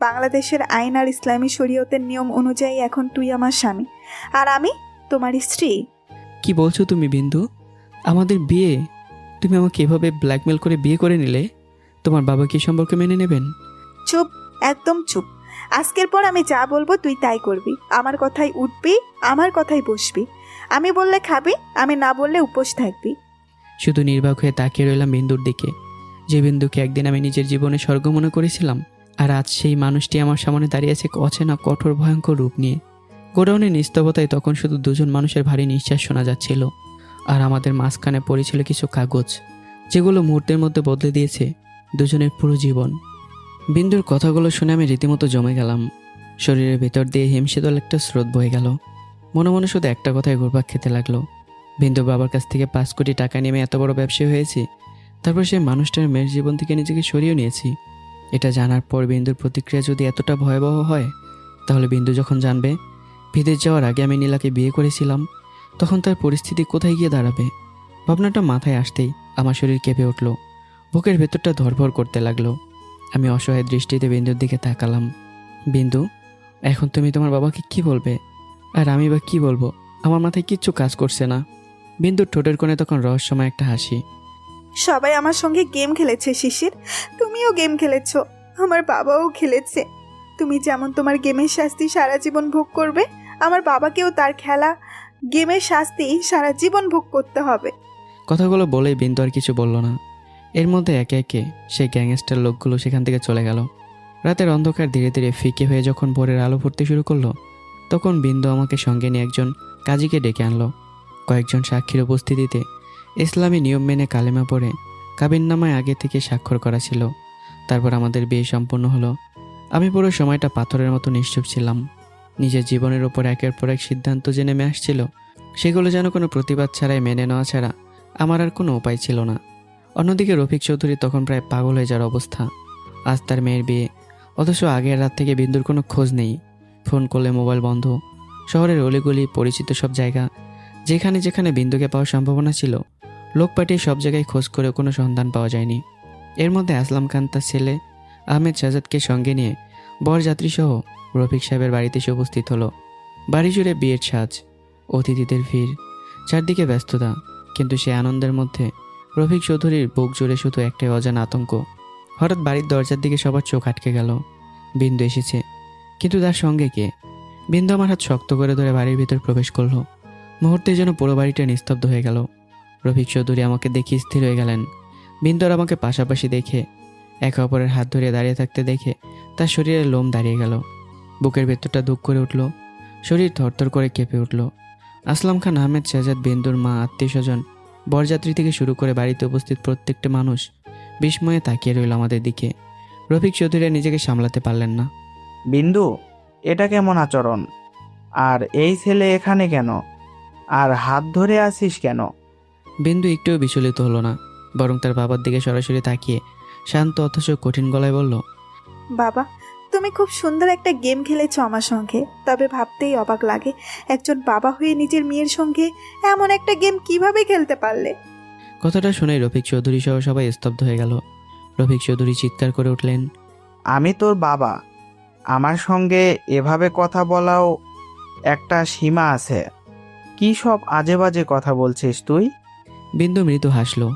বাংলাদেশের আইন আর ইসলামী শরীয়তের নিয়ম অনুযায়ী এখন তুই আমার স্বামী আর আমি তোমার স্ত্রী। কি বলছো তুমি বিন্দু? আমাদের বিয়ে? তুমি আমাকে এভাবে ব্ল্যাকমেল করে বিয়ে করে নিলে? তোমার বাবা কি সম্পর্কে মেনে নেবেন? চুপ, একদম চুপ। আজকের পর আমি যা বলবো তুই তাই করবি। আমার কথাই উঠবি, আমার কথাই বসবি। আমি বললে খাবি, আমি না বললে উপোস থাকবি। শুধু নির্বাক হয়ে তাকিয়ে রইলাম বিন্দুর দিকে, যে বিন্দুকে একদিন আমি নিজের জীবনে স্বর্গ মনে করেছিলাম। আর আজ সেই মানুষটি আমার সামনে দাঁড়িয়েছে অচেনা কঠোর ভয়ঙ্কর রূপ নিয়ে। গোডাউনের নিস্তবতায় তখন শুধু দুজন মানুষের ভারী নিঃশ্বাস শোনা যাচ্ছিল, আর আমাদের মাঝখানে পড়েছিল কিছু কাগজ, যেগুলো মুহূর্তের মধ্যে বদলে দিয়েছে দুজনের পুরো জীবন। বিন্দুর কথাগুলো শুনে আমি রীতিমতো জমে গেলাম। শরীরের ভেতর দিয়ে হিমশীতল একটা স্রোত বয়ে গেল। মনে মনে শুধু একটা কথাই ঘুরপাক খেতে লাগলো, বিন্দুর বাবার কাছ থেকে 5 কোটি টাকা নিয়ে এত বড় ব্যবসায়ী হয়েছি, তারপর সেই মানুষটার মেয়ের জীবন থেকে নিজেকে সরিয়ে নিয়েছি। এটা জানার পর বিন্দুর প্রতিক্রিয়া যদি এতটা ভয়াবহ হয়, তাহলে বিন্দু যখন জানবে বিদেশ যাওয়ার আগে আমি নীলাকে বিয়ে করেছিলাম, তখন তার পরিস্থিতি কোথায় গিয়ে দাঁড়াবে? ভাবনাটা মাথায় আসতেই আমার শরীর কেঁপে উঠল, বুকের ভেতরটা ধরফর করতে লাগলো। আমি অসহায় দৃষ্টিতে বিন্দুর দিকে তাকালাম। বিন্দু, এখন তুমি তোমার বাবাকে কি বলবে? আর আমি বা কি বলবো? আমার মাথায় কিচ্ছু কাজ করছে না। বিন্দুর ঠোঁটের কোণে তখন রহস্যময় একটা হাসি। সবাই আমার সঙ্গে গেম খেলেছে শিশির, তুমিও গেম খেলেছো, আমার বাবাও খেলেছে। তুমি যেমন তোমার গেমের শাস্তি সারা জীবন ভোগ করবে, আমার বাবাকেও তার খেলা গেমের শাস্তি সারা জীবন ভোগ করতে হবে। কথাগুলো বলেই বিন্দু আর কিছু বলল না। এর মধ্যে একে একে সেই গ্যাংস্টার লোকগুলো সেখান থেকে চলে গেল। রাতের অন্ধকার ধীরে ধীরে ফিকে হয়ে যখন ভোরের আলো ফুটতে শুরু করলো, তখন বিন্দু আমাকে সঙ্গে নিয়ে একজন কাজীকে ডেকে আনলো। কয়েকজন সাক্ষীর উপস্থিতিতে ইসলামী নিয়ম মেনে কালেমা পড়ে কাবিননামায় আগে থেকে স্বাক্ষর করা ছিল। তারপর আমাদের বিয়ে সম্পূর্ণ হলো। আমি পুরো সময়টা পাথরের মতো নিশ্চুপ ছিলাম। নিজের জীবনের ওপর একের পর এক সিদ্ধান্ত যে নেমে আসছিল, সেগুলো যেন কোনো প্রতিবাদ ছাড়াই মেনে নেওয়া ছাড়া আমার আর কোনো উপায় ছিল না। অন্যদিকে রফিক চৌধুরী তখন প্রায় পাগল হয়ে যাওয়ার অবস্থা। আজ তার মেয়ের বিয়ে, অথচ আগের রাত থেকে বিন্দুর কোনো খোঁজ নেই। ফোন করলে মোবাইল বন্ধ। শহরের অলিগলি, পরিচিত সব জায়গা, যেখানে যেখানে বিন্দুকে পাওয়ার সম্ভাবনা ছিল, লোক পাঠিয়ে সব জায়গায় খোঁজ করে কোনো সন্ধান পাওয়া যায়নি। এর মধ্যে আসলাম খান তার ছেলে আহমেদ শাহজাদকে সঙ্গে নিয়ে বরযাত্রীসহ রফিক সাহেবের বাড়িতে এসে উপস্থিত হলো। বাড়ি জুড়ে বিয়ের সাজ, অতিথিদের ভিড়, চারদিকে ব্যস্ততা। কিন্তু সে আনন্দের মধ্যে রফিক চৌধুরীর বুক জুড়ে শুধু একটাই অজানা আতঙ্ক। হঠাৎ বাড়ির দরজার দিকে সবার চোখ আটকে গেল। বিন্দু এসেছে, কিন্তু তার সঙ্গে কে? বিন্দু আমার হাত শক্ত করে ধরে বাড়ির ভিতর প্রবেশ করলো। মুহূর্তে যেন পুরো বাড়িটা নিস্তব্ধ হয়ে গেল। রফিক চৌধুরী আমাকে দেখে স্থির হয়ে গেলেন। বিন্দু আর আমাকে পাশাপাশি দেখে, একে অপরের হাত ধরে দাঁড়িয়ে থাকতে দেখে তার শরীরের লোম দাঁড়িয়ে গেল। বুকের ভেতরটা দুঃখ করে উঠল, শরীর থরথর করে কেঁপে উঠল। আসলাম খান, আহমেদ শাহজাদ, বিন্দুর মা, আত্মীয় স্বজন, বরযাত্রী থেকে শুরু করে বাড়িতে উপস্থিত প্রত্যেকটা মানুষ বিস্ময়ে তাকিয়ে রইল আমাদের দিকে। রফিক চৌধুরী নিজেকে সামলাতে পারলেন না। বিন্দু, এটা কেমন আচরণ? আর এই ছেলে এখানে কেন? আর হাত ধরে আছিস কেন? বিন্দু একটুও বিচলিত হলো না, বরং তার বাবার দিকে সরাসরি তাকিয়ে শান্ত অথচ কঠিন গলায় বলল, বাবা, তুমি খুব সুন্দর একটা গেম খেলেছো আমার সঙ্গে, তবে ভাবতেই অবাক লাগে একজন বাবা হয়ে নিজের মেয়ের সঙ্গে এমন একটা গেম কিভাবে খেলতে পারলে। কথাটা শুনে রফিক চৌধুরী সহ সবাই স্তব্ধ হয়ে গেল। রফিক চৌধুরী চিৎকার করে উঠলেন, আমি তোর বাবা, আমার সঙ্গে এভাবে কথা বলাও একটা সীমা আছে। কি সব আজে বাজে কথা বলছিস তুই? বিন্দু মৃদু হাসলো।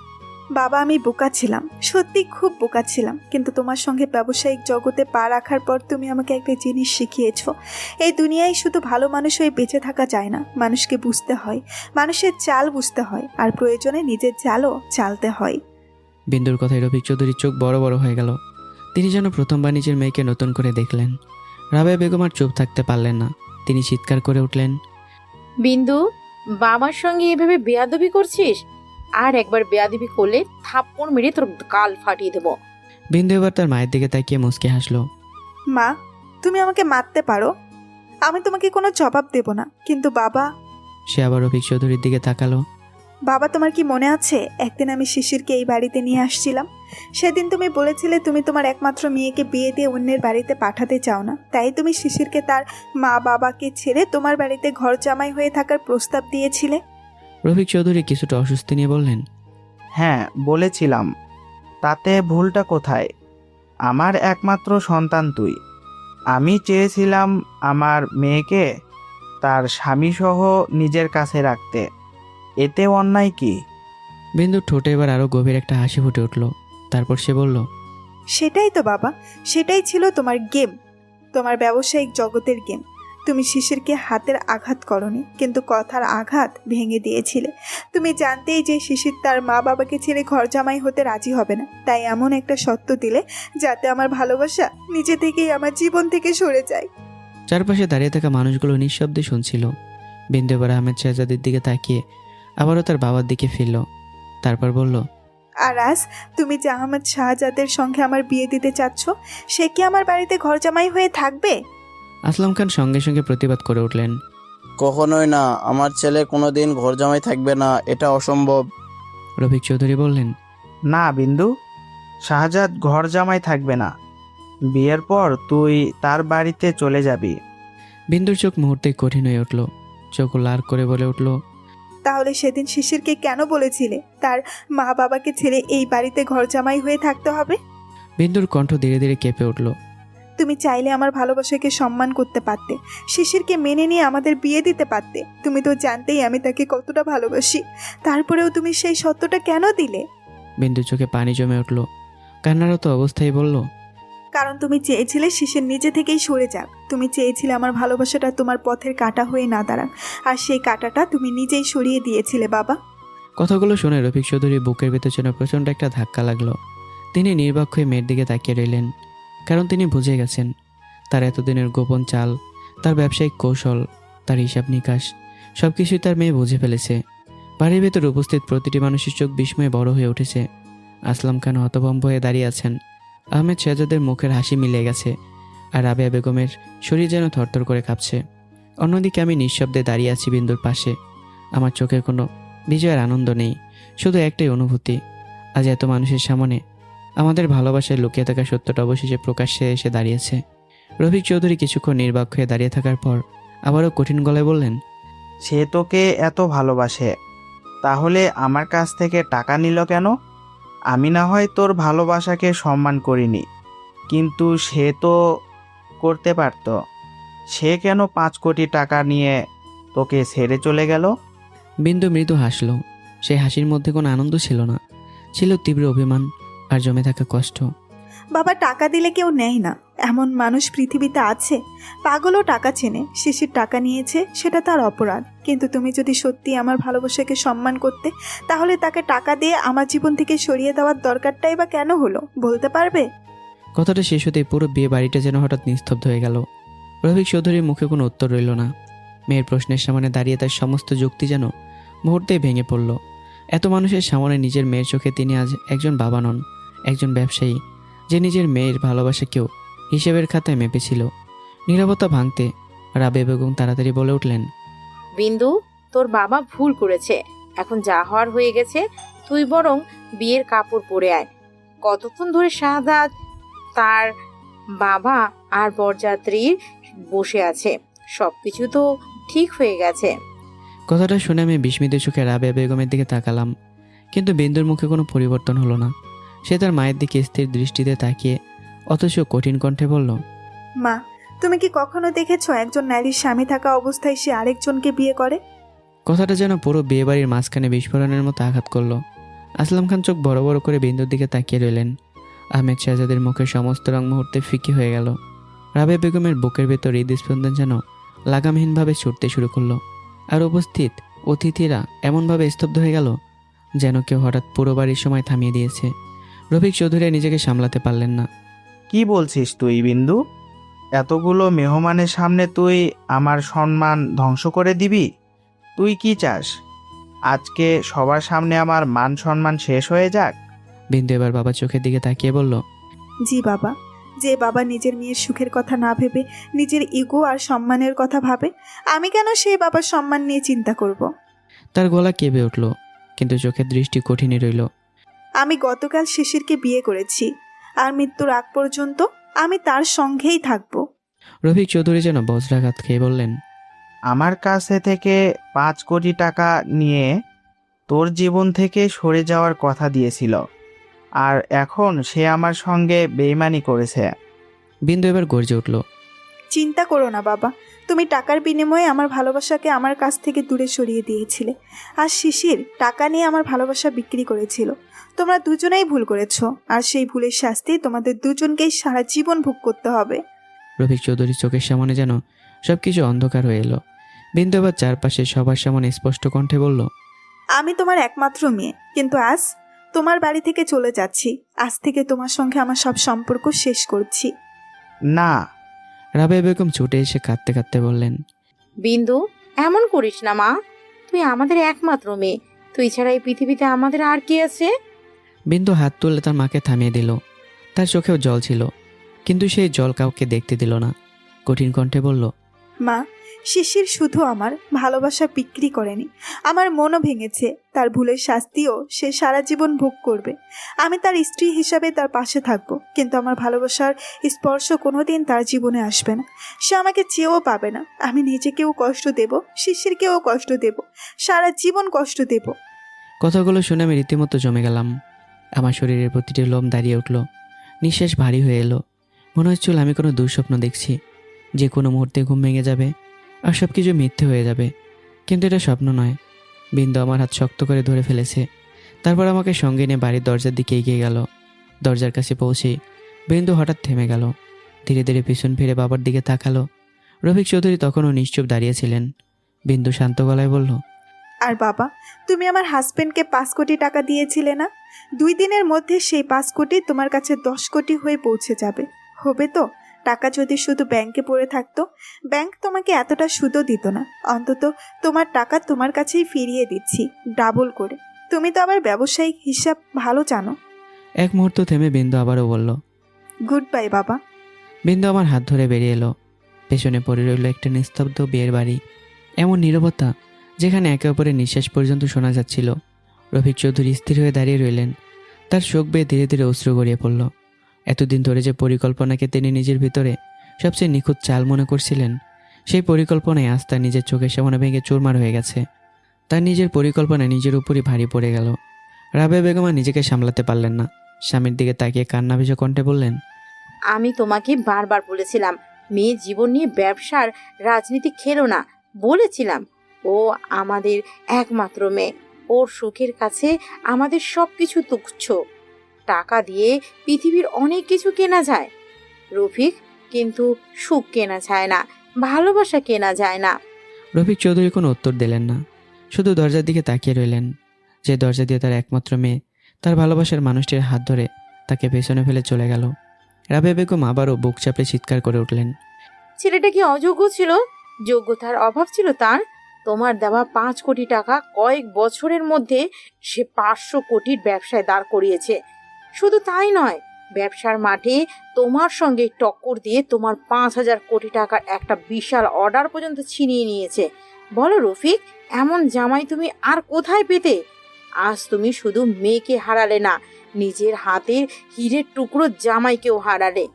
বাবা, আমি বোকা ছিলাম, সত্যি খুব বোকা ছিলাম, কিন্তু তোমার সঙ্গে ব্যবসায়িক জগতে পা রাখার পর তুমি আমাকে একটা জিনিস শিখিয়েছো। এই দুনিয়ায় শুধু ভালো মানুষ হয়ে বেঁচে থাকা যায় না, মানুষকে বুঝতে হয়, মানুষের চাল বুঝতে হয়, আর প্রয়োজনে নিজের চালও চালতে হয়। বিন্দুর কথায় রফিক চৌধুরীর চোখ বড় বড় হয়ে গেল। তিনি যেন প্রথমবার নিজের মেয়েকে নতুন করে দেখলেন। রাবেয়া বেগম আর চুপ থাকতে পারলেন না। তিনি চিৎকার করে উঠলেন, বিন্দু, বাবার সঙ্গে এভাবে বেয়াদবি করছিস? আর একবার বেয়াদবি করলে থাপ্পড় মেরে তোর গাল ফাটিয়ে দেবো। বিন্দু এবার তার মায়ের দিকে তাকিয়ে মুচকে হাসলো। মা, তুমি আমাকে মারতে পারো, আমি তোমাকে কোনো জবাব দেব না, কিন্তু বাবা। সে আবার রফিক চৌধুরীর দিকে তাকালো। বাবা, তোমার কি মনে আছে একদিন আমি শিশিরকে এই বাড়িতে নিয়ে আসছিলাম? সেদিন তুমি বলেছিলে তুমি তোমার একমাত্র মেয়েকে বিয়ে দিয়ে অন্যের বাড়িতে পাঠাতে চাও না, তাই তুমি শিশিরকে তার মা বাবাকে ছেড়ে তোমার বাড়িতে ঘর জামাই হয়ে থাকার প্রস্তাব দিয়েছিলে। রফিক চৌধুরী কিছুটা অস্বস্তি নিয়ে বললেন, হ্যাঁ, বলেছিলাম। তাতে ভুলটা কোথায়? আমার একমাত্র সন্তান তুই, আমি চেয়েছিলাম আমার মেয়েকে তার স্বামীসহ নিজের কাছে রাখতে, এতে অন্যায় কি? বিন্দুর ঠোঁটে এবার আরও গভীর একটা হাসি ফুটে উঠল। তারপর সে বলল, সেটাই তো বাবা, সেটাই ছিল তোমার গেম, তোমার ব্যবসায়িক জগতের গেম। তুমি শিশিরকে হাতের আঘাত করনি, কিন্তু কথার আঘাত ভেঙে দিয়েছিলে। তুমি জানতেই যে শিশির তার মা বাবাকে ছেড়ে ঘর জামাই হতে রাজি হবে না, তাই এমন একটা সত্য দিলে যাতে আমার ভালোবাসা নিজে থেকেই আমার জীবন থেকে সরে যায়। চারপাশে দাঁড়িয়ে থাকা মানুষগুলো নিঃশব্দে শুনছিল। বিন্দু এবার আহমেদ শাহজাদের দিকে তাকিয়ে আবারও তার বাবার দিকে ফিরল। তারপর বলল, আর আজ তুমি যে আহমেদ শাহজাদের সঙ্গে আমার বিয়ে দিতে চাচ্ছ, সে কি আমার বাড়িতে ঘর জামাই হয়ে থাকবে? আসলাম খান সঙ্গে সঙ্গে প্রতিবাদ করে উঠলেন। কখনোই না, আমার ছেলে কোনোদিন ঘর জামাই থাকবে না, এটা অসম্ভব। রফিক চৌধুরী বললেন, না বিন্দু, শাহজাদ ঘর জামাই থাকবে না। বিয়ের পর তুই তার বাড়িতে চলে যাবি। বিন্দুর চোখ মুহূর্তেই কঠিন হয়ে উঠল। চোখ লাল করে বলে উঠল, তাহলে সেদিন শিশিরকে কেন বলেছিলে তার মা বাবাকে ছেড়ে এই বাড়িতে ঘর জামাই হয়ে থাকতে হবে? বিন্দুর কণ্ঠ ধীরে ধীরে কেঁপে উঠল। তুমি চাইলে আমার ভালোবাসাকে সম্মান করতে পারতে, শিশিরকে মেনে নিয়ে আমাদের বিয়ে দিতে পারতে। তুমি তো জানতেই আমি তাকে কতটা ভালোবাসি, তারপরেও তুমি সেই সত্যটা কেন দিলে? বিন্দুর চোখে পানি জমে উঠল। কান্নারত অবস্থায় বলল, কারণ তুমি চেয়েছিলে শিশির নিজে থেকেই সরে যাক। তুমি চেয়েছিলে আমার ভালোবাসাটা তোমার পথের কাঁটা হয়ে না দাঁড়াক, আর সেই কাঁটাটা তুমি নিজেই সরিয়ে দিয়েছিলে বাবা। কথাগুলো শুনে রফিক চৌধুরী বুকের ভেতর যেন প্রচণ্ড একটা ধাক্কা লাগলো। তিনি নির্বাক হয়ে মেয়ের দিকে তাকিয়ে রইলেন, কারণ তিনি বুঝে গেছেন তার এতদিনের গোপন চাল, তার ব্যবসায়িক কৌশল, তার হিসাব নিকাশ সব কিছুই তার মেয়ে বুঝে ফেলেছে। বাড়ির ভেতর উপস্থিত প্রতিটি মানুষের চোখ বিস্ময়ে বড় হয়ে উঠেছে। আসলাম খান হতভম্ব হয়ে দাঁড়িয়ে আছেন। আহমেদ শাহজাদের মুখের হাসি মিলে গেছে, আর রাবেয়া বেগমের শরীর যেন থরথর করে কাঁপছে। অন্যদিকে আমি নিঃশব্দে দাঁড়িয়ে আছি বিন্দুর পাশে। আমার চোখে কোনো বিজয়ের আনন্দ নেই, শুধু একটাই অনুভূতি, আজ এত মানুষের সামনে আমাদের ভালোবাসায় লুকিয়ে থাকা সত্যটা অবশেষে প্রকাশ্যে এসে দাঁড়িয়েছে। রফিক চৌধুরী কিছুক্ষণ নির্বাক হয়ে দাঁড়িয়ে থাকার পর আবারও কঠিন গলায় বললেন, সে তোকে এত ভালোবাসে, তাহলে আমার কাছ থেকে টাকা নিল কেন? আমি না হয় তোর ভালোবাসাকে সম্মান করিনি, কিন্তু সে তো করতে পারত। সে কেন 5 কোটি টাকা নিয়ে তোকে ছেড়ে চলে গেল? বিন্দু মৃদু হাসল। সেই হাসির মধ্যে কোনো আনন্দ ছিল না, ছিল তীব্র অভিমান আর জমে থাকা কষ্ট। বাবা, টাকা দিলে কেউ নেয় না, এমন মানুষ পৃথিবীতে আছে? পাগলও টাকা চেনে। শিশির টাকা নিয়েছে, সেটা তার অপরাধ, কিন্তু তুমি যদি সত্যি আমার ভালোবাসাকে সম্মান করতে, তাহলে তাকে টাকা দিয়ে আমার জীবন থেকে সরিয়ে দেওয়ার দরকারটাই বা কেন হলো, বলতে পারবে? কথাটা শেষ হতেই পুরো বিয়ে বাড়িটা যেন হঠাৎ নিস্তব্ধ হয়ে গেল। রফিক চৌধুরীর মুখে কোনো উত্তর রইল না। মেয়ের প্রশ্নের সামনে দাঁড়িয়ে তার সমস্ত যুক্তি যেন মুহূর্তেই ভেঙে পড়ল। এত মানুষের সামনে নিজের মেয়ের চোখে তিনি আজ একজন বাবা নন, একজন ব্যবসায়ী, যে নিজের মেয়ের ভালোবাসাকেও হিসেবের খাতায় মেপেছিল। নীরবতা ভাঙতে রাবেয়া বেগম তাড়াতাড়ি বলে উঠলেন, বিন্দু, তোর বাবা ভুল করেছে, এখন যা হওয়ার হয়ে গেছে, তুই বরং বিয়ের কাপড় পরে আয়। কতক্ষণ ধরে শাহাদাত, তার বাবা আর বরযাত্রীর বসে আছে, সবকিছু তো ঠিক হয়ে গেছে। কথাটা শুনে আমি বিস্মিত চোখে রাবেয়া বেগমের দিকে তাকালাম, কিন্তু বিন্দুর মুখে কোনো পরিবর্তন হলো না। সে তার মায়ের দিকে স্থির দৃষ্টিতে তাকিয়ে অথচ কঠিন কণ্ঠে বলল, মা, তুমি কি কখনো দেখেছো একজন নারীর স্বামী থাকা অবস্থায় সে আরেকজনকে বিয়ে করে? কথাটা যেন পুরো বিয়েবাড়ির মাঝখানে বিস্ফোরণের মতো আঘাত করলো। আসলাম খান চোখ বড় বড় করে বিন্দুর দিকে তাকিয়ে রইলেন। আহমেদ শাহজাদের মুখের সমস্ত রং মুহূর্তে ফিকে হয়ে গেল। রাবেয়া বেগমের বুকের ভেতর হৃদস্পন্দন যেন লাগামহীনভাবে ছুটতে শুরু করলো, আর উপস্থিত অতিথিরা এমনভাবে স্তব্ধ হয়ে গেল যেন কেউ হঠাৎ পুরো বাড়ির সময় থামিয়ে দিয়েছে। রফিক চৌধুরী নিজেকে সামলাতে পারলেন না। কি বলছিস তুই বিন্দু? এতগুলো মেহমানের সামনে তুই আমার সম্মান ধ্বংস করে দিবি? তুই কি চাস আজকে সবার সামনে আমার মান সম্মান শেষ হয়ে যাক? বিন্দু এবার বাবার চোখের দিকে তাকিয়ে বলল, জি বাবা, যে বাবা নিজের মেয়ের সুখের কথা না ভেবে নিজের ইগো আর সম্মানের কথা ভাবে, আমি কেন সেই বাবার সম্মান নিয়ে চিন্তা করব? তার গলা কেঁপে উঠল, কিন্তু চোখের দৃষ্টি কঠিনই রইল। আমি গতকাল শিশিরকে বিয়ে করেছি, আর মৃত্যুর আগ পর্যন্ত আমি তার সঙ্গেই থাকব। রফিক চৌধুরী যেন বজ্রাঘাত খেয়ে বললেন, আমার কাছে থেকে 5 কোটি টাকা নিয়ে তোর জীবন থেকে সরে যাওয়ার কথা দিয়েছিল, আর এখন সে আমার সঙ্গে বেইমানি করেছে। বিন্দু এবার গর্জে উঠল। চিন্তা করো না বাবা, তুমি টাকার বিনিময়ে আমার ভালোবাসাকে আমার কাছ থেকে দূরে সরিয়ে দিয়েছিলে। আর শিশির টাকা নিয়ে আমার ভালোবাসা বিক্রি করেছিল। তোমরা দুজনেই ভুল করেছো, আর সেই ভুলের শাস্তি তোমাদের দুজনকেই সারা জীবন ভোগ করতে হবে। রফিক চৌধুরীর চোখের সামনে যেন সবকিছু অন্ধকার হয়ে এলো। বিন্দু আবার চারপাশে সবার সামনে স্পষ্ট কণ্ঠে বলল, আমি তোমার একমাত্র মেয়ে, কিন্তু আজ তোমার বাড়ি থেকে চলে যাচ্ছি। আজ থেকে তোমার সঙ্গে আমার সব সম্পর্ক শেষ করছি। না। রাবেয়া বেগম ছুটে এসে কাঁদতে কাঁদতে বললেন, বিন্দু, এমন করিস না মা। তুই আমাদের একমাত্র মেয়ে। তুই ছাড়া এই পৃথিবীতে আমাদের আর কি আছে? বিন্দু হাত তুলে তার মাকে থামিয়ে দিল। তার চোখেও জল ছিল, কিন্তু সেই জল কাউকে দেখতে দিল না। কঠিন কণ্ঠে বলল, মা, শিশির শুধু আমার ভালোবাসা বিক্রি করেনি, আমার মনও ভেঙেছে। তার ভুলের শাস্তিও সে সারা জীবন ভোগ করবে। আমি তার স্ত্রী হিসাবে তার পাশে থাকবো, কিন্তু আমার ভালোবাসার স্পর্শ কোনোদিন তার জীবনে আসবে না। সে আমাকে চেয়েও পাবে না। আমি নিজেকেও কষ্ট দেব, শিশিরকেও কষ্ট দেব, সারা জীবন কষ্ট দেব। কথাগুলো শুনে আমি রীতিমতো জমে গেলাম। আমার শরীরের প্রতিটি লোম দাঁড়িয়ে উঠল, নিঃশ্বাস ভারী হয়ে এলো। মনে হচ্ছিল আমি কোনো দুঃস্বপ্ন দেখছি, যে কোনো মুহূর্তে ঘুম ভেঙে যাবে আর সব কিছু মিথ্যে হয়ে যাবে। কিন্তু এটা স্বপ্ন নয়। বিন্দু আমার হাত শক্ত করে ধরে ফেলেছে। তারপর আমাকে সঙ্গে নিয়ে বাড়ির দরজার দিকে এগিয়ে গেল। দরজার কাছে পৌঁছেই বিন্দু হঠাৎ থেমে গেল। ধীরে ধীরে পিছন ফিরে বাবার দিকে তাকালো। রফিক চৌধুরী তখনও নিশ্চুপ দাঁড়িয়েছিলেন। বিন্দু শান্ত গলায় বলল, আর বাবা, তুমি আমার হাজবেন্ডকে 5 কোটি টাকা দিয়েছিলে না? 2 দিনের মধ্যে সেই 5 কোটি তোমার কাছে 10 কোটি হয়ে পৌঁছে যাবে। হবে তো? টাকা যদি শুধু ব্যাংকে পড়ে থাকতো, ব্যাংক তোমাকে এতটা সুদও দিত না। অন্তত তোমার টাকা তোমার কাছেই ফিরিয়ে দিচ্ছি, ডাবল করে। তুমি তো আবার ব্যবসায়িক হিসাব ভালো জানো। এক মুহূর্ত থেমে বিন্দু আবারও বলল, গুড বাই বাবা। বিন্দু আমার হাত ধরে বেরিয়ে এলো। পেছনে পড়ে রইল একটা নিস্তব্ধ বিয়ের বাড়ি। এমন নীরবতা যেখানে একে অপরের নিঃশ্বাস পর্যন্ত শোনা যাচ্ছিল। রফিক চৌধুরী স্থির হয়ে দাঁড়িয়ে রইলেন। তার চোখ বেয়ে ধীরে ধীরে অশ্রু গড়িয়ে পড়ল। এতদিন ধরে যে পরিকল্পনাকে তিনি নিজের ভিতরে সবচেয়ে নিখুঁত চাল মনে করছিলেন, সেই পরিকল্পনায় আজ তার নিজের চোখের সামনে ভেঙে চুরমার হয়ে গেছে। তার নিজের পরিকল্পনা নিজের উপরই ভারী পড়ে গেল। রাবেয়া বেগম আর নিজেকে সামলাতে পারলেন না। স্বামীর দিকে তাকিয়ে কান্না ভেজা কণ্ঠে বললেন, আমি তোমাকে বারবার বলেছিলাম, মেয়ে জীবন নিয়ে ব্যবসার রাজনীতি খেলো না। বলেছিলাম, ও আমাদের একমাত্র মেয়ে। ওর সুখের কাছে আমাদের সব কিছু তুচ্ছ। টাকা দিয়ে পৃথিবীর অনেক কিছু কেনা যায় রফিক, কিন্তু সুখ কেনা যায় না, ভালোবাসা কেনা যায় না। রফিক চৌধুরী কোনো উত্তর দিলেন না, শুধু দরজার দিকে তাকিয়ে রইলেন। যে দরজা দিয়ে তার একমাত্র মেয়ে তার ভালোবাসার মানুষটির হাত ধরে তাকে পেছনে ফেলে চলে গেল। রাবেয়া বেগম আবারও বুক চাপড়ে চিৎকার করে উঠলেন, ছেলেটা কি অযোগ্য ছিল? যোগ্যতার অভাব ছিল তার? তোমার দেওয়া 5 কোটি টাকা কয়েক বছরের মধ্যে সে 500 কোটির ব্যবসায় দাঁড় করিয়েছে। শুধু তাই নয়, ব্যবসার মাঠে তোমার সঙ্গে টক্কর দিয়ে তোমার 5,000 কোটি টাকার একটা বিশাল অর্ডার পর্যন্ত ছিনিয়ে নিয়েছে। বলো রফিক, এমন জামাই তুমি আর কোথায় পেতে? আজ তুমি শুধু মেয়েকে হারালে না, নিজের হাতের হীরের টুকরো জামাইকেও হারালে।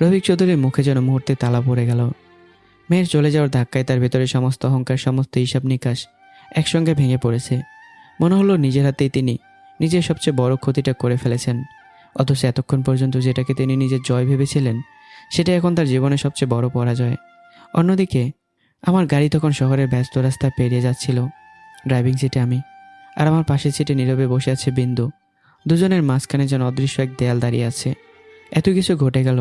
রফিক চৌধুরীর মুখে যেন মুহূর্তে তালা পড়ে গেল। মেয়ের চলে যাওয়ার ধাক্কায় তার ভেতরে সমস্ত অহংকার, সমস্ত হিসাব নিকাশ একসঙ্গে ভেঙে পড়েছে। মনে হলো নিজের হাতেই তিনি নিজের সবচেয়ে বড় ক্ষতিটা করে ফেলেছেন। অথচ এতক্ষণ পর্যন্ত যেটাকে তিনি নিজের জয় ভেবেছিলেন, সেটা এখন তার জীবনের সবচেয়ে বড় পরাজয়। অন্যদিকে আমার গাড়ি তখন শহরের ব্যস্ত রাস্তা পেরিয়ে যাচ্ছিল। ড্রাইভিং সিটে আমি, আর আমার পাশের সিটে নীরবে বসে আছে বিন্দু। দুজনের মাঝখানে যেন অদৃশ্য এক দেয়াল দাঁড়িয়ে আছে। এত কিছু ঘটে গেল,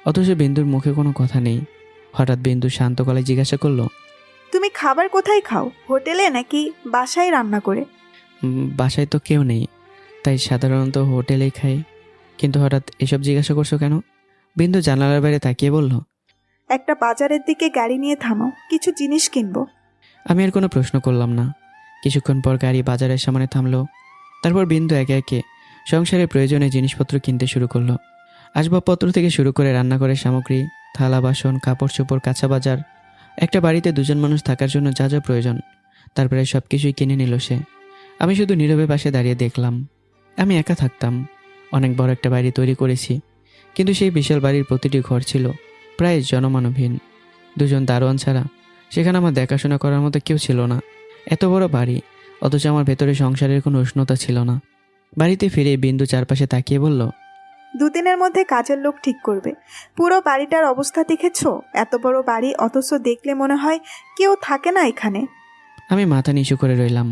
অথচ বিন্দুর মুখে কোনো কথা নেই। হঠাৎ বিন্দু শান্ত গলায় জিজ্ঞাসা করলো, তুমি খাবার কোথায় খাও? হোটেলে নাকি বাসায় রান্না করে? বাসায় তো কেউ নেই, তাই সাধারণত হোটেলেই খাই। কিন্তু হঠাৎ এসব জিজ্ঞাসা করছো কেন? বিন্দু জানালার বাইরে তাকিয়ে বলল, একটা বাজারের দিকে গাড়ি নিয়ে থামাও, কিছু জিনিস কিনবো। আমি আর কোনো প্রশ্ন করলাম না। কিছুক্ষণ পর গাড়ি বাজারের সামনে থামলো। তারপর বিন্দু একে একে সংসারের প্রয়োজনীয় জিনিসপত্র কিনতে শুরু করলো। আসবাবপত্র থেকে শুরু করে রান্নাঘরের সামগ্রী, থালা বাসন, কাপড় চোপড়, কাঁচা বাজার। একটা বাড়িতে দুজন মানুষ থাকার জন্য যা যা প্রয়োজন তারপরে সব কিছুই কিনে নিল সে। আমি শুধু নীরবে পাশে দাঁড়িয়ে দেখলাম। আমি একা থাকতাম। অনেক বড় একটা বাড়ি তৈরি করেছি, কিন্তু সেই বিশাল বাড়ির প্রতিটি ঘর ছিল প্রায় জনমানবহীন। দুজন দারোয়ান ছাড়া সেখানে আমার দেখাশোনা করার মতো কেউ ছিল না। এত বড় বাড়ি, অথচ আমার ভেতরে সংসারের কোনো উষ্ণতা ছিল না। বাড়িতে ফিরে বিন্দু চারপাশে তাকিয়ে বলল, দুদিনের মধ্যে কাজের লোক ঠিক করবে। পুরো বাড়িটার অবস্থা দেখেছো? এত বড় বাড়ি, অথচ দেখলে মনে হয় কেউ থাকে না এখানে। আমি মাথা নিচু করে রইলাম।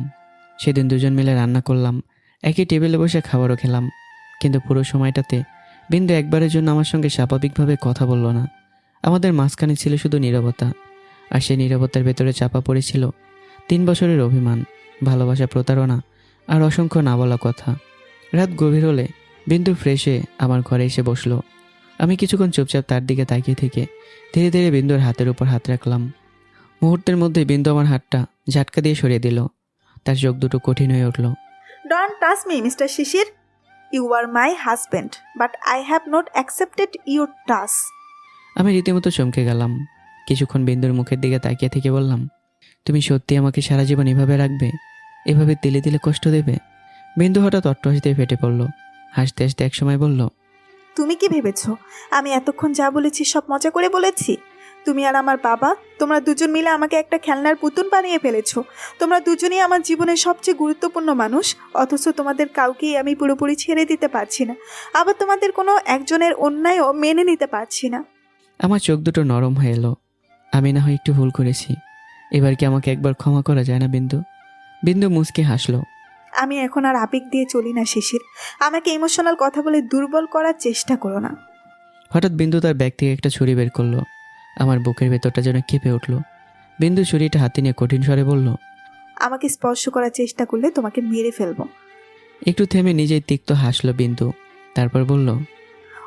সেদিন দুজন মিলে রান্না করলাম, একই টেবিলে বসে খাবারও খেলাম, কিন্তু পুরো সময়টাতে বিন্দু একবারের জন্য আমার সঙ্গে স্বাভাবিকভাবে কথা বলল না। আমাদের মাঝখানে ছিল শুধু নীরবতা, আর সেই নীরবতার ভেতরে চাপা পড়েছিল 3 বছরের অভিমান, ভালোবাসা, প্রতারণা আর অসংখ্য না বলা কথা। রাত গভীর হলে বিন্দু ফ্রেশ হয়ে আমার ঘরে এসে বসলো। আমি কিছুক্ষণ চুপচাপ তার দিকে তাকিয়ে থেকে ধীরে ধীরে বিন্দুর হাতের উপর হাত রাখলাম। মুহূর্তের মধ্যে বিন্দু আমার হাতটা ঝাটকা দিয়ে সরিয়ে দিল। তার চোখ দুটো কঠিন হয়ে উঠল। Don't touch me mister Shishir. You are my husband, but I have not accepted your touch. আমি রীতিমতো চমকে গেলাম। কিছুক্ষণ বিন্দুর মুখের দিকে তাকিয়ে থেকে বললাম, তুমি সত্যি আমাকে সারা জীবন এভাবে রাখবে? এভাবে তিলে তিলে কষ্ট দেবে? বিন্দু হঠাৎ অট্টহাসিতে ফেটে পড়ল। হাসতে হাসতে একসময় বলল, তুমি কি ভেবেছো আমি এতক্ষণ যা বলেছি সব মজা করে বলেছি? তুমি আর আমার বাবা, তোমরা দুজন মিলে আমাকে একটা খেলনার পুতুল বানিয়ে ফেলেছো। তোমরা দুজনেই আমার জীবনের সবচেয়ে গুরুত্বপূর্ণ মানুষ, অথচ তোমাদের কাউকেই আমি পুরোপুরি ছেড়ে দিতে পারছি না। আবার তোমাদের কোনো একজনের অন্যায়ও মেনে নিতে পারছি না। আমার চোখ দুটো নরম হয়ে এলো। আমি না হয় একটু ভুল করেছি, এবার কি আমাকে একবার ক্ষমা করা যায় না বিন্দু? বিন্দু মুচকে হাসলো। আমি এখন আর আবেগ দিয়ে চলি না শিশির। আমাকে ইমোশনাল কথা বলে দুর্বল করার চেষ্টা করো না। হঠাৎ বিন্দু তার ব্যাগ থেকে একটা ছুরি বের করলো। আমার বুকের ভেতরটা যেন কেঁপে উঠল। বিন্দু ছুরিটা হাতে নিয়ে কঠিন স্বরে বলল, আমাকে স্পর্শ করার চেষ্টা করলে তোমাকে মেরে ফেলবো। একটু থেমে নিজেই তিক্ত হাসলো বিন্দু। তারপর বলল,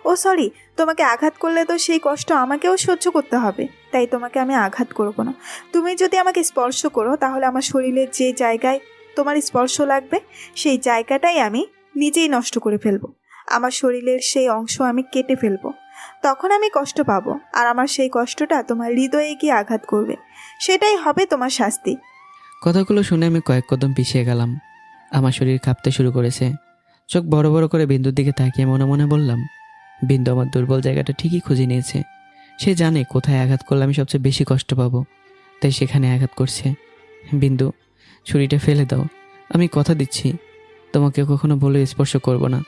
ও সরি, তোমাকে আঘাত করলে তো সেই কষ্ট আমাকেও সহ্য করতে হবে, তাই তোমাকে আমি আঘাত করব না। তুমি যদি আমাকে স্পর্শ করো তাহলে আমার শরীরের যে জায়গায় তোমার স্পর্শ লাগবে সেই জায়গাটাই আমি নিজেই নষ্ট করে ফেলবো। আমার শরীরের সেই অংশ আমি কেটে ফেলবো। তখন আমি কষ্ট পাবো, আর আমার সেই কষ্টটা তোমার হৃদয়ে গিয়ে আঘাত করবে। সেটাই হবে তোমার শাস্তি। কথাগুলো শুনে আমি কয়েক কদম পিছিয়ে গেলাম। আমার শরীর কাঁপতে শুরু করেছে। চোখ বড় বড় করে বিন্দুর দিকে তাকিয়ে মনে মনে বললাম, বিন্দু আমার দুর্বল জায়গাটা ঠিকই খুঁজে নিয়েছে। সে জানে কোথায় আঘাত করলে আমি সবচেয়ে বেশি কষ্ট পাবো, তাই সেখানে আঘাত করছে। বিন্দু, ছুরিটা ফেলে দাও। আমি কথা দিচ্ছি, তোমাকে কখনো বলে স্পর্শ করব না।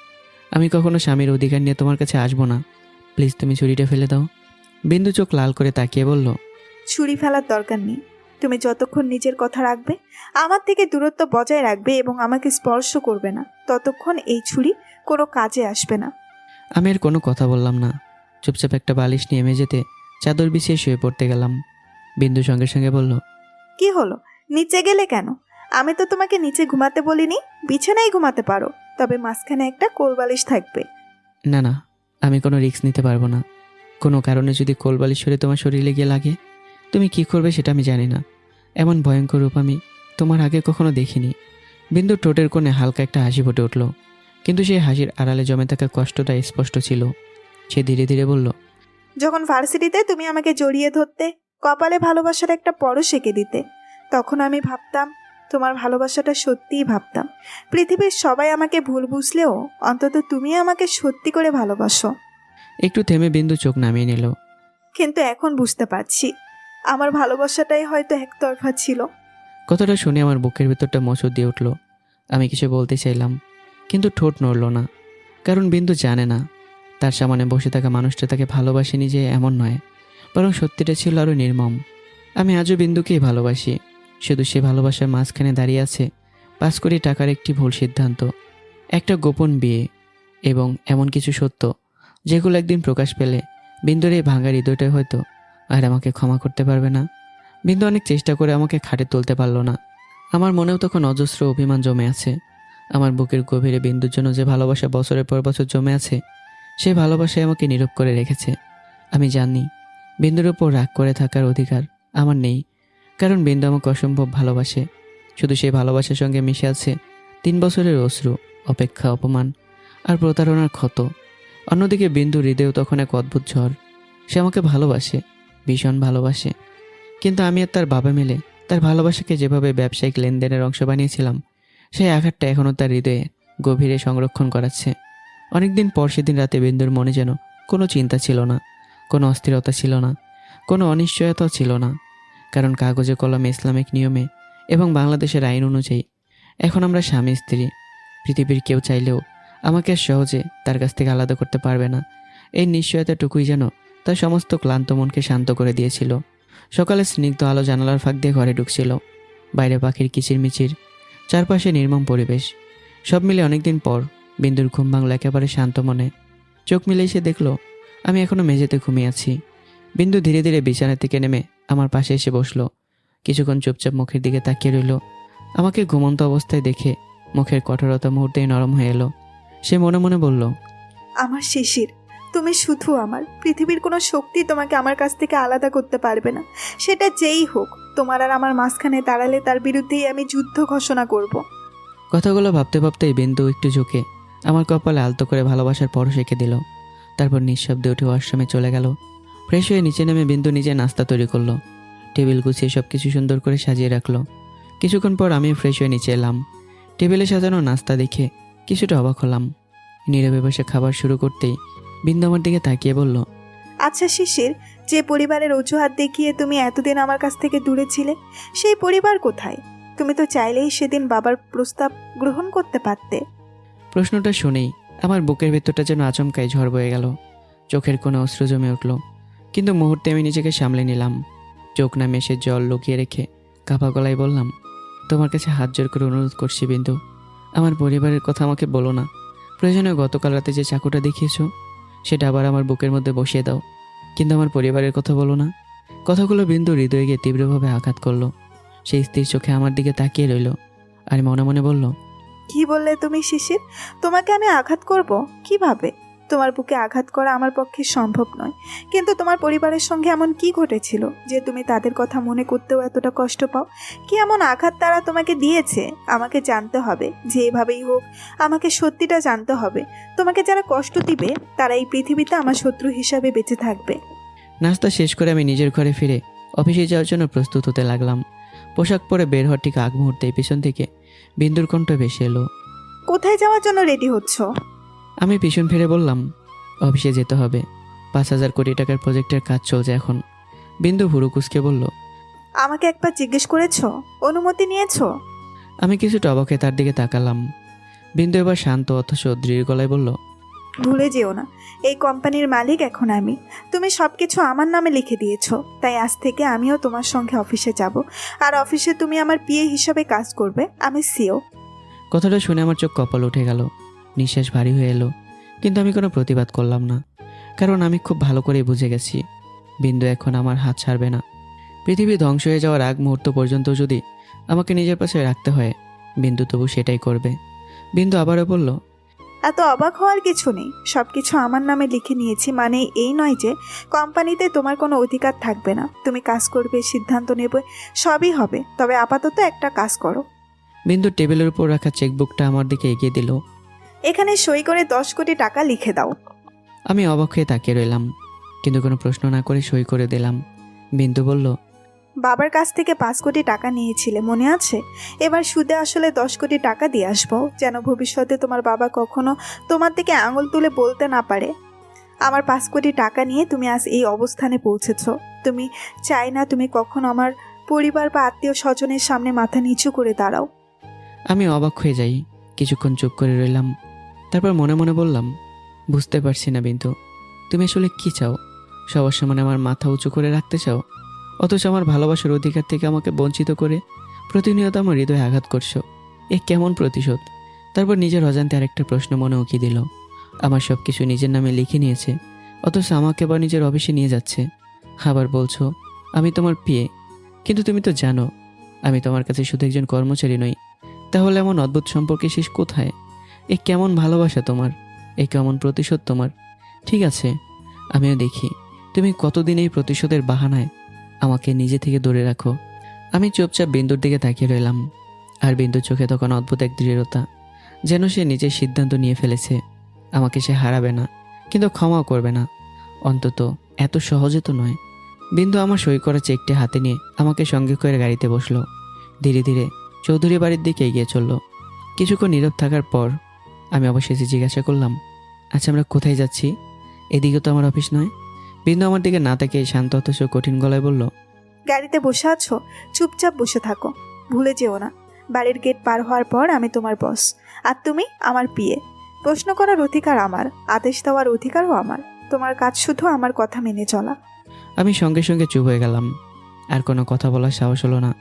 আমি কখনো স্বামীর অধিকার নিয়ে তোমার কাছে আসবো না। প্লিজ তুমি ছুরিটা ফেলে দাও। বিন্দু চোখ লাল করে তাকিয়ে বলল, ছুরি ফেলার দরকার নেই। তুমি যতক্ষণ নিজের কথা রাখবে, আমার থেকে দূরত্ব বজায় রাখবে এবং আমাকে স্পর্শ করবে না, ততক্ষণ এই ছুরি কোনো কাজে আসবে না। আমি আর কোনো কথা বললাম না। চুপচাপ একটা বালিশ নিয়ে মেঝেতে চাদর বিছিয়ে শুয়ে পড়তে গেলাম। বিন্দু সঙ্গে সঙ্গে বলল, কি হলো, নিচে গেলে কেন? আমি তো তোমাকে নিচে ঘুমাতে বলিনি, বিছানায় ঘুমাতে পারো, তবে মাঝখানে একটা কোলবালিশ থাকবে। না না, আমি কোনো রিস্ক নিতে পারবো না। কোনো কারণে যদি কোলবালিশ সরে তোমার শরীরে গিয়ে লাগে, তুমি কি করবে সেটা আমি জানি না। এমন ভয়ঙ্কর রূপ আমি তোমার আগে কখনো দেখিনি। বিন্দুর ঠোঁটের কোণে হালকা একটা হাসি ফুটে উঠল, কিন্তু সেই হাসির আড়ালে জমে থাকা কষ্টটা স্পষ্ট ছিল। সে ধীরে ধীরে বলল, যখন ভার্সিটিতে তুমি আমাকে জড়িয়ে ধরতে, কপালে ভালোবাসার একটা পরশ এঁকে দিতে, তখন আমি ভাবতাম, তোমার ভালোবাসাটা সত্যিই ভাবতাম। পৃথিবীর সবাই আমাকে ভুল বুঝলেও অন্তত তুমি আমাকে সত্যি করে ভালোবাসো। একটু থেমে বিন্দু চোখ নামিয়ে নিল। কিন্তু এখন বুঝতে পারছি, আমার ভালোবাসাটাই হয়তো একতরফা ছিল। কথাটা শুনে আমার বুকের ভেতরটা মোচড় দিয়ে উঠল। আমি কিছু বলতে চাইলাম, কিন্তু ঠোঁট নড়ল না। কারণ বিন্দু জানে না, তার সামনে বসে থাকা মানুষটা তাকে ভালোবাসেনি যে এমন নয়, বরং সত্যিটা ছিল আরও নির্মম। আমি আজও বিন্দুকেই ভালোবাসি, শুধু সে ভালোবাসার মাঝখানে দাঁড়িয়ে আছে 5 কোটি টাকার একটি ভুল সিদ্ধান্ত, একটা গোপন বিয়ে এবং এমন কিছু সত্য যেগুলো একদিন প্রকাশ পেলে বিন্দুর এই ভাঙা হৃদয়টা হয়তো আর আমাকে ক্ষমা করতে পারবে না। বিন্দু অনেক চেষ্টা করে আমাকে খাটে তুলতে পারলো না। আমার মনেও তখন অজস্র অভিমান জমে আছে। আমার বুকের গভীরে বিন্দুর জন্য যে ভালোবাসা বছরের পর বছর জমে আছে, সেই ভালোবাসায় আমাকে নীরব করে রেখেছে। আমি জানি বিন্দুর উপর রাগ করে থাকার অধিকার আমার নেই, কারণ বিন্দু আমাকে অসম্ভব ভালোবাসে। শুধু সেই ভালোবাসার সঙ্গে মিশে আছে 3 বছরের অশ্রু, অপেক্ষা, অপমান আর প্রতারণার ক্ষত। অন্যদিকে বিন্দু হৃদয়েও তখন এক অদ্ভুত ঝড়। সে আমাকে ভালোবাসে, ভীষণ ভালোবাসে, কিন্তু আমি আর তার বাবা মিলে তার ভালোবাসাকে যেভাবে ব্যবসায়িক লেনদেনের অংশ বানিয়েছিলাম, সেই আঘাতটা এখনও তার হৃদয়ে গভীরে সংরক্ষণ করাচ্ছে। অনেকদিন পর সেদিন রাতে বিন্দুর মনে যেন কোনো চিন্তা ছিল না, কোনো অস্থিরতা ছিল না, কোনো অনিশ্চয়তাও ছিল না। কারণ কাগজে কলমে ইসলামিক নিয়মে এবং বাংলাদেশের আইন অনুযায়ী এখন আমরা স্বামী স্ত্রী। পৃথিবীর কেউ চাইলেও আমাকে আর সহজে তার কাছ থেকে আলাদা করতে পারবে না। এই নিশ্চয়তাটুকুই যেন তার সমস্ত ক্লান্ত মনকে শান্ত করে দিয়েছিল। সকালে স্নিগ্ধ আলো জানালার ফাঁক দিয়ে ঘরে ঢুকছিল। বাইরে পাখির কিচিরমিচির, চারপাশে নির্মম পরিবেশ। সব মিলে অনেকদিন পর বিন্দুর ঘুম ভাঙল একেবারে শান্ত মনে। চোখ মিলেই সে দেখল আমি এখনো মেঝেতে ঘুমিয়ে আছি। বিন্দু ধীরে ধীরে বিছানা থেকে নেমে আমার পাশে এসে বসলো। কিছুক্ষণ চুপচাপ মুখের দিকে তাকিয়ে রইল। আমাকে ঘুমন্ত অবস্থায় দেখে মুখের কঠোরতা মুহূর্তেই নরম হয়ে এলো। সে মনে মনে বলল, আমার শিশির, তুমি শুধু আমার। পৃথিবীর কোনো শক্তি তোমাকে আমার কাছ থেকে আলাদা করতে পারবে না, সেটা যেই হোক। তোমার আর আমার মাঝখানে দাঁড়ালে তার বিরুদ্ধেই আমি যুদ্ধ ঘোষণা করব। কথাগুলো ভাবতে ভাবতেই বিন্দু একটু ঝুঁকে আমার কপালে আলতো করে ভালোবাসার পরশ এঁকে দিল। তারপর নিঃশব্দে উঠে ওয়াশরুমে চলে গেল। ফ্রেশ হয়ে নিচে নেমে বিন্দু নিজে নাস্তা তৈরি করলো। টেবিল গুছিয়ে সব কিছু সুন্দর করে সাজিয়ে রাখলো। কিছুক্ষণ পর আমি ফ্রেশ হয়ে নিচে এলাম। টেবিলে সাজানো নাস্তা দেখে কিছুটা অবাক হলাম। নীরবে বসে খাবার শুরু করতেই বিন্দু আমার দিকে তাকিয়ে বলল, আচ্ছা শিশির, যে পরিবারের অজুহাত দেখিয়ে তুমি এতদিন আমার কাছ থেকে দূরে ছিলে, সেই পরিবার কোথায়? তুমি তো চাইলেই সেদিন বাবার প্রস্তাব গ্রহণ করতে পারতে। প্রশ্নটা শুনেই আমার বুকের ভেতরটা যেন আচমকাই ঝড় বয়ে গেল। চোখের কোনো অশ্রু জমে উঠল, কিন্তু মুহূর্তে আমি নিজেকে সামলে নিলাম। চোখ নামে এসে জল লুকিয়ে রেখে কাপা গলায় বললাম, তোমার কাছে হাত জোর করে অনুরোধ করছি বিন্দু, আমার পরিবারের কথা আমাকে বলো না। প্রয়োজনে গতকাল রাতে যে চাকুটা দেখিয়েছো সেটা আবার আমার বুকের মধ্যে বসিয়ে দাও, কিন্তু আমার পরিবারের কথা বলো না। কথাগুলো বিন্দু হৃদয়ে গিয়ে তীব্রভাবে আঘাত করলো। সেই স্থির চোখে আমার দিকে তাকিয়ে রইল আর মনে মনে বলল, কি বললে তুমি শিশির? তোমাকে আমি আঘাত করব? কিভাবে? তোমার বুকে আঘাত করা আমার পক্ষে সম্ভব নয়, কিন্তু তোমার পরিবারের সঙ্গে এমন কি ঘটেছিল যে তুমি তাদের কথা মনে করতেও এতটা কষ্ট পাও? কি এমন আঘাত তারা তোমাকে দিয়েছে? আমাকে জানতে হবে, যে এভাবেই হোক আমাকে সত্যিটা জানতে হবে। তোমাকে যারা কষ্ট দিবে তারা এই পৃথিবীতে আমার শত্রু হিসাবে বেঁচে থাকবে। নাস্তা শেষ করে আমি নিজের ঘরে ফিরে অফিসে যাওয়ার জন্য প্রস্তুত হতে লাগলাম। পোশাক পরে বের হওয়ার ঠিক আগ মুহূর্তে পিছন থেকে বিন্দুর কণ্ঠ ভেসে এলো। কোথায় যাওয়ার জন্য রেডি হচ্ছ? আমি পিছন ফিরে বললাম, অফিসে যেতে হবে, 5,000 কোটি টাকার প্রজেক্টের কাজ চলছে এখন। বিন্দু ভুরু কুঁচকে বলল, আমাকে একবার জিজ্ঞেস করেছো? অনুমতি নিয়েছো? আমি কিছুটা অবাক হয়ে তার দিকে তাকালাম। বিন্দু এবার শান্ত অথচ দৃঢ় গলায় বলল, ভুলে যেও না, এই কোম্পানির মালিক এখন আমি। তুমি সব কিছু আমার নামে লিখে দিয়েছো, তাই আজ থেকে আমিও তোমার সঙ্গে অফিসে যাব, আর অফিসে তুমি আমার পিএ হিসাবে কাজ করবে। আমি সিও। কথাটা শুনে আমার চোখ কপাল উঠে গেল, নিঃশ্বাস ভারী হয়ে এলো। কিন্তু আমি কোনো প্রতিবাদ করলাম না, কারণ আমি খুব ভালো করেই বুঝে গেছি বিন্দু এখন আমার হাত ছাড়বে না। পৃথিবী ধ্বংস হয়ে যাওয়ার আগ মুহূর্ত পর্যন্ত যদি আমাকে নিজের পাশে রাখতে হয়, বিন্দু তবু সেটাই করবে। বিন্দু আবারও বলল, এত অবাক হওয়ার কিছু নেই। সব কিছু আমার নামে লিখে নিয়েছি মানে এই নয় যে কোম্পানিতে তোমার কোনো অধিকার থাকবে না। তুমি কাজ করবে, সিদ্ধান্ত নেবে, সবই হবে। তবে আপাতত একটা কাজ করো। বিন্দু টেবিলের উপর রাখা চেকবুকটা আমার দিকে এগিয়ে দিল। এখানে সই করে 10 কোটি টাকা লিখে দাও। আমি অবাক হয়ে তাকিয়ে রইলাম, কিন্তু কোনো প্রশ্ন না করে সই করে দিলাম। বিন্দু বলল, বাবার কাছ থেকে 5 কোটি টাকা নিয়েছিলে, মনে আছে? এবার সুদে আসলে 10 কোটি টাকা দিয়ে আসবো, যেন ভবিষ্যতে তোমার বাবা কখনো তোমার দিকে আঙুল তুলে বলতে না পারে আমার 5 কোটি টাকা নিয়ে তুমি আজ এই অবস্থানে পৌঁছেছো। তুমি চাই না তুমি কখনো আমার পরিবার বা আত্মীয় স্বজনের সামনে মাথা নিচু করে দাঁড়াও। আমি অবাক হয়ে যাই। কিছুক্ষণ চুপ করে রইলাম, তারপর মনে মনে বললাম, বুঝতে পারছি না বিন্দু, তুমি আসলে কি চাও? সবার সামনে আমার মাথা উঁচু করে রাখতে চাও, অথচ আমার ভালোবাসার অধিকার থেকে আমাকে বঞ্চিত করে প্রতিনিয়ত আমার হৃদয়ে আঘাত করছো। এ কেমন প্রতিশোধ? তারপর নিজের অজান্তে আরেকটা প্রশ্ন মনে উকি দিল। আমার সব কিছু নিজের নামে লিখে নিয়েছে, অথচ আমাকে বা নিজের অফিসে নিয়ে যাচ্ছে। আবার বলছো আমি তোমার পিএ, কিন্তু তুমি তো জানো আমি তোমার কাছে শুধু একজন কর্মচারী নই। তাহলে এমন অদ্ভুত সম্পর্কে শেষ কোথায়? এ কেমন ভালোবাসা তোমার? এ কেমন প্রতিশোধ তোমার? ঠিক আছে, আমিও দেখি তুমি কতদিন এই প্রতিশোধের বাহানায় আমাকে নিজে থেকে দূরে রাখো। আমি চুপচাপ বিন্দুর দিকে তাকিয়ে রইলাম, আর বিন্দুর চোখে তখন অদ্ভুত এক দৃঢ়তা, যেন সে নিজের সিদ্ধান্ত নিয়ে ফেলেছে। আমাকে সে হারাবে না, কিন্তু ক্ষমাও করবে না, অন্তত এত সহজে তো নয়। বিন্দু আমার সই করা চেকটি হাতে নিয়ে আমাকে সঙ্গে করে গাড়িতে বসলো। ধীরে ধীরে চৌধুরী বাড়ির দিকে এগিয়ে চলল। কিছুক্ষণ নীরব থাকার পর আমি অবশেষে জিজ্ঞাসা করলাম, আচ্ছা আমরা কোথায় যাচ্ছি? এদিকে তো আমার অফিস নয়। বিন্দু আমার দিকে না তাকিয়ে শান্ত অথচ কঠিন গলায় বলল, গাড়িতে বসে আছো, চুপচাপ বসে থাকো। ভুলে যেও না, বাড়ির গেট পার হওয়ার পর আমি তোমার বস, আর তুমি আমার পিএ। প্রশ্ন করার অধিকার আমার, আদেশ দেওয়ার অধিকারও আমার। তোমার কাজ শুধু আমার কথা মেনে চলা। আমি সঙ্গে সঙ্গে চুপ হয়ে গেলাম। আর কোনো কথা বলার সাহস হলো না।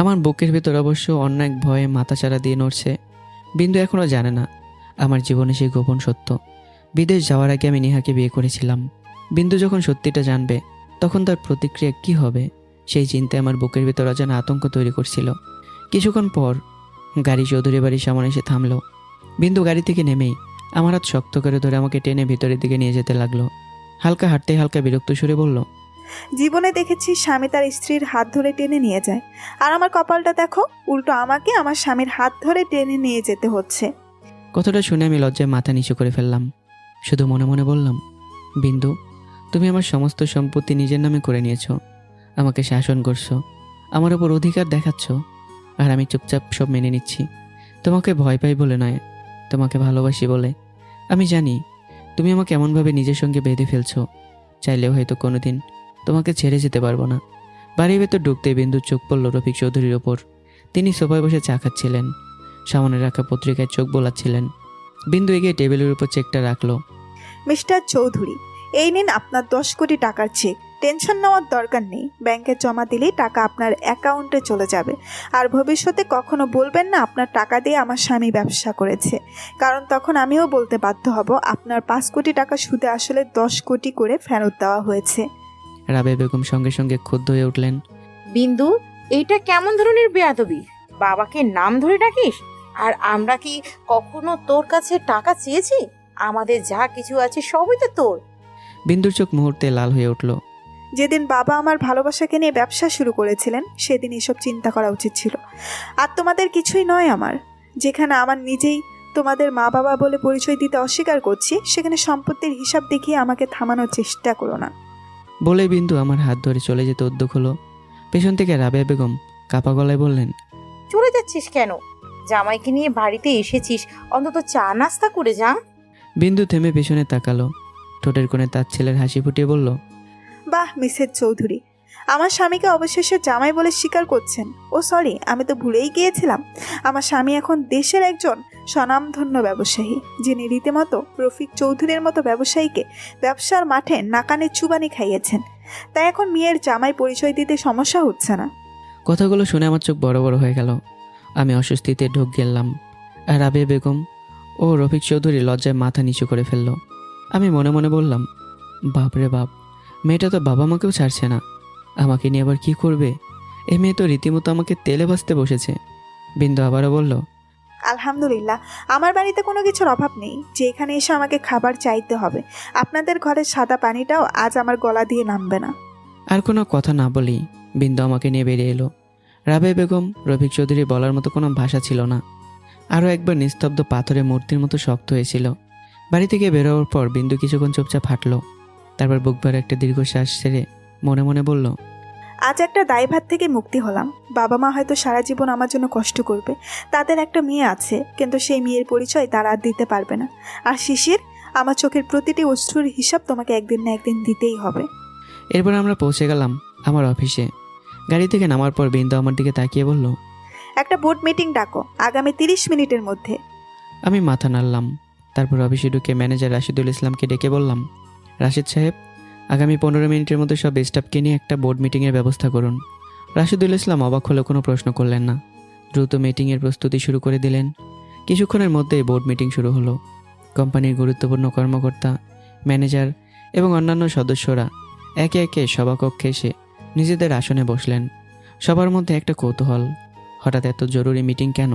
আমার বুকের ভিতর অবশ্য অন্য এক ভয়ে মাথাচাড়া দিয়ে নড়ছে। বিন্দু এখনও জানে না আমার জীবনে সেই গোপন সত্য। বিদেশ যাওয়ার আগে আমি নেহাকে বিয়ে করেছিলাম। বিন্দু যখন সত্যিটা জানবে তখন তার প্রতিক্রিয়া কি হবে, সেই চিন্তায় আমার বুকের ভিতর অজানা আতঙ্ক তৈরি করছিল। কিছুক্ষণ পর গাড়ি চৌধুরী বাড়ির সামনে এসে থামলো। বিন্দু গাড়ি থেকে নেমেই আমার হাত শক্ত করে ধরে আমাকে টেনে ভিতরের দিকে নিয়ে যেতে লাগলো। হালকা হাঁটতে হালকা বিরক্ত সুরে বলল, জীবনে দেখেছি স্বামী তার স্ত্রীর হাত ধরে টেনে নিয়ে যায়, আর আমার কপালটা দেখো, উল্টো আমাকে আমার স্বামীর হাত ধরে টেনে নিয়ে যেতে হচ্ছে। কথাটা শুনে আমি লজ্জায় মাথা নিচু করে ফেললাম। শুধু মনে মনে বললাম, বিন্দু, তুমি আমার সমস্ত সম্পত্তি নিজের নামে করে নিয়েছো, আমাকে শাসন করছো, আমার ওপর অধিকার দেখাচ্ছ, আর আমি চুপচাপ সব মেনে নিচ্ছি। তোমাকে ভয় পাই বলে নয়, তোমাকে ভালোবাসি বলে। আমি জানি তুমি আমাকে এমনভাবে নিজের সঙ্গে বেঁধে ফেলছো, চাইলেও হয়তো কোনোদিন তোমাকে ছেড়ে যেতে পারবো না। বাড়ির ভেতর ঢুকতে বিন্দুর চোখ পড়ল রফিক চৌধুরীর ওপর। তিনি সোফায় বসে চা খাচ্ছিলেন, সামনে রাখা পত্রিকায় চোখ বোলাচ্ছিলেন। বিন্দু এগিয়ে টেবিলের উপর চেকটা রাখলো। মিস্টার চৌধুরী, এই নিন আপনার 10 কোটি টাকার চেক। টেনশন নেওয়ার দরকার নেই, ব্যাংকে জমা দিলেই টাকা আপনার অ্যাকাউন্টে চলে যাবে। আর ভবিষ্যতে কখনো বলবেন না আপনার টাকা দিয়ে আমার স্বামী ব্যবসা করেছে, কারণ তখন আমিও বলতে বাধ্য হব আপনার 5 কোটি টাকা সুদে আসলে 10 কোটি করে ফেরত দেওয়া হয়েছে। রাবেয়া বেগম সঙ্গে সঙ্গে ক্ষুব্ধ হয়ে উঠলেন। বিন্দু, এইটা কেমন ধরনের বেয়াদবি? বাবাকে নাম ধরে ডাকিস? আর আমরা কি কখনো তোর কাছে টাকা চেয়েছি? আমাদের যা কিছু আছে সবই তো তোর। বিন্দুর চোখ মুহূর্তে লাল হয়ে উঠল। যেদিন বাবা আমার ভালোবাসাকে নিয়ে ব্যবসা শুরু করেছিলেন সেদিন এসব চিন্তা করা উচিত ছিল। আর তোমাদের কিছুই নয় আমার। যেখানে আমার নিজেই তোমাদের মা বাবা বলে পরিচয় দিতে অস্বীকার করছি, সেখানে সম্পত্তির হিসাব দেখিয়ে আমাকে থামানোর চেষ্টা করো না। বলে বিন্দু আমার হাত ধরে চলে যেতে উদ্যোগ হলো। পেছন থেকে রাবেয়া বেগম কাপা গলায় বললেন, চলে যাচ্ছিস কেন? জামাইকে নিয়ে বাড়িতে এসেছিস, অন্তত চা নাস্তা করে যা। বিন্দু থেমে পেছনে তাকালো। ঠোঁটের কোণে তার ছেলের হাসি ফুটিয়ে বলল, বাহ মিসেস চৌধুরী, আমার স্বামীকে অবশেষে জামাই বলে স্বীকার করছেন। ও সরি, আমি তো ভুলেই গিয়েছিলাম। আমার স্বামী এখন দেশের একজন স্বনামধন্য ব্যবসায়ী, যিনি রীতিমতো রফিক চৌধুরীর মতো ব্যবসায়ীকে ব্যবসার মাঠে নাকানে চুবানি খাইয়েছেন। তাই এখন মেয়ের জামাই পরিচয় দিতে সমস্যা হচ্ছে না। কথাগুলো শুনে আমার চোখ বড় বড় হয়ে গেল। আমি অস্বস্তিতে ঢোক গেলাম। আর রাবেয়া বেগম ও রফিক চৌধুরী লজ্জায় মাথা নিচু করে ফেলল। আমি মনে মনে বললাম, বাপরে বাপ, মেয়েটা তো বাবা মাকেও ছাড়ছে না, আমাকে নিয়ে আবার কি করবে? এই মেয়ে তো রীতিমতো আমাকে তেলে ভাজতে বসেছে। বিন্দু আবারও বলল, আলহামদুলিল্লাহ, আমার বাড়িতে কোনো কিছুর অভাব নেই যে এখানে এসে আমাকে খাবার চাইতে হবে। আপনাদের ঘরের সাদা পানিটাও আজ আমার গলা দিয়ে নামবে না। আর কোনো কথা না বলেই বিন্দু আমাকে নিয়ে বেরিয়ে এলো। রাবেয়া বেগম রফিক চৌধুরী বলার মতো কোনো ভাষা ছিল না। আরও একবার নিস্তব্ধ পাথরের মূর্তির মতো শক্ত হয়েছিল। বাড়ি থেকে বেরোবার পর বিন্দু কিছুক্ষণ চুপচাপ হাঁটলো। তারপর বুক ভরে একটা দীর্ঘশ্বাস ছেড়ে মনে মনে বলল, আজ একটা দায়ভার থেকে মুক্তি হলাম। বাবা মা হয়তো সারা জীবন আমার জন্য কষ্ট করবে, তাদের একটা মেয়ে আছে, কিন্তু সেই মেয়ের পরিচয় তারা আর দিতে পারবে না। আর শিশির, আমার চোখের প্রতিটি অশ্রুর হিসাব তোমাকে একদিন না একদিন দিতেই হবে। এরপর আমরা পৌঁছে গেলাম আমার অফিসে। গাড়ি থেকে নামার পর বিন্দু আমার দিকে তাকিয়ে বলল, একটা বোর্ড মিটিং ডাকো আগামী 30 মিনিটের মধ্যে। আমি মাথা নাড়লাম। তারপর অফিসে ঢুকে ম্যানেজার রাশিদুল ইসলামকে ডেকে বললাম, রাশিদ সাহেব, আগামী 15 মিনিটের মধ্যে সব স্টাফকে নিয়ে একটা বোর্ড মিটিংয়ের ব্যবস্থা করুন। রাশিদুল ইসলাম অবাক হলে কোনো প্রশ্ন করলেন না, দ্রুত মিটিংয়ের প্রস্তুতি শুরু করে দিলেন। কিছুক্ষণের মধ্যেই বোর্ড মিটিং শুরু হলো। কোম্পানির গুরুত্বপূর্ণ কর্মকর্তা, ম্যানেজার এবং অন্যান্য সদস্যরা একে একে সভাকক্ষে এসে নিজেদের আসনে বসলেন। সবার মধ্যে একটা কৌতূহল, হঠাৎ এত জরুরি মিটিং কেন?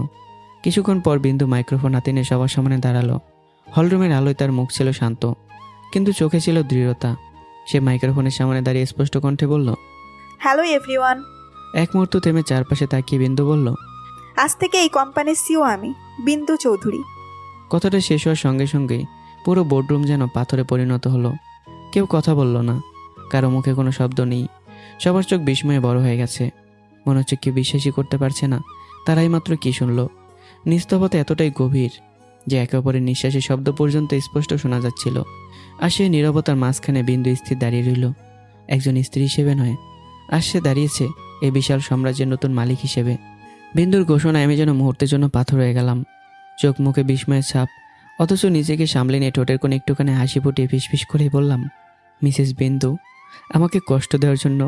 কিছুক্ষণ পর বিন্দু মাইক্রোফোন হাতে নিয়ে সবার সামনে দাঁড়ালো। হলরুমের আলোয় তার মুখ ছিল শান্ত, কিন্তু চোখে ছিল দৃঢ়তা। সে মাইক্রোফোনের সামনে দাঁড়িয়ে স্পষ্ট কণ্ঠে বলল, হ্যালো এভরিওয়ান, এক মুহূর্ত থেমে চারপাশে তাকিয়ে বিন্দু বলল, আজ থেকে এই কোম্পানির সিও আমি, বিন্দু চৌধুরী। কথাটা শেষ হওয়ার সঙ্গে সঙ্গেই পুরো বোর্ডরুম যেন পাথরে পরিণত হলো। কেউ কথা বলল না, কারো মুখে কোনো শব্দ নেই। সবার চোখ বিস্ময়ে বড় হয়ে গেছে। মনে হচ্ছে কেউ বিশ্বাসই করতে পারছে না তারাই মাত্র কি শুনল। নিস্তব্ধতা এতটাই গভীর যে একে অপরের নিঃশ্বাসের শব্দ পর্যন্ত স্পষ্ট শোনা যাচ্ছিল। আর সেই নীরবতার মাঝখানে বিন্দু স্থির দাঁড়িয়ে রইল, একজন স্ত্রী হিসেবে নয়, আর সে দাঁড়িয়েছে এই বিশাল সাম্রাজ্যের নতুন মালিক হিসেবে। বিন্দুর ঘোষণায় আমি যেন মুহূর্তের জন্য পাথর হয়ে গেলাম। চোখ মুখে বিস্ময়ের ছাপ অথচ নিজেকে সামলে নিয়ে ঠোঁটের কোণে একটুখানি হাসি ফুটিয়ে ফিসফিস করেই বললাম, মিসেস বিন্দু, আমাকে কষ্ট দেওয়ার জন্য,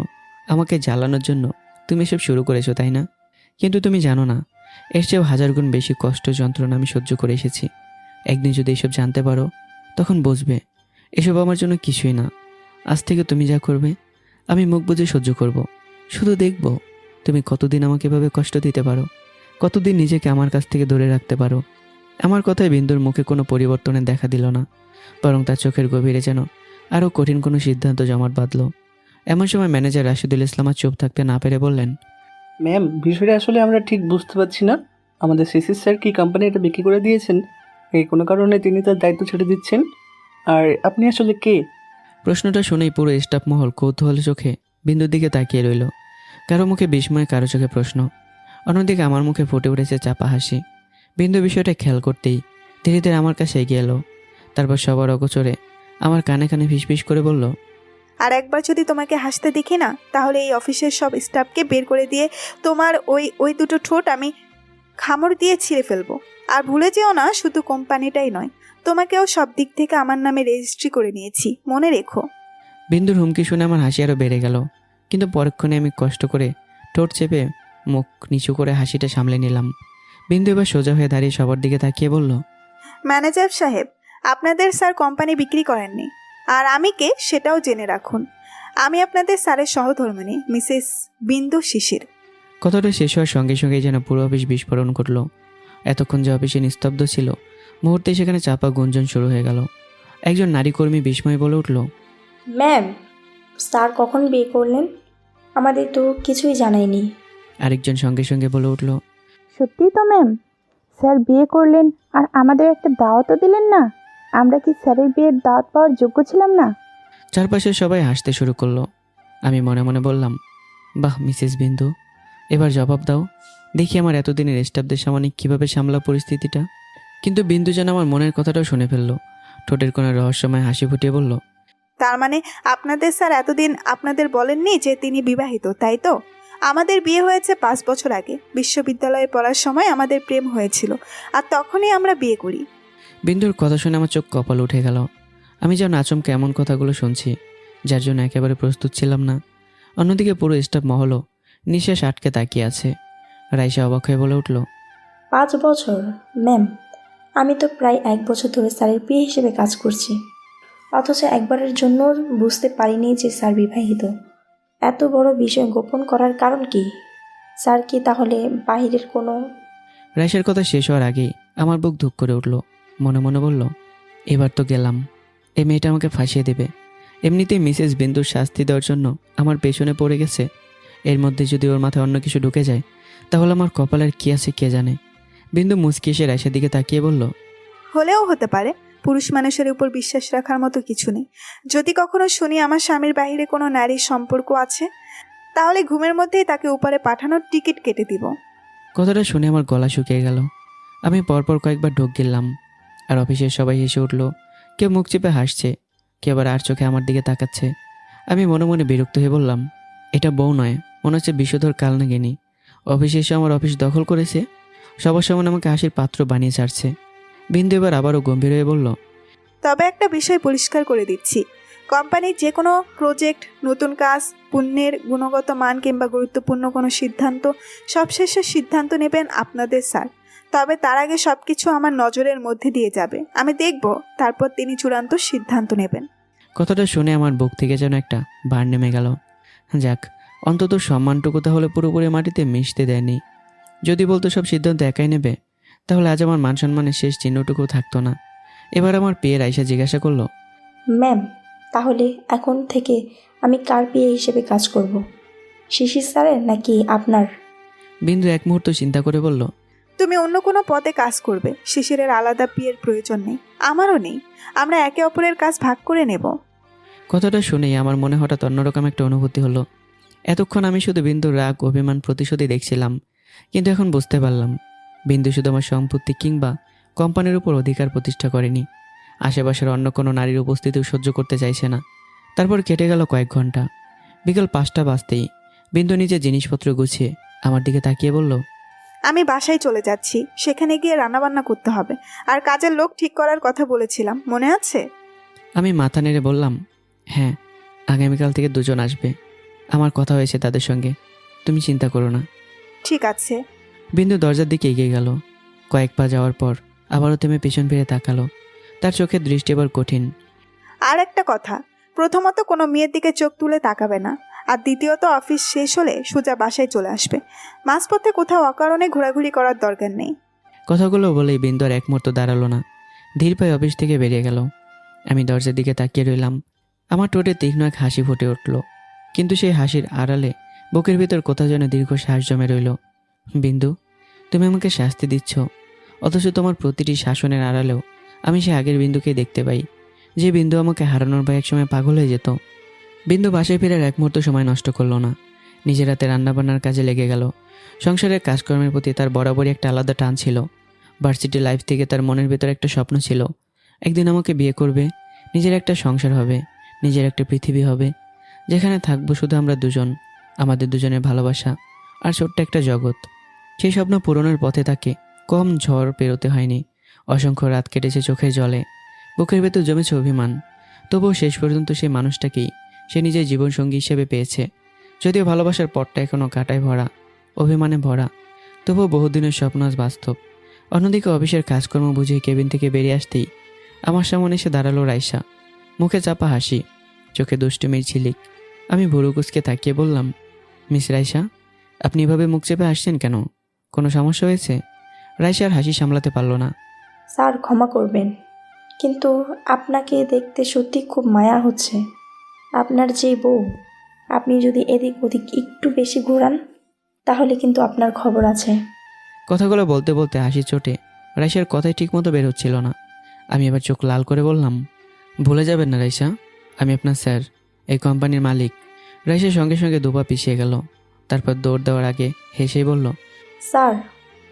আমাকে জ্বালানোর জন্য তুমি এসব শুরু করেছো, তাই না? কিন্তু তুমি জানো না, এর চেয়েও হাজার গুণ বেশি কষ্ট যন্ত্রণা আমি সহ্য করে এসেছি। একদিন যদি এসব জানতে পারো, তখন বুঝবে এসব আমার জন্য কিছুই না। আজ থেকে তুমি যা করবে আমি মুখ বুজে সহ্য করব। শুধু দেখব তুমি কতদিন আমাকে এভাবে কষ্ট দিতে পারো, কতদিন নিজেকে আমার কাছ থেকে দূরে রাখতে পারো। আমার কথায় বিন্দুর মুখে কোনো পরিবর্তনের দেখা দিল না, বরং তার চোখের গভীরে যেন আরও কঠিন কোনো সিদ্ধান্ত জমাট বাঁধল। এমন সময় ম্যানেজার রাশিদুল ইসলাম আর চুপ থাকতে না পেরে বললেন, ম্যাম, বিষয়টা আসলে আমরা ঠিক বুঝতে পারছি না। আমাদের সিসি স্যার কি কোম্পানি এটা বিক্রি করে দিয়েছেন? এই কোনো কারণে তিনি তার দায়িত্ব ছেড়ে দিচ্ছেন? আর আপনি আসলে কে? প্রশ্নটা শুনেই পুরো স্টাফ মহল কৌতূহল চোখে বিন্দুর দিকে তাকিয়ে রইল। কারো মুখে বিস্ময়, কারো চোখে প্রশ্ন, অন্যদিকে আমার মুখে ফুটে উঠেছে চাপা হাসি। বিন্দু বিষয়টা খেয়াল করতেই ধীরে ধীরে আমার কাছে এগিয়ে এলো। তারপর সবার অগোচরে আমার কানে কানে ফিসফিস করে বলল, আর একবার যদি তোমাকে হাসতে দেখি না, তাহলে এই অফিসের সব স্টাফকে বের করে দিয়ে তোমার ওই দুটো ঠোঁট আমি খামড় দিয়ে ছিঁড়ে ফেলবো। আর ভুলে যেও না, শুধু কোম্পানিটাই নয়, তোমাকেও সব দিক থেকে আমার নামে রেজিস্ট্রি করে নিয়েছি, মনে রেখো। বিন্দুর হুমকি শুনে আমার হাসি আরও বেড়ে গেল, কিন্তু পরক্ষণে আমি কষ্ট করে ঠোঁট চেপে মুখ নিচু করে হাসিটা সামলে নিলাম। বিন্দু এবার সোজা হয়ে দাঁড়িয়ে সবার দিকে তাকিয়ে বলল, ম্যানেজার সাহেব, আপনাদের স্যার কোম্পানি বিক্রি করেননি। আর আমি কে সেটাও জেনে রাখুন। আমি আপনাদের স্যারের সহধর্মিণী মিসেস বিন্দু শিশির। কথাটা শেষ হওয়ার সঙ্গে সঙ্গেই যেন পুরো অফিস বিস্ফোরণ ঘটল। এতক্ষণ যে অফিসে নিস্তব্ধ ছিল, মুহূর্তে সেখানে চাপা গুঞ্জন শুরু হয়ে গেল। একজন নারী কর্মী বিস্ময়ে বলে উঠল, ম্যাম, স্যার কখন বিয়ে করলেন? আমাদের তো কিছুই জানায়নি। আরেকজন সঙ্গে সঙ্গে বলে উঠল, সত্যিই তো ম্যাম, স্যার বিয়ে করলেন আর আমাদের একটা দাওয়াতও দিলেন না। আমরা কি স্যারের বিয়ের দাওয়াত পাওয়ার যোগ্য ছিলাম না? চারপাশে সবাই হাসতে শুরু করলো। আমি মনে মনে বললাম, বাহ মিসেস বিন্দু, এবার জবাব দাও দেখি আমার এতদিনের স্টাফদের সামনে কীভাবে সামলা পরিস্থিতিটা। কিন্তু বিন্দু যেন আমার মনের কথাটাও শুনে ফেললো। ঠোঁটের কোণে রহস্যময় হাসি ফুটিয়ে বলল, তার মানে আপনাদের স্যার এতদিন আপনাদের বলেননি যে তিনি বিবাহিত, তাই তো? আমাদের বিয়ে হয়েছে 5 বছর আগে। বিশ্ববিদ্যালয়ে পড়ার সময় আমাদের প্রেম হয়েছিল, আর তখনই আমরা বিয়ে করি। বিন্দুর কথা শুনে আমার চোখ কপাল উঠে গেল। আমি যেন আচমকে এমন কথাগুলো শুনছি যার জন্য একেবারে প্রস্তুত ছিলাম না। অন্যদিকে পুরো স্টাফ মহলও নিঃশ্বাস আটকে তাকিয়ে আছে। রাইসা অবাক হয়ে বলে উঠল, 5 বছর? ম্যাম, আমি তো প্রায় 1 বছর ধরে স্যারের বিয়ে হিসেবে কাজ করছি, অথচ একবারের জন্য বুঝতে পারিনি যে স্যার বিবাহিত। এত বড় বিষয় গোপন করার কারণ কি? স্যার কি তাহলে বাহিরের কোনো? রাইসার কথা শেষ হওয়ার আগেই আমার বুক ধুক করে উঠল। মনে মনে বলল, এবার তো গেলাম, এই মেয়েটা আমাকে ফাঁসিয়ে দেবে। এমনিতেই মিসেস বিন্দুর শাস্তি দেওয়ার জন্য আমার পেছনে পড়ে গেছে, এর মধ্যে যদি ওর মাথায় অন্য কিছু ঢুকে যায় তাহলে আমার কপালের কী আছে কে জানে। বিন্দু মুচকি এসে রাইসার দিকে তাকিয়ে বলল, হলেও হতে পারে, পুরুষ মানুষের উপর বিশ্বাস রাখার মতো কিছু নেই। যদি কখনো শুনি আমার স্বামীর বাইরে কোনো নারীর সম্পর্ক আছে, তাহলে ঘুমের মধ্যেই তাকে উপরে পাঠানোর টিকিট কেটে দিব। কথাটা শুনে আমার গলা শুকিয়ে গেল। আমি পরপর কয়েকবার ঢোক গিললাম। আর অফিসের সবাই হেসে উঠল। কেউ মুখ চেপে হাসছে, কেউ আবার আর চোখে আমার দিকে তাকাচ্ছে। আমি মনে মনে বিরক্ত হয়ে বললাম, এটা বউ নয়, মনে হচ্ছে বিষধর কালনাগিনী। অফিসে এসে আমার অফিস দখল করেছে, সবার সামনে আমাকে হাসির পাত্র বানিয়ে ছাড়ছে। বিন্দু এবার আবারও গম্ভীর হয়ে বলল, তবে একটা বিষয় পরিষ্কার করে দিচ্ছি, কোম্পানির যে কোনো প্রজেক্ট, নতুন কাজ, পণ্যের গুণগত মান কিংবা গুরুত্বপূর্ণ কোনো সিদ্ধান্ত, সবশেষে সিদ্ধান্ত নেবেন আপনাদের স্যার। তবে তার আগে সব কিছু আমার নজরের মধ্যে দিয়ে যাবে, আমি দেখব, তারপর তিনি চূড়ান্ত সিদ্ধান্ত নেবেন। কথাটা শুনে আমার বুক থেকে যেন একটা ভার নেমে গেল। যাক, অন্তত সম্মানটুকু তাহলে পুরোপুরি মাটিতে মিশতে দেয়নি। যদি বলতো সব সিদ্ধান্ত একাই নেবে, তাহলে আজ আমার মান সম্মানের শেষ চিহ্নটুকুও থাকতো না। এবার আমার পেয়ে রাইসা জিজ্ঞাসা করলো, ম্যাম, তাহলে এখন থেকে আমি কার বিয়ে হিসেবে কাজ করব? শিশির স্যারের নাকি আপনার? বিন্দু এক মুহূর্ত চিন্তা করে বলল, তুমি অন্য কোনো পদে কাজ করবে, শিশিরের আলাদা বিয়ের প্রয়োজন নেই, আমারও নেই। আমরা একে অপরের কাজ ভাগ করে নেব। কথাটা শুনেই আমার মনে হঠাৎ অন্যরকম একটা অনুভূতি হলো। এতক্ষণ আমি শুধু বিন্দুর রাগ, অভিমান, প্রতিশোধই দেখছিলাম, কিন্তু এখন বুঝতে পারলাম বিন্দু শুধু আমার সম্পত্তি কিংবা কোম্পানির উপর অধিকার প্রতিষ্ঠা করেনি, আশেপাশের অন্য কোনো নারীর উপস্থিতিও সহ্য করতে চাইছে না। তারপর কেটে গেল কয়েক ঘন্টা। বিকেল 5টা বাজতেই বিন্দু নিজের জিনিসপত্র গুছিয়ে আমার দিকে তাকিয়ে বলল, আমি বাসায় চলে যাচ্ছি, সেখানে গিয়ে রান্নাবান্না করতে হবে, আর কাজের লোক ঠিক করার কথা বলেছিলাম, মনে আছে? আমি মাথা নেড়ে বললাম, হ্যাঁ, আগামীকাল থেকে 2 জন আসবে। আমার কথা হয়েছে তাদের সঙ্গে, তুমি চিন্তা করো না। ঠিক আছে। বিন্দু দরজার দিকে এগিয়ে গেল। কয়েক পা যাওয়ার পর আবারও থেমে পিছন ফিরে তাকালো। তার চোখের দৃষ্টি এবার কঠিন। আর একটা কথা, প্রথমত কোনো মেয়ের দিকে চোখ তুলে তাকাবে না, আর দ্বিতীয়ত অফিস শেষ হলে সোজা বাসায় চলে আসবে। মাঝপথে কোথাও অকারণে ঘোরাঘুরি করার দরকার নেই। কথাগুলো বলেই বিন্দু আর এক মুহূর্ত দাঁড়ালো না, ধীর পায়ে অফিস থেকে বেরিয়ে গেল। আমি দরজার দিকে তাকিয়ে রইলাম। আমার ঠোঁটে তীক্ষ্ণ এক হাসি ফুটে উঠল, কিন্তু সেই হাসির আড়ালে বুকের ভিতর কোথাও যেন দীর্ঘ শ্বাস জমে রইল। বিন্দু, তুমি আমাকে শাস্তি দিচ্ছ, অথচ তোমার প্রতিটি শাসনের আড়ালেও আমি সে আগের বিন্দুকেই দেখতে পাই, যে বিন্দু আমাকে হারানোর ভয়ে একসময় পাগল হয়ে যেত। বিন্দু বাসায় ফেরার এক মুহূর্ত সময় নষ্ট করলো না, নিজের হাতে রান্নাবান্নার কাজে লেগে গেল। সংসারের কাজকর্মের প্রতি তার বরাবরই একটা আলাদা টান ছিল। ভার্সিটি লাইফ থেকে তার মনের ভিতর একটা স্বপ্ন ছিল, একদিন আমাকে বিয়ে করবে, নিজের একটা সংসার হবে, নিজের একটা পৃথিবী হবে, যেখানে থাকবো শুধু আমরা দুজন, আমাদের দুজনের ভালোবাসা আর ছোট্ট একটা জগৎ। সেই স্বপ্ন পূরণের পথে তাকে কম ঝড় পেরোতে হয়নি। অসংখ্য রাত কেটেছে চোখের জলে, বুকের ভেতর জমেছে অভিমান। তবুও শেষ পর্যন্ত সেই মানুষটাকেই সে নিজের জীবনসঙ্গী হিসেবে পেয়েছে। যদিও ভালোবাসার পথটা এখনও কাঁটায় ভরা, অভিমানে ভরা, তবুও বহুদিনের স্বপ্ন আজ বাস্তব। অন্যদিকে অফিসের কাজকর্ম বুঝে কেবিন থেকে বেরিয়ে আসতেই আমার সামনে এসে দাঁড়ালো রাইসা, মুখে চাপা হাসি, চোখে দুষ্টুমির ঝিলিক। আমি ভুরু কুঁচকে তাকিয়ে বললাম, মিস রাইসা, আপনি এভাবে মুখ চেপে আসছেন কেন? কোনো সমস্যা হয়েছে? রাইসার হাসি সামলাতে পারল না। স্যার ক্ষমা করবেন, কিন্তু আপনাকে দেখতে সত্যি খুব মায়া হচ্ছে। আপনার যে বউ, আপনি যদি এদিক ওদিক একটু বেশি ঘোরান তাহলে কিন্তু আপনার খবর আছে। কথাগুলো বলতে বলতে হাসির চোটে রাইসার কথাই ঠিকমতো বের হচ্ছিল না। আমি এবার চোখ লাল করে বললাম, ভুলে যাবেন না রাইসা, আমি আপনার স্যার, এই কোম্পানির মালিক। রাইসার সঙ্গে সঙ্গে দুপা পিছিয়ে গেল, তারপর দৌড় দেওয়ার আগে হেসেই বলল, স্যার,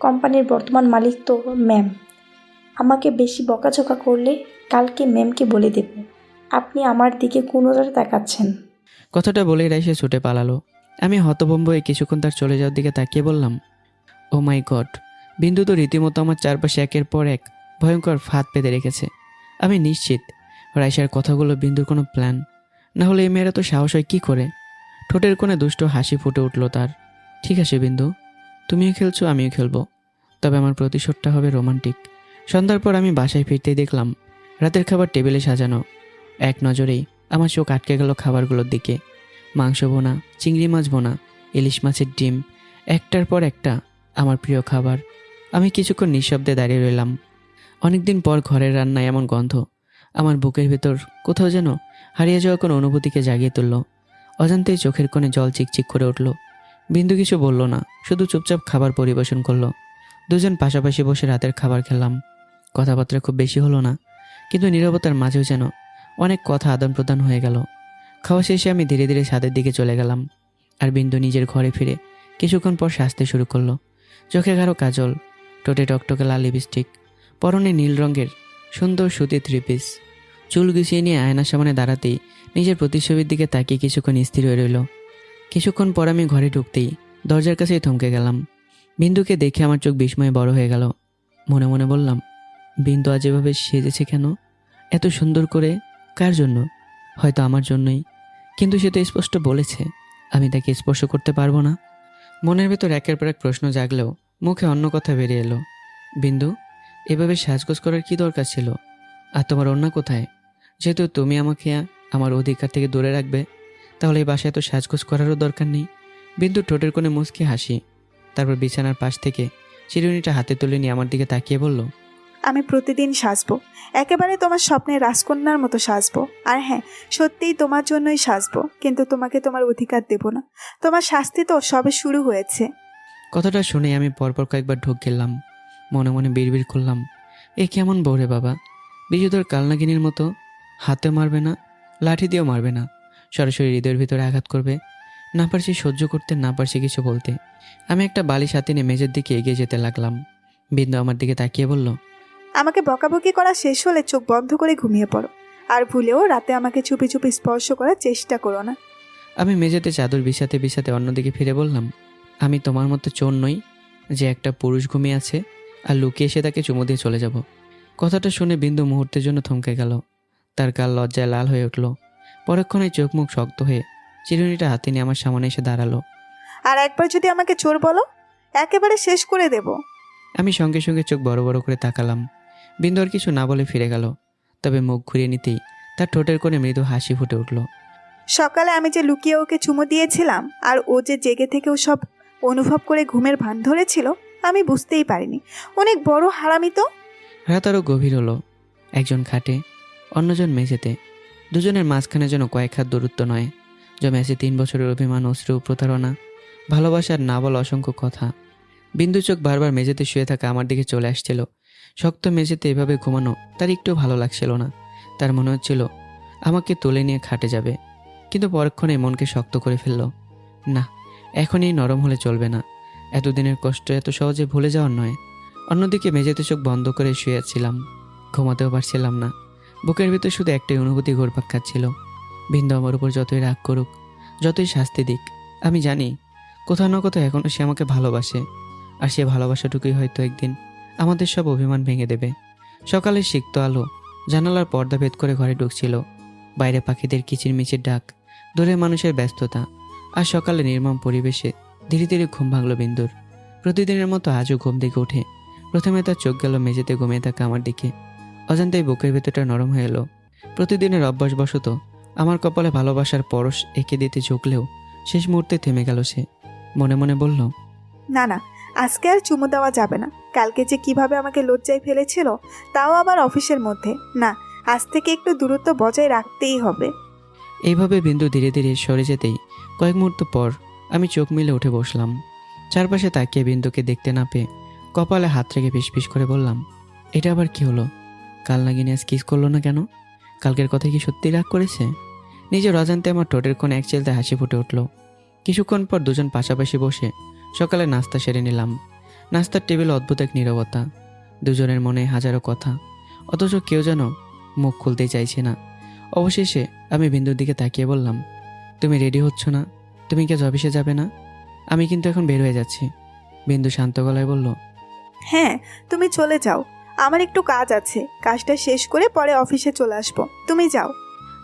কোম্পানির বর্তমান মালিক তো ম্যাম। আমাকে বেশি বকাঝকা করলে কালকে ম্যামকে বলে দেব আপনি আমার দিকে কোন নজরে তাকাচ্ছেন। কথাটা বলেই রাইসা ছুটে পালালো। আমি হতভম্ব হয়ে কিছুক্ষণ তার চলে যাওয়ার দিকে তাকিয়ে বললাম, ও মাই গড, বিন্দু তো রীতিমতো আমার চারপাশে একের পর এক ভয়ঙ্কর ফাঁদ পেতে রেখেছে। আমি নিশ্চিত রাইসার কথাগুলো বিন্দুর কোনো প্ল্যান, না হলে এই মেয়েরা তো সাহস হয় কী করে? ঠোঁটের কোণে দুষ্ট হাসি ফুটে উঠল তার। ঠিক আছে বিন্দু, তুমিও খেলছো, আমিও খেলবো, তবে আমার প্রতিশোধটা হবে রোমান্টিক। সন্ধ্যার পর আমি বাসায় ফিরতেই দেখলাম রাতের খাবার টেবিলে সাজানো। এক নজরেই আমার চোখ আটকে গেল খাবারগুলোর দিকে। মাংস বোনা, চিংড়ি মাছ বোনা, ইলিশ মাছের ডিম, একটার পর একটা আমার প্রিয় খাবার। আমি কিছুক্ষণ নিঃশব্দে দাঁড়িয়ে রইলাম। অনেকদিন পর ঘরের রান্নায় এমন গন্ধ আমার বুকের ভেতর কোথাও যেন হারিয়ে যাওয়া কোনো অনুভূতিকে জাগিয়ে তুলল। অজান্তেই চোখের কোণে জল চিকচিক করে উঠল। বিন্দু কিছু বলল না, শুধু চুপচাপ খাবার পরিবেশন করলো। দুজন পাশাপাশি বসে রাতের খাবার খেলাম। কথাবার্তা খুব বেশি হলো না, কিন্তু নীরবতার মাঝেও যেন অনেক কথা আদান প্রদান হয়ে গেল। খাওয়া শেষে আমি ধীরে ধীরে ছাদের দিকে চলে গেলাম, আর বিন্দু নিজের ঘরে ফিরে কিছুক্ষণ পর সাজতে শুরু করলো। চোখে গাঢ় কাজল, ঠোঁটে টকটকে লাল লিপস্টিক, পরনে নীল রঙের সুন্দর সুতির 3 পিস। চুল গুছিয়ে নিয়ে আয়নার সামনে দাঁড়াতেই নিজের প্রতিচ্ছবির দিকে তাকিয়ে কিছুক্ষণ স্থির হয়ে রইল। কিছুক্ষণ পর আমি ঘরে ঢুকতেই দরজার কাছেই থমকে গেলাম। বিন্দুকে দেখে আমার চোখ বিস্ময়ে বড় হয়ে গেল। মনে মনে বললাম, বিন্দু আজ এভাবে সেজেছে কেন? এত সুন্দর করে, কার জন্য? হয়তো আমার জন্যই, কিন্তু সে তো স্পষ্ট বলেছে আমি তাকে স্পর্শ করতে পারবো না। মনের ভেতর একের পর এক প্রশ্ন জাগলেও মুখে অন্য কথা বেরিয়ে এলো। বিন্দু, এভাবে সাজগোজ করার কি দরকার ছিল? আর তোমার অন্য কোথায়? যেহেতু তুমি আমাকে আমার অধিকার থেকে দূরে রাখবে, তাহলে এই বাসায় এত সাজগোজ করারও দরকার নেই। বিন্দু ঠোঁটের কোণে মুচকি হাসি, তারপর বিছানার পাশ থেকে চিরুনিটা হাতে তুলে নিয়ে আমার দিকে তাকিয়ে বলল, আমি প্রতিদিন সাজবো, একেবারে তোমার স্বপ্নের রাজকন্যার মতো সাজবো। আর হ্যাঁ, সত্যিই তোমার জন্যই সাজবো, কিন্তু তোমাকে তোমার অধিকার দেব না। তোমার শাস্তি তো সবে শুরু হয়েছে। কথাটা শুনে আমি পরপর কয়েকবার ঢোক গেলাম। মনে মনে বিড়বিড় করলাম, এ কেমন বউ রে বাবা, বিজুদর কালনাগিনীর মতো। হাতে মারবে না, লাঠি দিয়েও মারবে না, সরাসরি হৃদয়ের ভিতরে আঘাত করবে। না পারছি সহ্য করতে, না পারছি কিছু বলতে। আমি একটা বালিশ হাতে নিয়ে মেঝের দিকে এগিয়ে যেতে লাগলাম। বিন্দু আমার দিকে তাকিয়ে বলল, আমাকে বকাবকি করা শেষ হলে চোখ বন্ধ করে ঘুমিয়ে পড়ো, আর ভুলেও রাতে আমাকে চুপি চুপি স্পর্শ করার চেষ্টা করো না। আমি মেঝেতে চাদর বিছাতে বিছাতে অন্যদিকে ফিরে বললাম, আমি তোমার মতো চোর নই, যে একটা পুরুষ ঘুমিয়ে আছে আর লুকিয়ে এসে তাকে চুমু দিয়ে চলে যাব। কথাটা শুনে বিন্দু মুহূর্তের জন্য থমকে গেল। তার গাল লজ্জায় লাল হয়ে উঠল। পরক্ষণে চোখ মুখ শক্ত হয়ে চিরুনিটা হাতে নিয়ে আমার সামনে এসে দাঁড়ালো। আর একবার যদি আমাকে চোর বলো, একেবারে শেষ করে দেব। আমি সঙ্গে সঙ্গে চোখ বড় বড় করে তাকালাম। বিন্দু আর কিছু না বলে ফিরে গেল। তবে মুখ ঘুরিয়ে নিতেই তার ঠোঁটের কোণে মৃদু হাসি ফুটে উঠল। সকালে আমি যে লুকিয়ে ওকে চুমু দিয়েছিলাম আর ও যে জেগে থেকেও সব অনুভব করে ঘুমের ভান ধরেছিল, আমি বুঝতেই পারিনি। অনেক বড় হারামি তো। রাত আরও গভীর হলো। একজন খাটে, অন্যজন মেঝেতে। দুজনের মাঝখানে যেন কয়েক হাত দূরত্ব নয়, জমে আছে 3 বছরের অভিমান, অশ্রু, প্রতারণা, ভালোবাসার না বলা অসংখ্য কথা। বিন্দু চোখ বারবার মেঝেতে শুয়ে থাকা আমার দিকে চলে আসছিল। শক্ত মেঝেতে এভাবে ঘুমানো তার একটু ভালো লাগছিল না। তার মনে হচ্ছিল আমাকে তুলে নিয়ে খাটে যাবে, কিন্তু পরক্ষণে মনকে শক্ত করে ফেলল। না, এখনই নরম হলে চলবে না। এতদিনের কষ্ট এত সহজে ভুলে যাওয়ার নয়। অন্যদিকে মেঝেতে চোখ বন্ধ করে শুয়েছিলাম, ঘুমাতেও পারছিলাম না। বুকের ভিতর শুধু একটাই অনুভূতি ঘুরপাক খাচ্ছিল। বিন্দু আমার উপর যতই রাগ করুক, যতই শাস্তি দিক, আমি জানি কোথাও না কোথাও এখনও সে আমাকে ভালোবাসে। আর সে ভালোবাসাটুকুই হয়তো একদিন আমাদের সব অভিমান ভেঙে দেবে। সকালের সিক্ত আলো জানালার পর্দা ভেদ করে ঘরে ঢুকছিল। বাইরে পাখিদের কিচিরমিচির ডাক, দূরে মানুষের ব্যস্ততা, আর সকালে নির্মম পরিবেশে ধীরে ধীরে ঘুম ভাঙল বিন্দুর। প্রতিদিনের মতো আজও ঘুম থেকে উঠে প্রথমে তার চোখ গেল মেঝেতে ঘুমিয়ে থাকা আমার দিকে। অজান্তেই বুকের ভেতরটা নরম হয়ে এলো। প্রতিদিনের অভ্যাসবশত আমার কপালে ভালোবাসার পরশ এঁকে দিতে ঝুঁকলেও শেষ মুহূর্তে থেমে গেল সে। মনে মনে বলল, না না, আজকে আর চুমু দেওয়া যাবে না। কালকে যে কিভাবে আমাকে লজ্জায় ফেলেছিল, তাও আবার অফিসের মধ্যে। না, আজ থেকে একটু দূরত্ব বজায় রাখতেই হবে। এইভাবে বিন্দু ধীরে ধীরে সরে যেতেই কয়েক মুহূর্ত পর আমি চোখ মিলে উঠে বসলাম। চারপাশে তাকিয়ে বিন্দুকে দেখতে না পেয়ে কপালে হাত রেখে ফিসফিস করে বললাম, এটা আবার কি হলো? কাল নাগিনী আজ কিস করলো না কেন? কালকের কথা কি সত্যি রাগ করেছে? নিজের অজান্তে আমার ঠোঁটের কোণে এক চেলতে হাসি ফুটে উঠল। কিছুক্ষণ পর দুজন পাশাপাশি বসে সকালে নাস্তা সেরে নিলাম। নাস্তার টেবিলে অদ্ভুত এক নীরবতা, দুজনের মনে হাজারো কথা, অথচ কেউ যেন মুখ খুলতেই চাইছে না। অবশেষে আমি বিন্দুর দিকে তাকিয়ে বললাম, তুমি রেডি হচ্ছ না? তুমি কি আজ অফিসে যাবে না? আমি কিন্তু এখন বের হয়ে যাচ্ছি। বিন্দু শান্ত গলায় বলল, হ্যাঁ, তুমি চলে যাও। আমার একটু কাজ আছে, কাজটা শেষ করে পরে অফিসে চলে আসবো। তুমি যাও।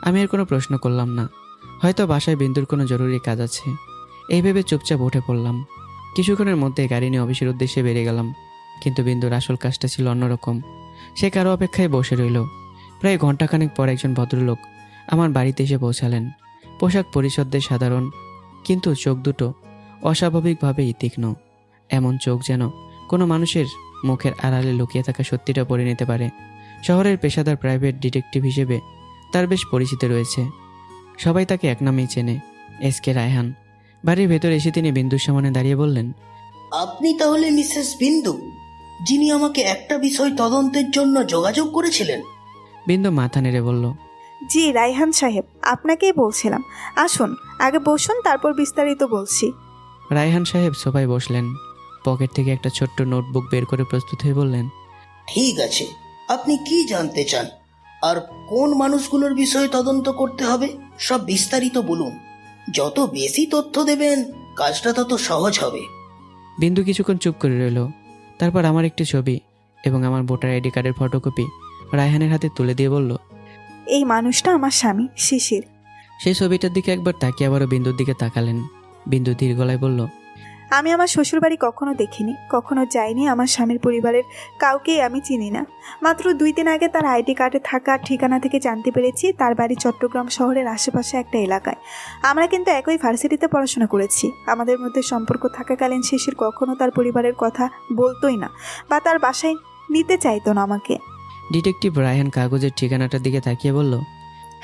আমি আর কোনো প্রশ্ন করলাম না। হয়তো বাসায় বিন্দুর কোনো জরুরি কাজ আছে, এই ভেবে চুপচাপ উঠে পড়লাম। কিছুক্ষণের মধ্যে গাড়ি নিয়ে অফিসের উদ্দেশ্যে বেরিয়ে গেলাম। কিন্তু বিন্দুর আসল কাজটা ছিল অন্যরকম। সে কারো অপেক্ষায় বসে রইল। প্রায় ঘন্টাখানেক পর একজন ভদ্রলোক আমার বাড়িতে এসে পৌঁছালেন। পোশাক পরিচ্ছদে সাধারণ, কিন্তু চোখ দুটো অস্বাভাবিকভাবেই তীক্ষ্ণ। এমন চোখ যেন কোনো মানুষের মুখের আড়ালে লুকিয়ে থাকা সত্যিটা পড়ে নিতে পারে। শহরের পেশাদার প্রাইভেট ডিটেকটিভ হিসেবে তার বেশ পরিচিতি রয়েছে। সবাই তাকে এক নামেই চেনে, এসকে রায়হান। বাড়ির ভেতর এসে তিনি বিন্দুর সামনে দাঁড়িয়ে বললেন, আপনি তাহলে মিসেস বিন্দু, যিনি আমাকে একটা বিষয় তদন্তের জন্য যোগাযোগ করেছিলেন? বিন্দু মাথা নেড়ে বলল, জি রায়হান সাহেব, আপনাকেই বলছিলাম। আসুন, আগে বসুন, তারপর বিস্তারিত বলছি। রায়হান সাহেব সোফায় বসলেন। পকেট থেকে একটা ছোট্ট নোটবুক বের করে প্রস্তুত হয়ে বললেন, ঠিক আছে, আপনি কি জানতে চান আর কোন মানুষগুলোর বিষয়ে তদন্ত করতে হবে সব বিস্তারিত বলুন। যত বেশি তথ্য দেবেন কাজটা তত সহজ হবে। বিন্দু কিছুক্ষণ চুপ করে রইল। তারপর আমার একটি ছবি এবং আমার ভোটার আইডি কার্ডের ফটোকপি রায়হানের হাতে তুলে দিয়ে বলল, এই মানুষটা আমার স্বামী শিশির। সেই ছবিটার দিকে একবার তাকিয়ে আবারও বিন্দুর দিকে তাকালেন। বিন্দু ধীর গলায় বলল, আমি আমার শ্বশুরবাড়ি কখনো দেখিনি, কখনো যাইনি। আমার স্বামীর পরিবারের কাউকেই আমি চিনি না। মাত্র 2 দিন আগে তার আইডি কার্ডে থাকা ঠিকানা থেকে জানতে পেরেছি তার বাড়ি চট্টগ্রাম শহরের আশেপাশে একটা এলাকায়। আমরা কিন্তু একই ভার্সিটিতে পড়াশোনা করেছি। আমাদের মধ্যে সম্পর্ক থাকাকালীন শিশির কখনো তার পরিবারের কথা বলতোই না বা তার বাসায় নিতে চাইতো না আমাকে। ডিটেকটিভ রায়হান কাগজের ঠিকানাটার দিকে তাকিয়ে বলল,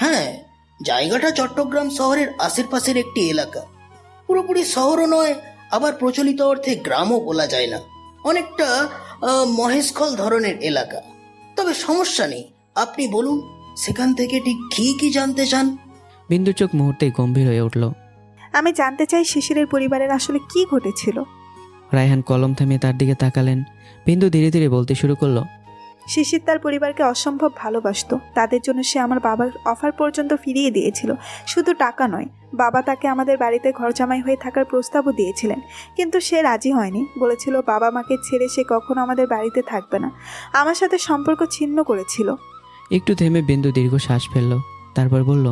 হ্যাঁ, জায়গাটা চট্টগ্রাম শহরের আশেপাশের একটি এলাকা। পুরোপুরি শহরও নয়, আবার প্রচলিত অর্থে গ্রামও বলা যায় না। অনেকটা মহেশখল ধরনের এলাকা। তবে সমস্যা নেই, আপনি বলুন সেখান থেকে ঠিক কি জানতে চান। বিন্দুর চোখ মুহূর্তেই গম্ভীর হয়ে উঠল। আমি জানতে চাই শিশিরের পরিবারের আসলে কি ঘটেছিল। রায়হান কলম থামিয়ে তার দিকে তাকালেন। বিন্দু ধীরে ধীরে বলতে শুরু করলো, শিশির তার পরিবারকে অসম্ভব ভালোবাসতো। তাদের জন্য সে আমার বাবার অফার পর্যন্ত ফিরিয়ে দিয়েছিল। শুধু টাকা নয়, বাবা তাকে আমাদের বাড়িতে ঘরজামাই হয়ে থাকার প্রস্তাবও দিয়েছিলেন, কিন্তু সে রাজি হয়নি। বলেছিল বাবা মাকে ছেড়ে সে কখনো আমাদের বাড়িতে থাকবে না। আমার সাথে সম্পর্ক ছিন্ন করেছিল। একটু থেমে বিন্দু দীর্ঘ শ্বাস ফেলল, তারপর বলল,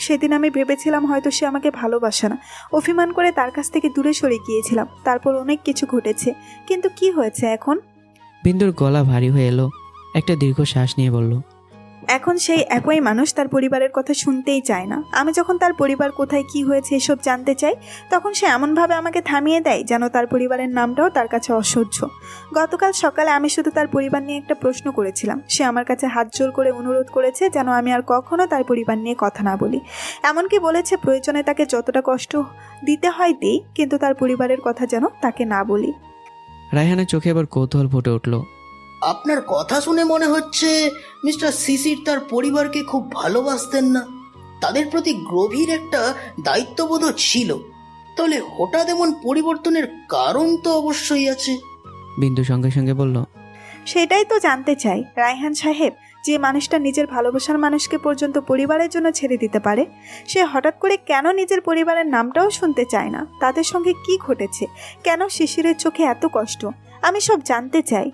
সেদিন আমি ভেবেছিলাম হয়তো সে আমাকে ভালোবাসে না, অভিমান করে তার কাছ থেকে দূরে সরে গিয়েছিলাম। তারপর অনেক কিছু ঘটেছে, কিন্তু কি হয়েছে এখন? বিন্দুর গলা ভারী হয়ে এলো, একটা দীর্ঘ শ্বাস নিয়ে বলল, এখন সেই একই মানুষ তার পরিবারের কথা শুনতেই চায় না। আমি যখন তার পরিবার কোথায় কি হয়েছে এসব জানতে চাই, তখন সে এমনভাবে আমাকে থামিয়ে দেয় যেন তার পরিবারের নামটাও তার কাছে অসহ্য। গতকাল সকালে আমি শুধু তার পরিবার নিয়ে একটা প্রশ্ন করেছিলাম। সে আমার কাছে হাত জোর করে অনুরোধ করেছে যেন আমি আর কখনো তার পরিবার নিয়ে কথা না বলি। এমনকি বলেছে প্রয়োজনে তাকে যতটা কষ্ট দিতে হয় দিই, কিন্তু তার পরিবারের কথা যেন তাকে না বলি। রায়হানের চোখে আবার কৌতূহল ফুটে উঠল। আপনার কথা শুনে মনে হচ্ছে মিস্টার শিশির তার পরিবারকে খুব ভালোবাসতেন না, তাদের প্রতি গভীর একটা দায়িত্ববোধ ছিল। তাহলে হঠাৎ এমন পরিবর্তনের কারণ তো অবশ্যই আছে। বিন্দু সঙ্গে সঙ্গে বলল, সেটাই তো জানতে চাই রায়হান সাহেব। যে মানুষটা নিজের ভালোবাসার মানুষকে পর্যন্ত পরিবারের জন্য ছেড়ে দিতে পারে, সে হঠাৎ করে কেন নিজের পরিবারের নামটাও শুনতে চায় না? তাদের সঙ্গে কি ঘটেছে? কেন শিশিরের চোখে এত কষ্ট? আমি সব জানতে চাই।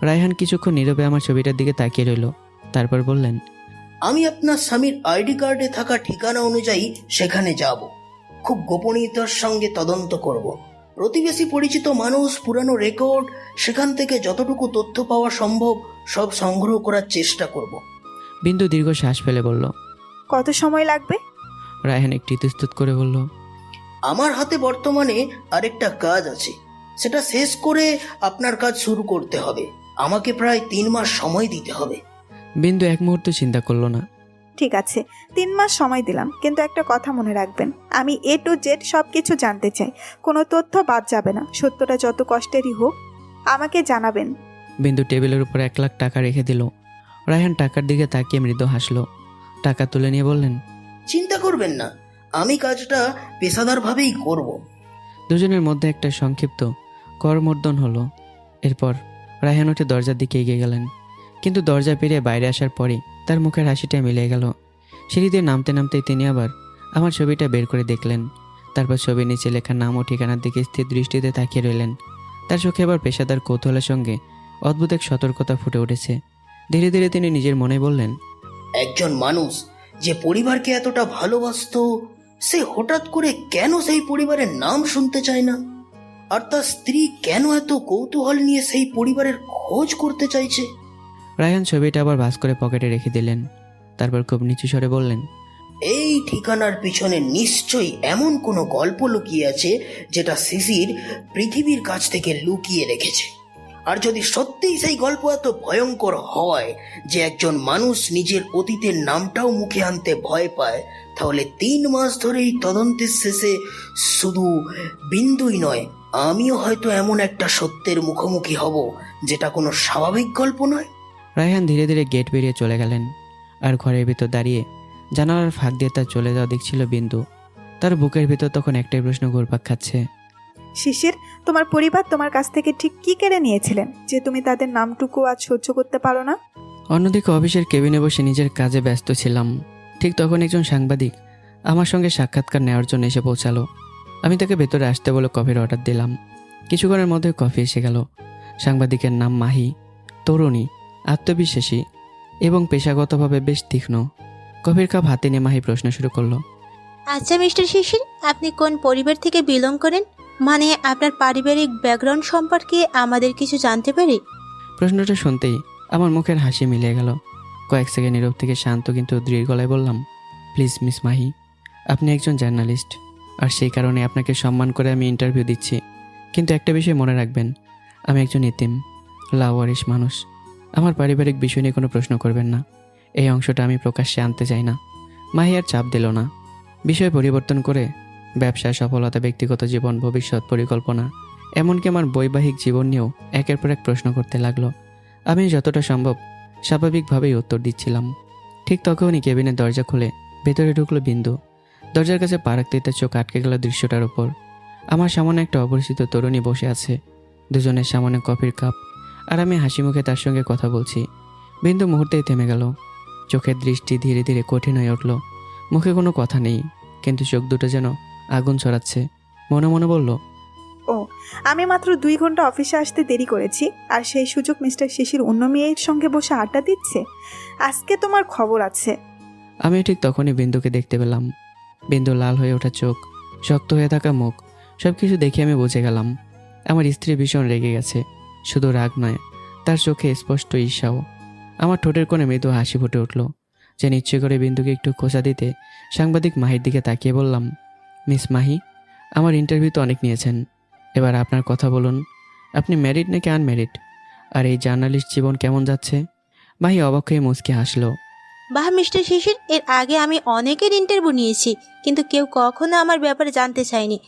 রায়হান কিছুক্ষণ নীরবে আমার ছবিটার দিকে তাকিয়ে রইল, তারপর বললেন, আমি আপনার স্বামীর আইডি কার্ডে থাকা ঠিকানা অনুযায়ী সেখানে যাব। খুব গোপনীয়তার সঙ্গে তদন্ত করব। প্রতিবেশী, পরিচিত মানুষ, পুরানো রেকর্ড, সেখান থেকে যতটুকু তথ্য পাওয়া সম্ভব সব সংগ্রহ করার চেষ্টা করব। বিন্দু দীর্ঘ শ্বাস ফেলে বলল। কত সময় লাগবে? রায়হান একটু ইতস্তত করে বলল, আমার হাতে বর্তমানে আরেকটা কাজ আছে, সেটা শেষ করে আপনার কাজ শুরু করতে হবে। আমাকে প্রায় 3 মাস সময় দিতে হবে। বিন্দু এক মুহূর্ত চিন্তা করলো না। ঠিক আছে, 3 মাস সময় দিলাম, কিন্তু একটা কথা মনে রাখবেন, আমি A to Z সব কিছু জানতে চাই। কোনো তথ্য বাদ যাবে না। সত্যটা যত কষ্টেরই হোক আমাকে জানাবেন। বিন্দু টেবিলের উপর 1 লাখ টাকা রেখে দিল। রায়হান টাকার দিকে তাকিয়ে মৃদু হাসলো। টাকা তুলে নিয়ে বললেন, চিন্তা করবেন না, আমি কাজটা পেশাদারভাবেই করব। দুজনের মধ্যে একটা সংক্ষিপ্ত করমর্দন হলো। এরপর রায়হান উঠে দরজার দিকে এগিয়ে গেলেন, কিন্তু দরজা পেরিয়ে বাইরে আসার পরই তার মুখের হাসিটা মিলে গেল। সিঁড়ি দিয়ে নামতে নামতেই তিনি আবার আমার ছবিটা বের করে দেখলেন। তারপর ছবির নিচে লেখা নাম ও ঠিকানার দিকে স্থির দৃষ্টিতে তাকিয়ে রইলেন। তার চোখে আবার পেশাদার কৌতূহলের সঙ্গে অদ্ভুত এক সতর্কতা ফুটে উঠেছে। ধীরে ধীরে তিনি নিজের মনে বললেন, একজন মানুষ যে পরিবারকে এতটা ভালোবাসতো, সে হঠাৎ করে কেন সেই পরিবারের নাম শুনতে চায় না? আর তার স্ত্রী কেন এত কৌতূহল নিয়ে সেই পরিবারের খোঁজ করতে চাইছে? রায়হান ছবিটা আবার ভাঁজ করে পকেটে রেখে দিলেন। তারপর খুব নিচু স্বরে বললেন, এই ঠিকানার পিছনে নিশ্চয়ই এমন কোনো গল্প লুকিয়ে আছে যেটা শিশির পৃথিবীর কাছ থেকে লুকিয়ে রেখেছে। আর যদি সত্যিই সেই গল্প এত ভয়ঙ্কর হয় যে একজন মানুষ নিজের অতীতের নামটাও মুখে আনতে ভয় পায়, তাহলে 3 মাস ধরে এই তদন্তের শেষে শুধু বিন্দুই নয়, আমিও হয়তো এমন একটা সত্যের মুখোমুখি হব যেটা কোনো স্বাভাবিক গল্প নয়। রায়হান ধীরে ধীরে গেট বেরিয়ে চলে গেলেন। আর ঘরের ভিতর দাঁড়িয়ে জানালার ফাঁক দিয়ে তার চলে যাওয়া দেখছিল বিন্দু। তার বুকের ভিতর তখন একটাই প্রশ্ন ঘুরপাক খাচ্ছে, শিশির, তোমার পরিবার তোমার কাছ থেকে ঠিক কি কেড়ে নিয়েছিলেন যে তুমি তাদের নামটুকু আজ সহ্য করতে পারো না? অন্যদিকে অফিসের কেবিনে বসে নিজের কাজে ব্যস্ত ছিলাম। ঠিক তখন একজন সাংবাদিক আমার সঙ্গে সাক্ষাৎকার নেওয়ার জন্য এসে পৌঁছালো। আমি তাকে ভেতরে আসতে বলে কফির অর্ডার দিলাম। কিছুক্ষণের মধ্যে কফি এসে গেল। সাংবাদিকের নাম মাহি, তরুণী, আত্মবিশ্বাসী এবং পেশাগতভাবে বেশ তীক্ষ্ণ। কফির কাপ হাতে নিয়ে মাহি প্রশ্ন শুরু করলো, আচ্ছা মিস্টার শিশির, আপনি কোন পরিবার থেকে বিলং করেন? মানে আপনার পারিবারিক ব্যাকগ্রাউন্ড সম্পর্কে আমাদের কিছু জানতে পারি? প্রশ্নটা শুনতেই আমার মুখের হাসি মিলে গেল। কয়েক সেকেন্ড নীরব থেকে শান্ত কিন্তু দৃঢ় গলায় বললাম, প্লিজ মিস মাহি, আপনি একজন জার্নালিস্ট, আর সেই কারণে আপনাকে সম্মান করে আমি ইন্টারভিউ দিচ্ছি। কিন্তু একটা বিষয় মনে রাখবেন, আমি একজন ইতিম, লাওয়ারিশ মানুষ। আমার পারিবারিক বিষয় নিয়ে কোনো প্রশ্ন করবেন না। এই অংশটা আমি প্রকাশ্যে আনতে চাই না। মাহি আর চাপ দিল না। বিষয় পরিবর্তন করে ব্যবসা, সফলতা, ব্যক্তিগত জীবন, ভবিষ্যৎ পরিকল্পনা, এমনকি আমার বৈবাহিক জীবন নিয়েও একের পর এক প্রশ্ন করতে লাগলো। আমি যতটা সম্ভব স্বাভাবিকভাবেই উত্তর দিচ্ছিলাম। ঠিক তখনই কেবিনের দরজা খুলে ভেতরে ঢুকলো বিন্দু। দরজার কাছে পা রাখতেই তার চোখ আটকে গেল দৃশ্যটার উপর। আমার সামনে একটা অপরিচিত তরুণী বসে আছে। দুজনের সামনে কফির কাপ আর আমি হাসি মুখে তার সঙ্গে কথা বলছি। বিন্দু মুহূর্তেই থেমে গেল। চোখের দৃষ্টি ধীরে ধীরে কঠিন হয়ে উঠল। মুখে কোনো কথা নেই, কিন্তু চোখ দুটো যেন আগুন ছড়াচ্ছে। মনে মনে বলল, ও, আমি মাত্র 2 ঘন্টা অফিসে আসতে দেরি করেছি, আর সেই সুযোগ মিস্টার শিশির অন্য মেয়ের সঙ্গে বসে আড্ডা দিচ্ছে। আজকে তোমার খবর আছে। আমি ঠিক তখনই বিন্দুকে দেখতে পেলাম। বিন্দু লাল হয়ে ওঠা চোখ, শক্ত হয়ে থাকা মুখ, সব কিছু দেখে আমি বুঝে গেলাম আমার স্ত্রী ভীষণ রেগে গেছে। শুধু রাগ নয়, তার চোখে স্পষ্ট ঈর্ষাও। আমার ঠোঁটের কোণে মৃদু হাসি ফুটে উঠল। যে নিশ্চয় করে বিন্দুকে একটু খোঁচা দিতে সাংবাদিক মাহির দিকে তাকিয়ে বললাম, মিস মাহি, আমার ইন্টারভিউ তো অনেক নিয়েছেন, এবার আপনার কথা বলুন। আপনি ম্যারিড নাকি আনম্যারিড? আর এই জার্নালিস্ট জীবন কেমন যাচ্ছে? মাহি অবাক হয়ে মুচকে হাসলো। বাহ মিস্টার শিশির, এর আগে আমি অনেকের ইন্টারভিউ নিয়েছি, কিন্তু কেউ কখনো আমার ব্যাপারে জানতে চায়নি।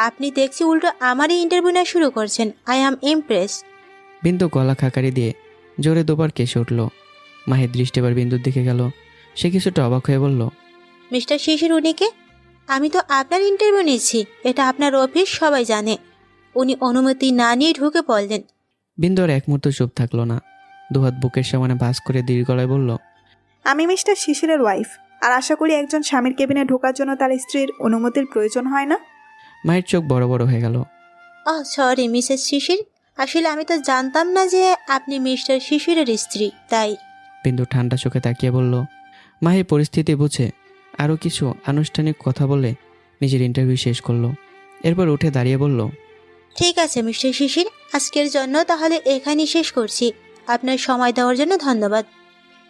আপনি দেখছি উল্টো আমারই ইন্টারভিউ নেওয়া শুরু করছেন। I am Impress. বিন্দু গলা খাকারি দিয়ে জোরে দুবার কেসে উঠল। মাহির দৃষ্টি এবার বিন্দুর দিকে গেল। সে কিছুটা অবাক হয়ে বলল, মিস্টার শিশির, উনিকে? আমি তো আপনার ইন্টারভিউ নিয়েছি, এটা আপনার অফিস, সবাই জানে। উনি অনুমতি না নিয়ে ঢুকে পড়লেন। বিন্দু আর এক মুহূর্ত চুপ থাকলো না। দুহাত বুকের সামনে ভাঁজ করে দীর্ঘ গলায় বলল, আমি মিস্টার শিশিরের ওয়াইফ, আর আশা করি একজন স্বামীর কেবিনে ঢোকার জন্য তার স্ত্রীর অনুমতির প্রয়োজন হয় না। মায়ের চোখ বড় বড় হয়ে গেল। সরি মিসেস শিশির, আসলে আমি তো জানতাম না যে আপনি মিস্টার শিশিরের স্ত্রী, তাই। বিন্দু ঠান্ডা চোখে তাকিয়ে বলল। মাহি পরিস্থিতি বুঝে আরও কিছু আনুষ্ঠানিক কথা বলে নিজের ইন্টারভিউ শেষ করলো। এরপর উঠে দাঁড়িয়ে বলল, ঠিক আছে মিস্টার শিশির, আজকের জন্য তাহলে এখানেই শেষ করছি। আপনার সময় দেওয়ার জন্য ধন্যবাদ।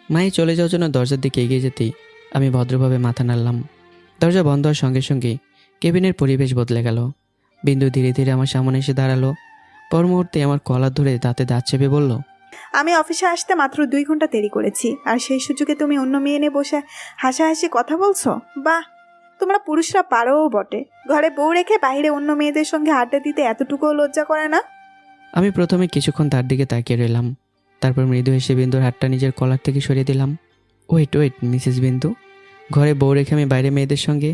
মাহি চলে যাওয়ার জন্য দরজার দিকে এগিয়ে যেতেই আমি ভদ্রভাবে মাথা নাড়লাম। দরজা বন্ধ হওয়ার সঙ্গে সঙ্গেই কেবিনের পরিবেশ বদলে গেল। বিন্দু ধীরে ধীরে আমার সামনে এসে দাঁড়ালো। পর মুহূর্তে আমার কলার ধরে দাঁতে দাঁত চেপে বলল, আমি অফিসে আসতে মাত্র 2 ঘন্টা দেরি করেছি, আর সেই সুযোগে তুমি অন্য মেয়ে নিয়ে বসে হাসাহাসি কথা বলছো। বাহ, তোমরা পুরুষরা পারোও বটে। ঘরে বউ রেখে বাইরে অন্য মেয়েদের সঙ্গে আড্ডা দিতে এতটুকুও লজ্জা করে না? আমি প্রথমে কিছুক্ষণ তার দিকে তাকিয়ে রইলাম। তারপর মৃদু হেসে বিন্দুর হাতটা নিজের কলার থেকে সরিয়ে দিলাম। ওয়েট ওয়েট মিসেস বিন্দু, ঘরে বউ রেখে আমি বাইরে মেয়েদের সঙ্গে,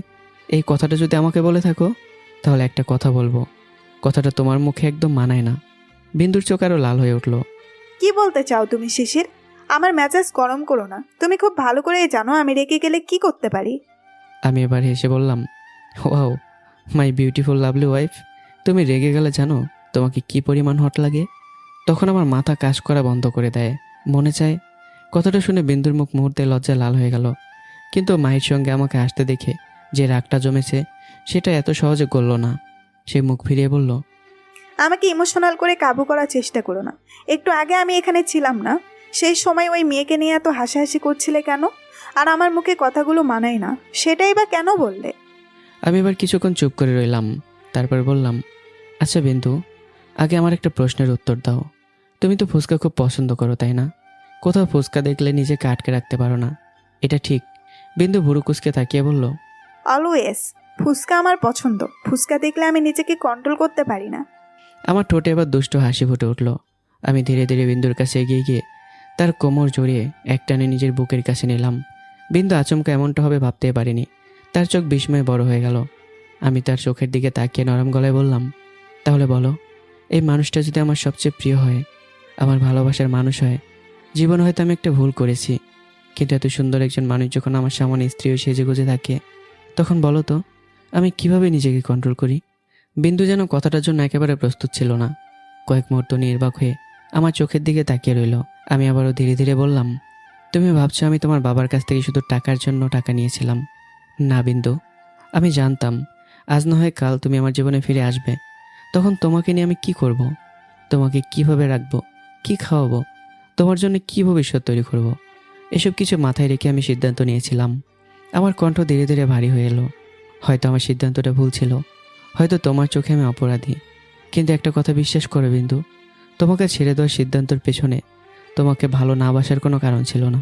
এই কথাটা যদি আমাকে বলে থাকো, তাহলে একটা কথা বলবো, কথাটা তোমার মুখে একদম মানায় না। বিন্দুর চোখ আরও লাল হয়ে উঠল। কি বলতে চাও তুমি শিশির? আমার মেজাজ গরম করো না। তুমি খুব ভালো করেই জানো আমি রেগে গেলে কি করতে পারি। আমি এবার হেসে বললাম, wow my beautiful lovely wife, তুমি রেগে গেলে জানো তোমাকে কি পরিমাণ হট লাগে? তখন আমার মাথা কাজ করা বন্ধ করে দেয়। মনে চায় কথাটা শুনে বিন্দুর মুখ মুহূর্তে লজ্জায় লাল হয়ে গেল। কিন্তু মায়ের সঙ্গে আমাকে আসতে দেখে যে রাগটা জমেছে, সেটা এত সহজে গলল না। সে মুখ ফিরিয়ে বলল, আমাকে ইমোশনাল করে কাবু করার চেষ্টা করো না। একটু আগে আমি এখানে ছিলাম না, সেই সময় ওই মেয়েকে নিয়ে এত হাসাহাসি করছিলে কেন? আর আমার মুখে কথাগুলো মানায় না, সেটাই বা কেন বললে? আমি এবার কিছুক্ষণ চুপ করে রইলাম। তারপর বললাম, আচ্ছা বিন্দু, আগে আমার একটা প্রশ্নের উত্তর দাও। তুমি তো ফুচকা খুব পছন্দ করো, তাই না? কোথাও ফুচকা দেখলে নিজেকে আটকে রাখতে পারো না, এটা ঠিক? বিন্দু ভুরু কুচকে তাকিয়ে বলল, অলওয়েজ। ফুচকা আমার পছন্দ, ফুচকা দেখলে আমি নিজেকে কন্ট্রোল করতে পারি না। আমার ঠোঁটে এবার দুষ্ট হাসি ফুটে উঠল। আমি ধীরে ধীরে বিন্দুর কাছে এগিয়ে গিয়ে তার কোমর জড়িয়ে একটানে নিজের বুকের কাছে নিলাম। বিন্দু আচমকা এমনটা হবে ভাবতে পারিনি। তার চোখ বিস্ময়ে বড় হয়ে গেল। আমি তার চোখের দিকে তাকিয়ে নরম গলায় বললাম, তাহলে বলো, এই মানুষটা যদি আমার সবচেয়ে প্রিয় হয়, আমার ভালোবাসার মানুষ হয়, জীবনে হয়তো আমি একটা ভুল করেছি, কিন্তু এত সুন্দর একজন মানুষ যখন আমার সামনে স্ত্রী হয়ে সেজে গুজে থাকে, তখন বলো তো আমি কিভাবে নিজেকে কন্ট্রোল করি? বিন্দু যেন কথাটার জন্য একেবারে প্রস্তুত ছিল না। কয়েক মুহূর্ত নির্বাক হয়ে আমার চোখের দিকে তাকিয়ে রইল। আমি আবারও ধীরে ধীরে বললাম, তুমি ভাবছো আমি তোমার বাবার কাছ থেকে শুধু টাকার জন্য টাকা নিয়েছিলাম? না বিন্দু, আমি জানতাম আজ না হয় কাল তুমি আমার জীবনে ফিরে আসবে। তখন তোমাকে নিয়ে আমি কি করব? তোমাকে কিভাবে রাখবো, কি খাওয়াবো, তোমার জন্য কি ভবিষ্যৎ তৈরি করব? এসব কিছু মাথায় রেখে আমি সিদ্ধান্ত নিয়েছিলাম। আমার কণ্ঠ ধীরে ধীরে ভারী হয়ে এলো। হয়তো আমার সিদ্ধান্তটা ভুল ছিল, হয়তো তোমার চোখে আমি অপরাধী, কিন্তু একটা কথা বিশ্বাস করো বিন্দু, তোমাকে ছেড়ে দেওয়ার সিদ্ধান্তের পেছনে তোমাকে ভালো না বাসার কোনো কারণ ছিল না।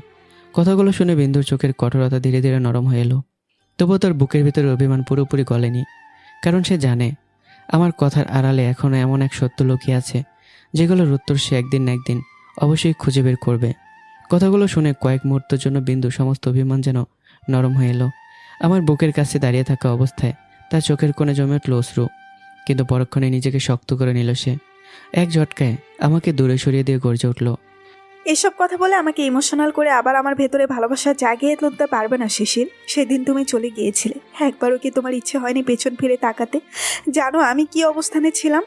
কথাগুলো শুনে বিন্দুর চোখের কঠোরতা ধীরে ধীরে নরম হয়ে এলো। তবুও তার বুকের ভিতরে অভিমান পুরোপুরি গলেনি, কারণ সে জানে আমার কথার আড়ালে এখনও এমন এক সত্য লুকিয়ে আছে যেগুলোর উত্তর সে একদিন না একদিন অবশ্যই খুঁজে বের করবে। কথাগুলো শুনে কয়েক মুহূর্তের জন্য বিন্দু সমস্ত অভিমান যেন নরম হয়ে এলো। আমার বুকের কাছে দাঁড়িয়ে থাকা অবস্থায় তার চোখের কোণে জমে উঠল অশ্রু, কিন্তু পরক্ষণে নিজেকে শক্ত করে নিল সে। এক ঝটকায় আমাকে দূরে সরিয়ে দিয়ে গর্জে উঠল। এসব কথা বলে আমাকে ইমোশনাল করে আবার আমার ভেতরে ভালোবাসা জাগিয়ে তুলতে পারবে না শিশির। সেদিন তুমি চলে গিয়েছিলে, একবারও কি তোমার ইচ্ছে হয়নি পেছন ফিরে তাকাতে? জানো আমি কি অবস্থানে ছিলাম?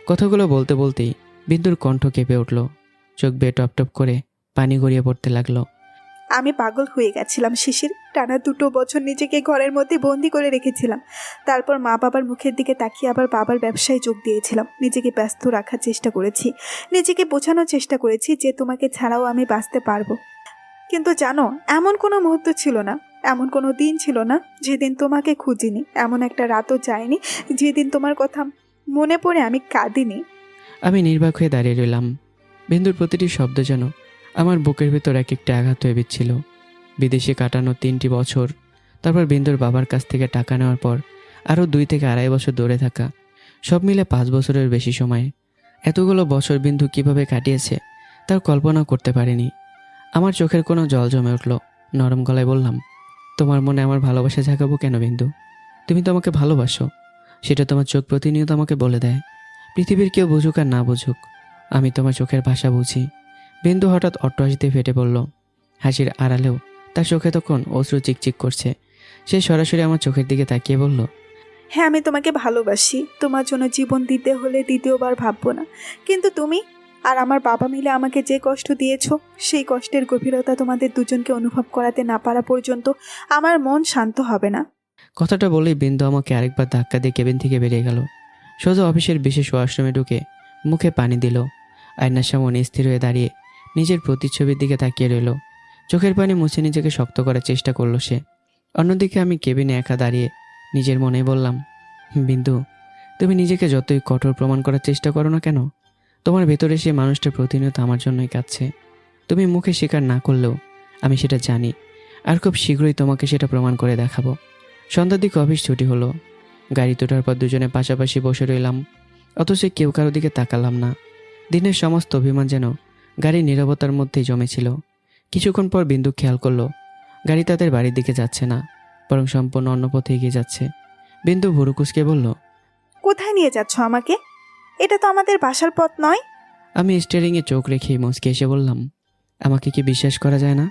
কথাগুলো বলতে বলতেই বিন্দুর কণ্ঠ কেঁপে উঠল, চোখ বেয়ে টপ টপ করে পানি গড়িয়ে পড়তে লাগলো। আমি পাগল হয়ে গেছিলাম শিশির। টানা 2 বছর নিজেকে ঘরের মধ্যে বন্দি করে রেখেছিলাম। তারপর মা বাবার মুখের দিকে তাকিয়ে আবার বাবার ব্যবসায় যোগ দিয়েছিলাম। নিজেকে ব্যস্ত রাখার চেষ্টা করেছি, নিজেকে বোঝানোর চেষ্টা করেছি যে তোমাকে ছাড়াও আমি বাঁচতে পারবো। কিন্তু জানো, এমন কোনো মুহূর্ত ছিল না, এমন কোনো দিন ছিল না যেদিন তোমাকে খুঁজিনি, এমন একটা রাতও যায়নি যেদিন তোমার কথা মনে পড়ে আমি কাঁদিনি। আমি নির্বাক হয়ে দাঁড়িয়ে রইলাম। বিন্দুর প্রতিটি শব্দ যেন আমার বুকের ভেতর এক একটা আঘাত হয়ে বিচ্ছিল। বিদেশে কাটানো 3টি বছর, তারপর বিন্দুর বাবার কাছ থেকে টাকা নেওয়ার পর আরও 2 থেকে আড়াই বছর দূরে থাকা, সব মিলে 5 বছরের বেশি সময়। এতগুলো বছর বিন্দু কিভাবে কাটিয়েছে তার কল্পনা করতে পারিনি। আমার চোখের কোনো জল জমে উঠল। নরম গলায় বললাম, তোমার মনে আমার ভালোবাসা জাগাবো কেন বিন্দু? তুমি তো আমাকে ভালোবাসো, সেটা তোমার চোখ প্রতিনিয়ত আমাকে বলে দেয়। পৃথিবীর কেউ বুঝুক আর না বুঝুক, আমি তোমার চোখের ভাষা বুঝি। বিন্দু হঠাৎ অট্টহাসিতে ফেটে পড়ল। হাসির আড়ালেও তার চোখে তখন অশ্রু চিকচিক করছে। সে সরাসরি আমার চোখের দিকে তাকিয়ে বলল, হ্যাঁ আমি তোমাকে ভালোবাসি, তোমার জন্য জীবন দিতে হলে দ্বিতীয়বার ভাববো না। কিন্তু তুমি আর আমার বাবা মিলে আমাকে যে কষ্ট দিয়েছো, সেই কষ্টের গভীরতা তোমাদের দুজনকে অনুভব করাতে না পারা পর্যন্ত আমার মন শান্ত হবে না। কথাটা বলেই বিন্দু আমাকে আরেকবার ধাক্কা দিয়ে কেবিন থেকে বেরিয়ে গেল। সোজা অফিসের বিশেষ ওয়াশরুমে ঢুকে মুখে পানি দিল। আয়নার সামনে স্থির হয়ে দাঁড়িয়ে নিজের প্রতিচ্ছবির দিকে তাকিয়ে রইল। চোখের পানি মুছে নিজেকে শক্ত করার চেষ্টা করলো সে। অন্যদিকে আমি কেবিনে একা দাঁড়িয়ে নিজের মনে বললাম, বিন্দু, তুমি নিজেকে যতই কঠোর প্রমাণ করার চেষ্টা করো না কেন, তোমার ভেতরে সেই মানুষটা প্রতিনিয়ত আমার জন্যই কাঁদছে। তুমি মুখে স্বীকার না করলেও আমি সেটা জানি, আর খুব শীঘ্রই তোমাকে সেটা প্রমাণ করে দেখাবো। সন্ধ্যার দিকে অফিস ছুটি হলো। গাড়ি তোঠার পর দুজনে পাশাপাশি বসে রইলাম, অথচ কেউ কারো দিকে তাকালাম না। দিনের সমস্ত অভিমান যেন গাড়ির নীরবতার মধ্যেই জমেছিল। কিছুক্ষণ পর বিন্দু খেয়াল করলো গাড়ি তাদের বাড়ির দিকে যাচ্ছে না, বরং সম্পূর্ণ অন্য পথে এগিয়ে যাচ্ছে। বিন্দু ভুরু কুঁচকে বলল, কোথায় নিয়ে যাচ্ছ আমাকে? এটা তো আমাদের বাসার পথ নয়। আমি স্টিয়ারিংয়ে চোখ রেখেই মুচকে এসে বললাম, আমাকে কি বিশ্বাস করা যায় না?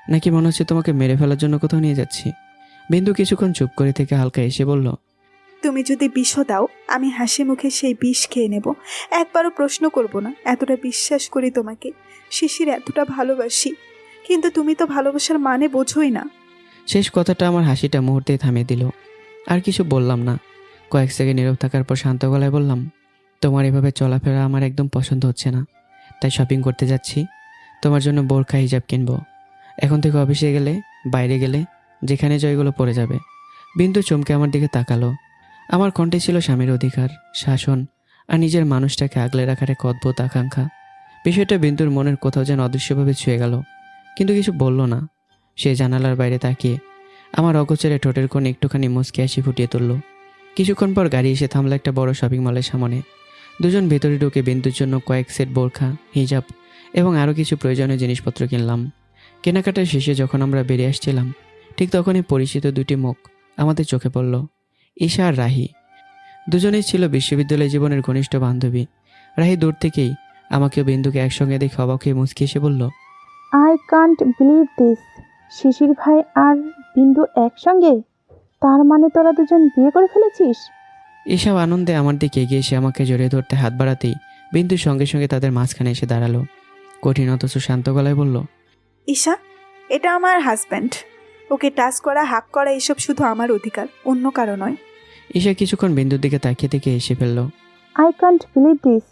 নাকি মনে হচ্ছে তোমাকে মেরে ফেলার জন্য কোথাও নিয়ে যাচ্ছি? বিন্দু কিছুক্ষণ চুপ করে থেকে হালকা এসে বলল, তুমি যদি বিষ দাও আমি হাসি মুখে সেই বিষ খেয়ে নেব, একবারও প্রশ্ন করব না। এতটা বিশ্বাস করি তোমাকে শিশির, এতটা ভালোবাসি। কিন্তু তুমি তো ভালোবাসার মানে বোঝোই না। শেষ কথাটা আমার হাসিটা মুহূর্তেই থামিয়ে দিল। আর কিছু বললাম না। কয়েক সেকেন্ড নীরব থাকার পর শান্ত গলায় বললাম, তোমার এভাবে চলাফেরা আমার একদম পছন্দ হচ্ছে না, তাই শপিং করতে যাচ্ছি। তোমার জন্য বোরখা হিজাব কিনবো। এখন থেকে অফিসে গেলে, বাইরে গেলে, যেখানে জয়গুলো পড়ে যাবে। বিন্দু চমকে আমার দিকে তাকালো। আমার কণ্ঠে ছিল স্বামীর অধিকার, শাসন আর নিজের মানুষটাকে আগলে রাখার এক অদ্ভুত আকাঙ্ক্ষা। বিষয়টা বিন্দুর মনের কোথাও যেন অদৃশ্যভাবে ছুঁয়ে গেল, কিন্তু কিছু বলল না। সে জানালার বাইরে তাকিয়ে আমার অগোচরে ঠোঁটের কোণে একটুখানি মুচকি হাসি ফুটিয়ে তুলল। কিছুক্ষণ পর গাড়ি এসে থামলো একটা বড় শপিং মলের সামনে। দুজন ভেতরে ঢুকে বিন্দুর জন্য কয়েক সেট বোরখা, হিজাব এবং আরও কিছু প্রয়োজনীয় জিনিসপত্র কিনলাম। কেনাকাটার শেষে যখন আমরা বেরিয়ে আসছিলাম, ঠিক তখনই পরিচিত 2টি মুখ আমাদের চোখে পড়ল, ঈশা আর রাহি। দুজনেই ছিল বিশ্ববিদ্যালয় জীবনের ঘনিষ্ঠ বান্ধবী। রাহি দূর থেকেই আমাকে বিন্দুকে একসঙ্গে দেখে অবাক হয়ে মুচকি এসে বলল, আই কান্ট বিলিভ দিস। শিশির ভাই আর বিন্দু একসঙ্গে? তার মানে তোরা দুজন বিয়ে করে ফেলেছিস? এসব আনন্দে আমার দিকে এগিয়ে এসে আমাকে জড়িয়ে ধরতে হাত বাড়াতেই বিন্দুর সঙ্গে সঙ্গে তাদের মাঝখানে এসে দাঁড়ালো। কঠিন অথচ শান্ত গলায় বলল, ঈশা, এটা আমার হাজব্যান্ড। ওকে টাচ করা, হাক করা এসব শুধু আমার অধিকার, অন্য কারো নয়। ঈশা কিছুক্ষণ বিন্দুর দিকে তাকিয়ে থেকে এসে ফেলল। I can't believe this.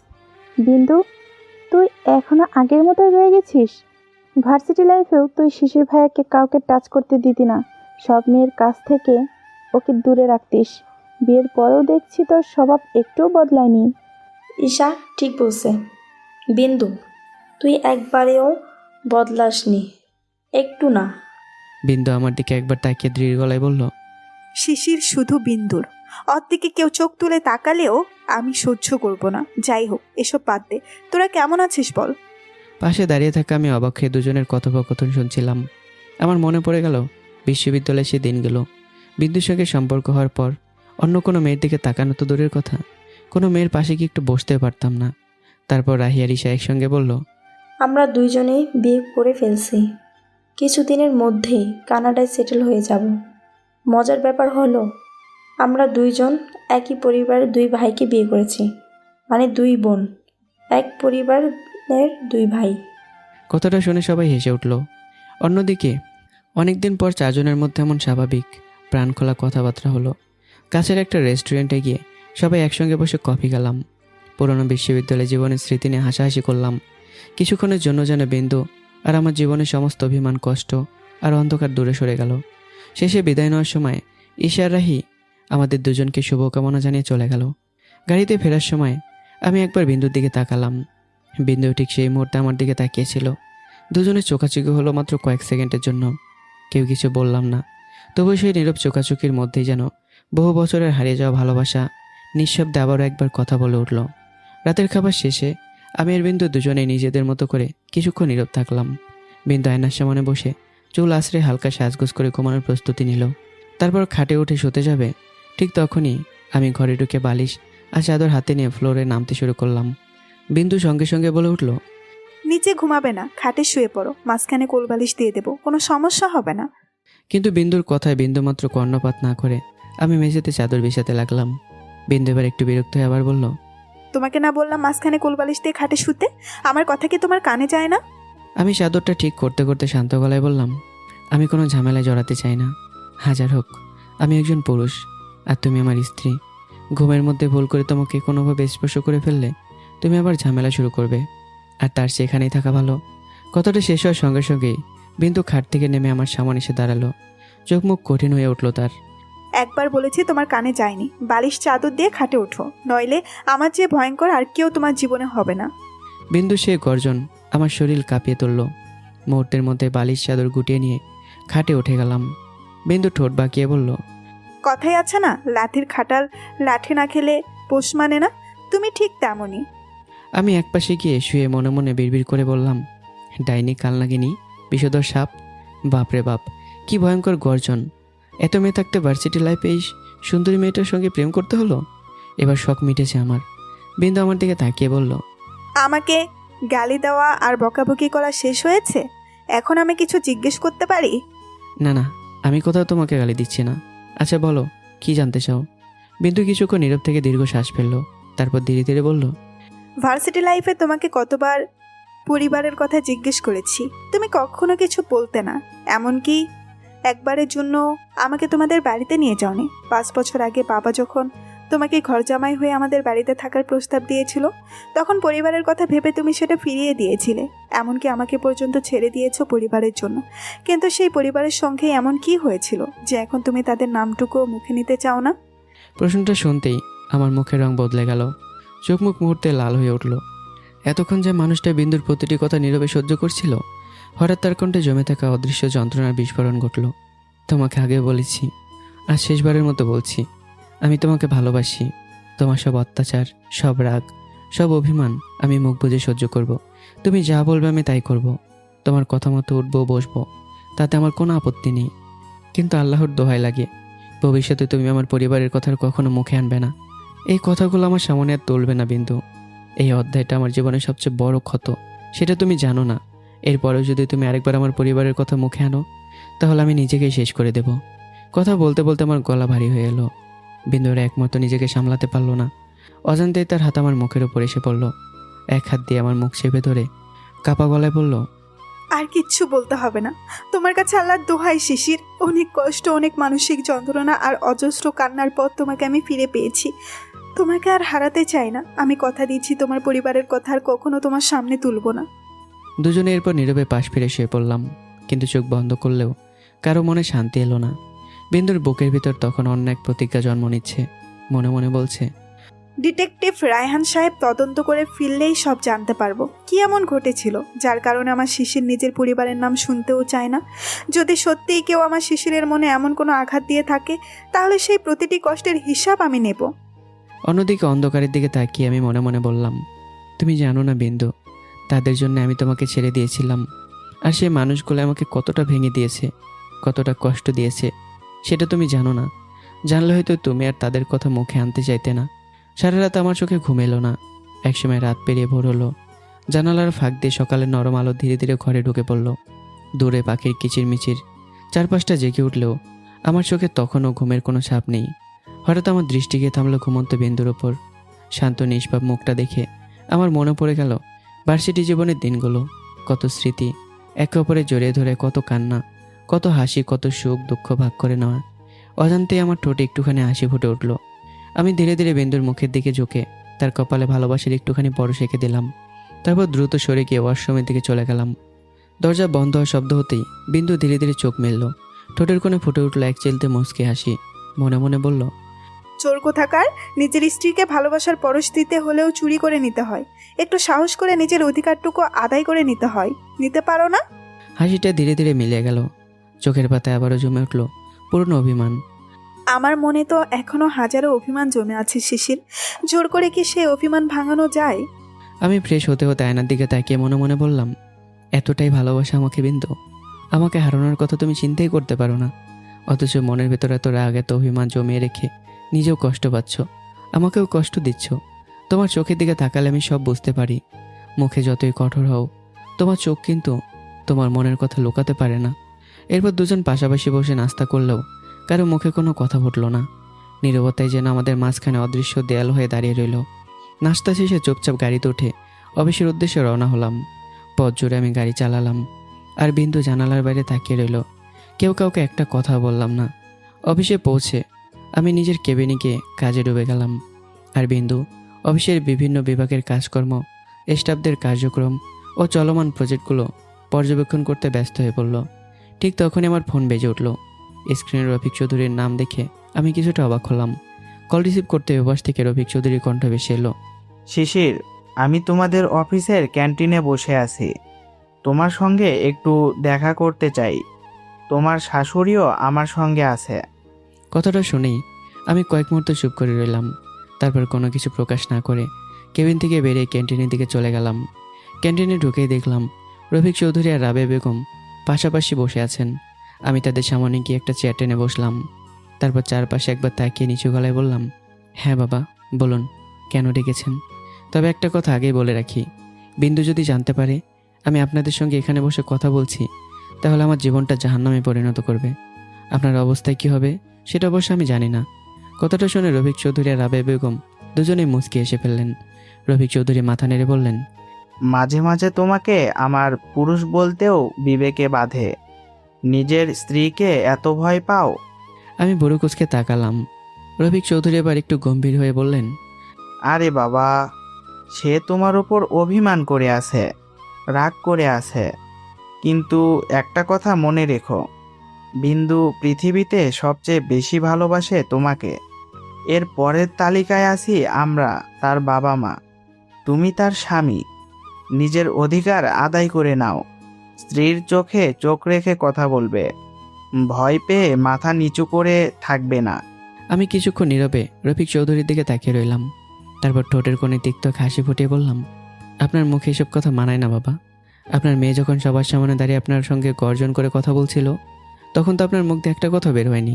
বিন্দু, তুই এখনো আগের মতোই রয়ে গেছিস? ভার্সিটি লাইফেও তুই শিশির ভাইয়াকে কাউকে টাচ করতে দিতি না, সব মেয়ের কাছ থেকে ওকে দূরে রাখতিস। বিয়ের পরেও দেখছি তোর স্বভাব একটুও বদলায়নি। ঈশা ঠিক বলছে। বিন্দু, তুই একবারেও বদলাসনি, একটু না। বিন্দু আমার দিকে একবার তাকিয়ে দৃঢ় গলায় বলল, শিশির শুধু বিন্দুর, ওর দিকে কেউ চোখ তুলে তাকালেও আমি সহ্য করব না। যাই হোক, এসব বাদ দে, তোরা কেমন আছিস বল। পাশে দাঁড়িয়ে থাকা আমি অবাক হয়ে দুজনের কথোপকথন শুনছিলাম। আমার মনে পড়ে গেল বিশ্ববিদ্যালয়ে সে দিনগুলো। বিন্দুর সঙ্গে সম্পর্ক হওয়ার পর অন্য কোনো মেয়ের দিকে তাকানো তো দূরের কথা, কোনো মেয়ের পাশে কি একটু বসতে পারতাম না। তারপর রাহি আর ঈশা একসঙ্গে বলল, আমরা দুইজনেই বিয়ে করে ফেলছি। কিছুদিনের মধ্যেই কানাডায় সেটেল হয়ে যাব। মজার ব্যাপার হলো আমরা দুইজন একই পরিবারের দুই ভাইকে বিয়ে করেছি, মানে দুই বোন, এক পরিবারের দুই ভাই। কথাটা শুনে সবাই হেসে উঠল। অন্যদিকে অনেকদিন পর চারজনের মধ্যে এমন স্বাভাবিক প্রাণখোলা কথাবার্তা হলো। কাছের একটা রেস্টুরেন্টে গিয়ে সবাই একসঙ্গে বসে কফি খেলাম। পুরনো বিশ্ববিদ্যালয় জীবনের স্মৃতি নিয়ে হাসাহাসি করলাম। কিছুক্ষণের জন্য যেন বিন্দু আর আমার জীবনের সমস্ত অভিমান, কষ্ট আর অন্ধকার দূরে সরে গেল। শেষে বিদায় নেওয়ার সময় ঈশা আর রাহি আমাদের দুজনকে শুভকামনা জানিয়ে চলে গেল। গাড়িতে ফেরার সময় আমি একবার বিন্দুর দিকে তাকালাম। বিন্দু ঠিক সেই মুহূর্তে আমার দিকে তাকিয়েছিল। দুজনের চোখাচোখি হলো মাত্র কয়েক সেকেন্ডের জন্য। কেউ কিছু বললাম না, তবু সেই নীরব চোখাচোখির মধ্যেই যেন বহু বছরের হারিয়ে যাওয়া ভালোবাসা নিঃশব্দে আবারও একবার কথা বলে উঠল। রাতের খাবার শেষে আমি আর বিন্দু দুজনেই নিজেদের মতো করে কিছুক্ষণ নীরব থাকলাম। বিন্দু আয়নার সামনে বসে চুল আশ্রে হালকা সাজগোজ করে ঘুমানোর প্রস্তুতি নিল। তারপর খাটে উঠে শুতে যাবে, ঠিক তখনই আমি ঘরে ঢুকে বালিশ আর চাদর হাতে নিয়ে ফ্লোরে নামতে শুরু করলাম। বিন্দু সঙ্গে সঙ্গে বলে উঠল, নিচে ঘুমাবে না, খাটে শুয়ে পড়ো, মাঝখানে কোলবালিশ দিয়ে দেবো, কোনো সমস্যা হবে না। কিন্তু বিন্দুর কথায় বিন্দুমাত্র কর্ণপাত না করে আমি মেঝেতে চাদর বিছাতে লাগলাম। বিন্দু এবার একটু বিরক্ত হয়ে আবার বলল, তোমাকে না বললাম মাঝখানে কোলবালিশ দিয়ে খাটে শুতে? আমার কথা কি তোমার কানে যায় না? আমি চাদরটা ঠিক করতে করতে শান্ত গলায় বললাম, আমি কোনো ঝামেলায় জড়াতে চাই না। হাজার হোক আমি একজন পুরুষ আর তুমি আমার স্ত্রী। ঘুমের মধ্যে ভুল করে তোমাকে কোনোভাবে স্পর্শ করে ফেললে তুমি আবার ঝামেলা শুরু করবে, আর তার সেখানেই থাকা ভালো। কথাটা শেষ হওয়ার সঙ্গে সঙ্গেই বিন্দু খাট থেকে নেমে আমার সামনে এসে দাঁড়ালো। চোখ মুখ কঠিন হয়ে উঠল তার। একবার বলেছি তোমার কানে যায়নি, বালিশ চাদর দিয়ে খাটে ওঠো, নইলে আমার চেয়ে ভয়ঙ্কর আর কেউ তোমার জীবনে হবে না। বিন্দু সে গর্জন আমার শরীর কাঁপিয়ে তুলল। মুহূর্তের মধ্যে বালিশ চাদর গুটিয়ে নিয়ে খাটে উঠে গেলাম। বিন্দু ঠোঁট বাঁকিয়ে বলল, কথাই আছে না, লাঠির খাটাল লাঠি না খেলে পোষ মানে না, তুমি ঠিক তেমনই। আমি একপাশে গিয়ে শুয়ে মনে মনে বিড়বিড় করে বললাম, ডাইনি, কালনাগিনী, বিষধর সাপ, বাপরে বাপ কি ভয়ঙ্কর গর্জন। এত মেয়ে থাকতে ভার্সিটি লাইফে এই সুন্দরী মেয়েটার সঙ্গে প্রেম করতে হলো। এবার শখ মিটেছে আমার। বিন্দু আমার দিকে তাকিয়ে বলল, আমাকে গালি দেওয়া আর বকাবকি করা শেষ হয়েছে? এখন আমি কিছু জিজ্ঞেস করতে পারি? না না, আমি কোথাও তোমাকে গালি দিচ্ছি না। আচ্ছা বলো, কি জানতে চাও? বিন্দু কিছুক্ষণ নীরব থেকে দীর্ঘ শ্বাস ফেললো, তারপর ধীরে ধীরে বলল, ভার্সিটি লাইফে তোমাকে কতবার পরিবারের কথা জিজ্ঞেস করেছি, তুমি কখনো কিছু বলতে না। এমনকি একবারের জন্য আমাকে তোমাদের বাড়িতে নিয়ে যাওনি। 5 বছর আগে বাবা যখন তোমাকে ঘর জামাই হয়ে আমাদের বাড়িতে থাকার প্রস্তাব দিয়েছিল, তখন পরিবারের কথা ভেবে তুমি সেটা ফিরিয়ে দিয়েছিলে। এমনকি আমাকে পর্যন্ত ছেড়ে দিয়েছো পরিবারের জন্য। কিন্তু সেই পরিবারের সঙ্গে এমন কি হয়েছিল যে এখন তুমি তাদের নামটুকু মুখে নিতে চাও না? প্রশ্নটা শুনতেই আমার মুখের রং বদলে গেল। চোখ মুখ মুহূর্তে লাল হয়ে উঠল। এতক্ষণ যে মানুষটা বিন্দুর প্রতিটি কথা নীরবে সহ্য করছিল, হঠাৎ তার কণ্ঠে জমে থাকা অদৃশ্য যন্ত্রণার বিস্ফোরণ ঘটল। তোমাকে আগে বলেছি, আর শেষবারের মতো বলছি, আমি তোমাকে ভালোবাসি। তোমার সব অত্যাচার, সব রাগ, সব অভিমান আমি মুখ বুজে সহ্য করব। তুমি যা বলবে আমি তাই করব। তোমার কথা মতো উঠবো, বসবো, তাতে আমার কোনো আপত্তি নেই। কিন্তু আল্লাহর দোহাই লাগে, ভবিষ্যতে তুমি আমার পরিবারের কথা কখনো মুখে আনবে না। এই কথাগুলো আমার সামনে আর তুলবে না বিন্দু। এই অধ্যায়টা আমার জীবনের সবচেয়ে বড় ক্ষত, সেটা তুমি জানো না। এরপরেও যদি তুমি আরেকবার আমার পরিবারের কথা মুখে আনো, তাহলে আমি নিজেকেই শেষ করে দেব। কথা বলতে বলতে আমার গলা ভারী হয়ে এলো। বিন্দুর একমতো নিজেকে সামলাতে পারলো না। অজান্তেই তার হাত আমার মুখের উপর এসে পড়ল। এক হাত দিয়ে আমার মুখ চেপে ধরে কাপা গলায় বলল, আর কিচ্ছু বলতে হবে না। তোমার কাছে আল্লাহর দোহাই শিশির, অনেক কষ্ট, অনেক মানসিক যন্ত্রণা আর অজস্র কান্নার পর তোমাকে আমি ফিরে পেয়েছি। তোমাকে আর হারাতে চাই না। আমি কথা দিচ্ছি তোমার পরিবারের কথা আর কখনো তোমার সামনে তুলব না। দুজনে এরপর নীরবে পাশ ফিরে শুয়ে পড়লাম। কিন্তু চোখ বন্ধ করলেও কারো মনে শান্তি এলো না। বিন্দুর বুকের ভিতর তখন অন্য এক প্রতিজ্ঞা জন্ম নিচ্ছে। মনে মনে বলছে, ডিটেকটিভ রায়হান সাহেব তদন্ত করে ফিরলেই সব জানতে পারবো কি এমন ঘটেছিল যার কারণে আমার শিশির নিজের পরিবারের নাম শুনতেও চায় না। যদি সত্যিই কেউ আমার শিশিরের মনে এমন কোনো আঘাত দিয়ে থাকে, তাহলে সেই প্রতিটি কষ্টের হিসাব আমি নেব। অন্যদিকে অন্ধকারের দিকে তাকিয়ে আমি মনে মনে বললাম, তুমি জানো না বিন্দু, তাদের জন্য আমি তোমাকে ছেড়ে দিয়েছিলাম। আর সেই মানুষগুলো আমাকে কতটা ভেঙে দিয়েছে, কতটা কষ্ট দিয়েছে, সেটা তুমি জানো না। জানলে হয়তো তুমি আর তাদের কথা মুখে আনতে চাইতে না। সারা রাত আমার চোখে ঘুম এলো না। একসময় রাত পেরিয়ে ভোর হলো। জানালার ফাঁক দিয়ে সকালের নরম আলো ধীরে ধীরে ঘরে ঢুকে পড়ল। দূরে পাখির কিচিরমিচির, চারপাশটা জেগে উঠলেও আমার চোখে তখনও ঘুমের কোনো ছাপ নেই। হঠাৎ আমার দৃষ্টি গিয়ে থামলো ঘুমন্ত বিন্দুর ওপর। শান্ত নিষ্পাপ মুখটা দেখে আমার মনে পড়ে গেল ভার্সিটি জীবনের দিনগুলো। কত স্মৃতি, একে অপরে জড়িয়ে ধরে কত কান্না, কত হাসি, কত সুখ দুঃখ ভাগ করে নেওয়া। অজান্তেই আমার ঠোঁটে একটুখানি হাসি ফুটে উঠল। আমি ধীরে ধীরে বিন্দুর মুখের দিকে ঝুঁকে তার কপালে ভালোবাসার একটুখানি পরশ এঁকে দিলাম। তারপর দ্রুত সরে গিয়ে ওয়াশরুমের দিকে চলে গেলাম। দরজা বন্ধ হওয়ার শব্দ হতেই বিন্দু ধীরে ধীরে চোখ মেলল। ঠোঁটের কোণে ফুটে উঠল এক চিলতে মুচকি হাসি। মনে মনে বলল, চোর কোথাকার, নিজের স্ত্রীকে ভালোবাসার পরশ দিতে হলেও চুরি করে নিতে হয়। একটু সাহস করে নিজের অধিকারটুকু আদায় করে নিতে হয়। নিতে পারো না? হাসিটা ধীরে ধীরে মিলিয়ে গেল। চোখের পাতায় আবারও জমে উঠল পুরনো অভিমান। আমার মনে তো এখনো হাজারো অভিমান জমে আছে শিশির। জোর করে কি সে অভিমান ভাঙানো যায়? আমি ফ্রেশ হতে হতে আয়নার দিকে তাকিয়ে মনে মনে বললাম, এতটাই ভালোবাসা আমাকে বিন্দু? আমাকে হারানোর কথা তুমি চিন্তাই করতে পারো না, অথচ মনের ভেতরে এত রাগ এত অভিমান জমিয়ে রেখে নিজেও কষ্ট পাচ্ছ, আমাকেও কষ্ট দিচ্ছ। তোমার চোখের দিকে তাকালে আমি সব বুঝতে পারি। মুখে যতই কঠোর হও, তোমার চোখ কিন্তু তোমার মনের কথা লুকাতে পারে না। এরপর দুজন পাশাপাশি বসে নাস্তা করলেও কারো মুখে কোনো কথা ফুটল না। নীরবতায় যেন আমাদের মাঝখানে অদৃশ্য দেয়াল হয়ে দাঁড়িয়ে রইল। নাস্তা শেষে চুপচাপ গাড়িতে উঠে অফিসের উদ্দেশ্যে রওনা হলাম। পথ জুড়ে আমি গাড়ি চালালাম, আর বিন্দু জানালার বাইরে তাকিয়ে রইল। কেউ কাউকে একটা কথা বললাম না। অফিসে পৌঁছে আমি নিজের কেবিনে গিয়ে কাজে ডুবে গেলাম, আর বিন্দু অফিসের বিভিন্ন বিভাগের কাজকর্ম, স্টাফদের কার্যক্রম ও চলমান প্রজেক্টগুলো পর্যবেক্ষণ করতে ব্যস্ত হয়ে পড়ল। ঠিক তখনই আমার ফোন বেজে উঠল। স্ক্রিনে রফিক চৌধুরীর নাম দেখে আমি কিছুটা অবাক হলাম। কল রিসিভ করতে ওপাশ থেকে রফিক চৌধুরীর কণ্ঠ ভেসে এলো, শিশির, আমি তোমাদের অফিসের ক্যান্টিনে বসে আছি। তোমার সঙ্গে একটু দেখা করতে চাই। তোমার শাশুড়িও আমার সঙ্গে আছে। কথাটা শুনেই আমি কয়েক মুহূর্ত চুপ করে রইলাম। তারপর কোনো কিছু প্রকাশ না করে কেবিন থেকে বেরিয়ে ক্যান্টিনের দিকে চলে গেলাম। ক্যান্টিনে ঢুকেই দেখলাম রফিক চৌধুরী আর রাবেয়া বেগম পাশাপাশি বসে আছেন। আমি তাদের সামনে গিয়ে একটা চেয়ার টেনে বসলাম। তারপর চারপাশে একবার তাকিয়ে নিচু গলায় বললাম, হ্যাঁ বাবা বলুন, কেন ডেকেছেন? তবে একটা কথা আগেই বলে রাখি, বিন্দু যদি জানতে পারে আমি আপনাদের সঙ্গে এখানে বসে কথা বলছি, তাহলে আমার জীবনটা জাহান্নামে পরিণত করবে। আপনার অবস্থায় কি হবে সেটা অবশ্য আমি জানি না। কথাটা শুনে রফিক চৌধুরী আর রাবেয়া বেগম দুজনেই মুচকি এসে ফেললেন। রফিক চৌধুরী মাথা নেড়ে বললেন, মাঝে মাঝে তোমাকে আমার পুরুষ বলতেও বিবেকে বাধে। নিজের স্ত্রীকে এত ভয় পাও? আমি বুড়ো কুচকে তাকালাম। রফিক চৌধুরী এবার একটু গম্ভীর হয়ে বললেন, আরে বাবা, সে তোমার ওপর অভিমান করে আছে, রাগ করে আছে। কিন্তু একটা কথা মনে রেখো, বিন্দু পৃথিবীতে সবচেয়ে বেশি ভালোবাসে তোমাকে। এর পরের তালিকায় আছি আমরা, তার বাবা মা। তুমি তার স্বামী। নিজের অধিকার আদায় করে নাও। স্ত্রীর চোখে চোখ রেখে কথা বলবে। ভয় পেয়ে মাথা নিচু করে থাকবে না। আমি কিছুক্ষণ নীরবে রফিক চৌধুরীর দিকে তাকিয়ে রইলাম। তারপর ঠোঁটের কোণে তিক্ত হাসি ফুটিয়ে বললাম, আপনার মুখে এসব কথা মানায় না বাবা। আপনার মেয়ে যখন সবার সামনে দাঁড়িয়ে আপনার সঙ্গে গর্জন করে কথা বলছিল, তখন তো আপনার মুখ দিয়ে একটা কথা বের হয়নি।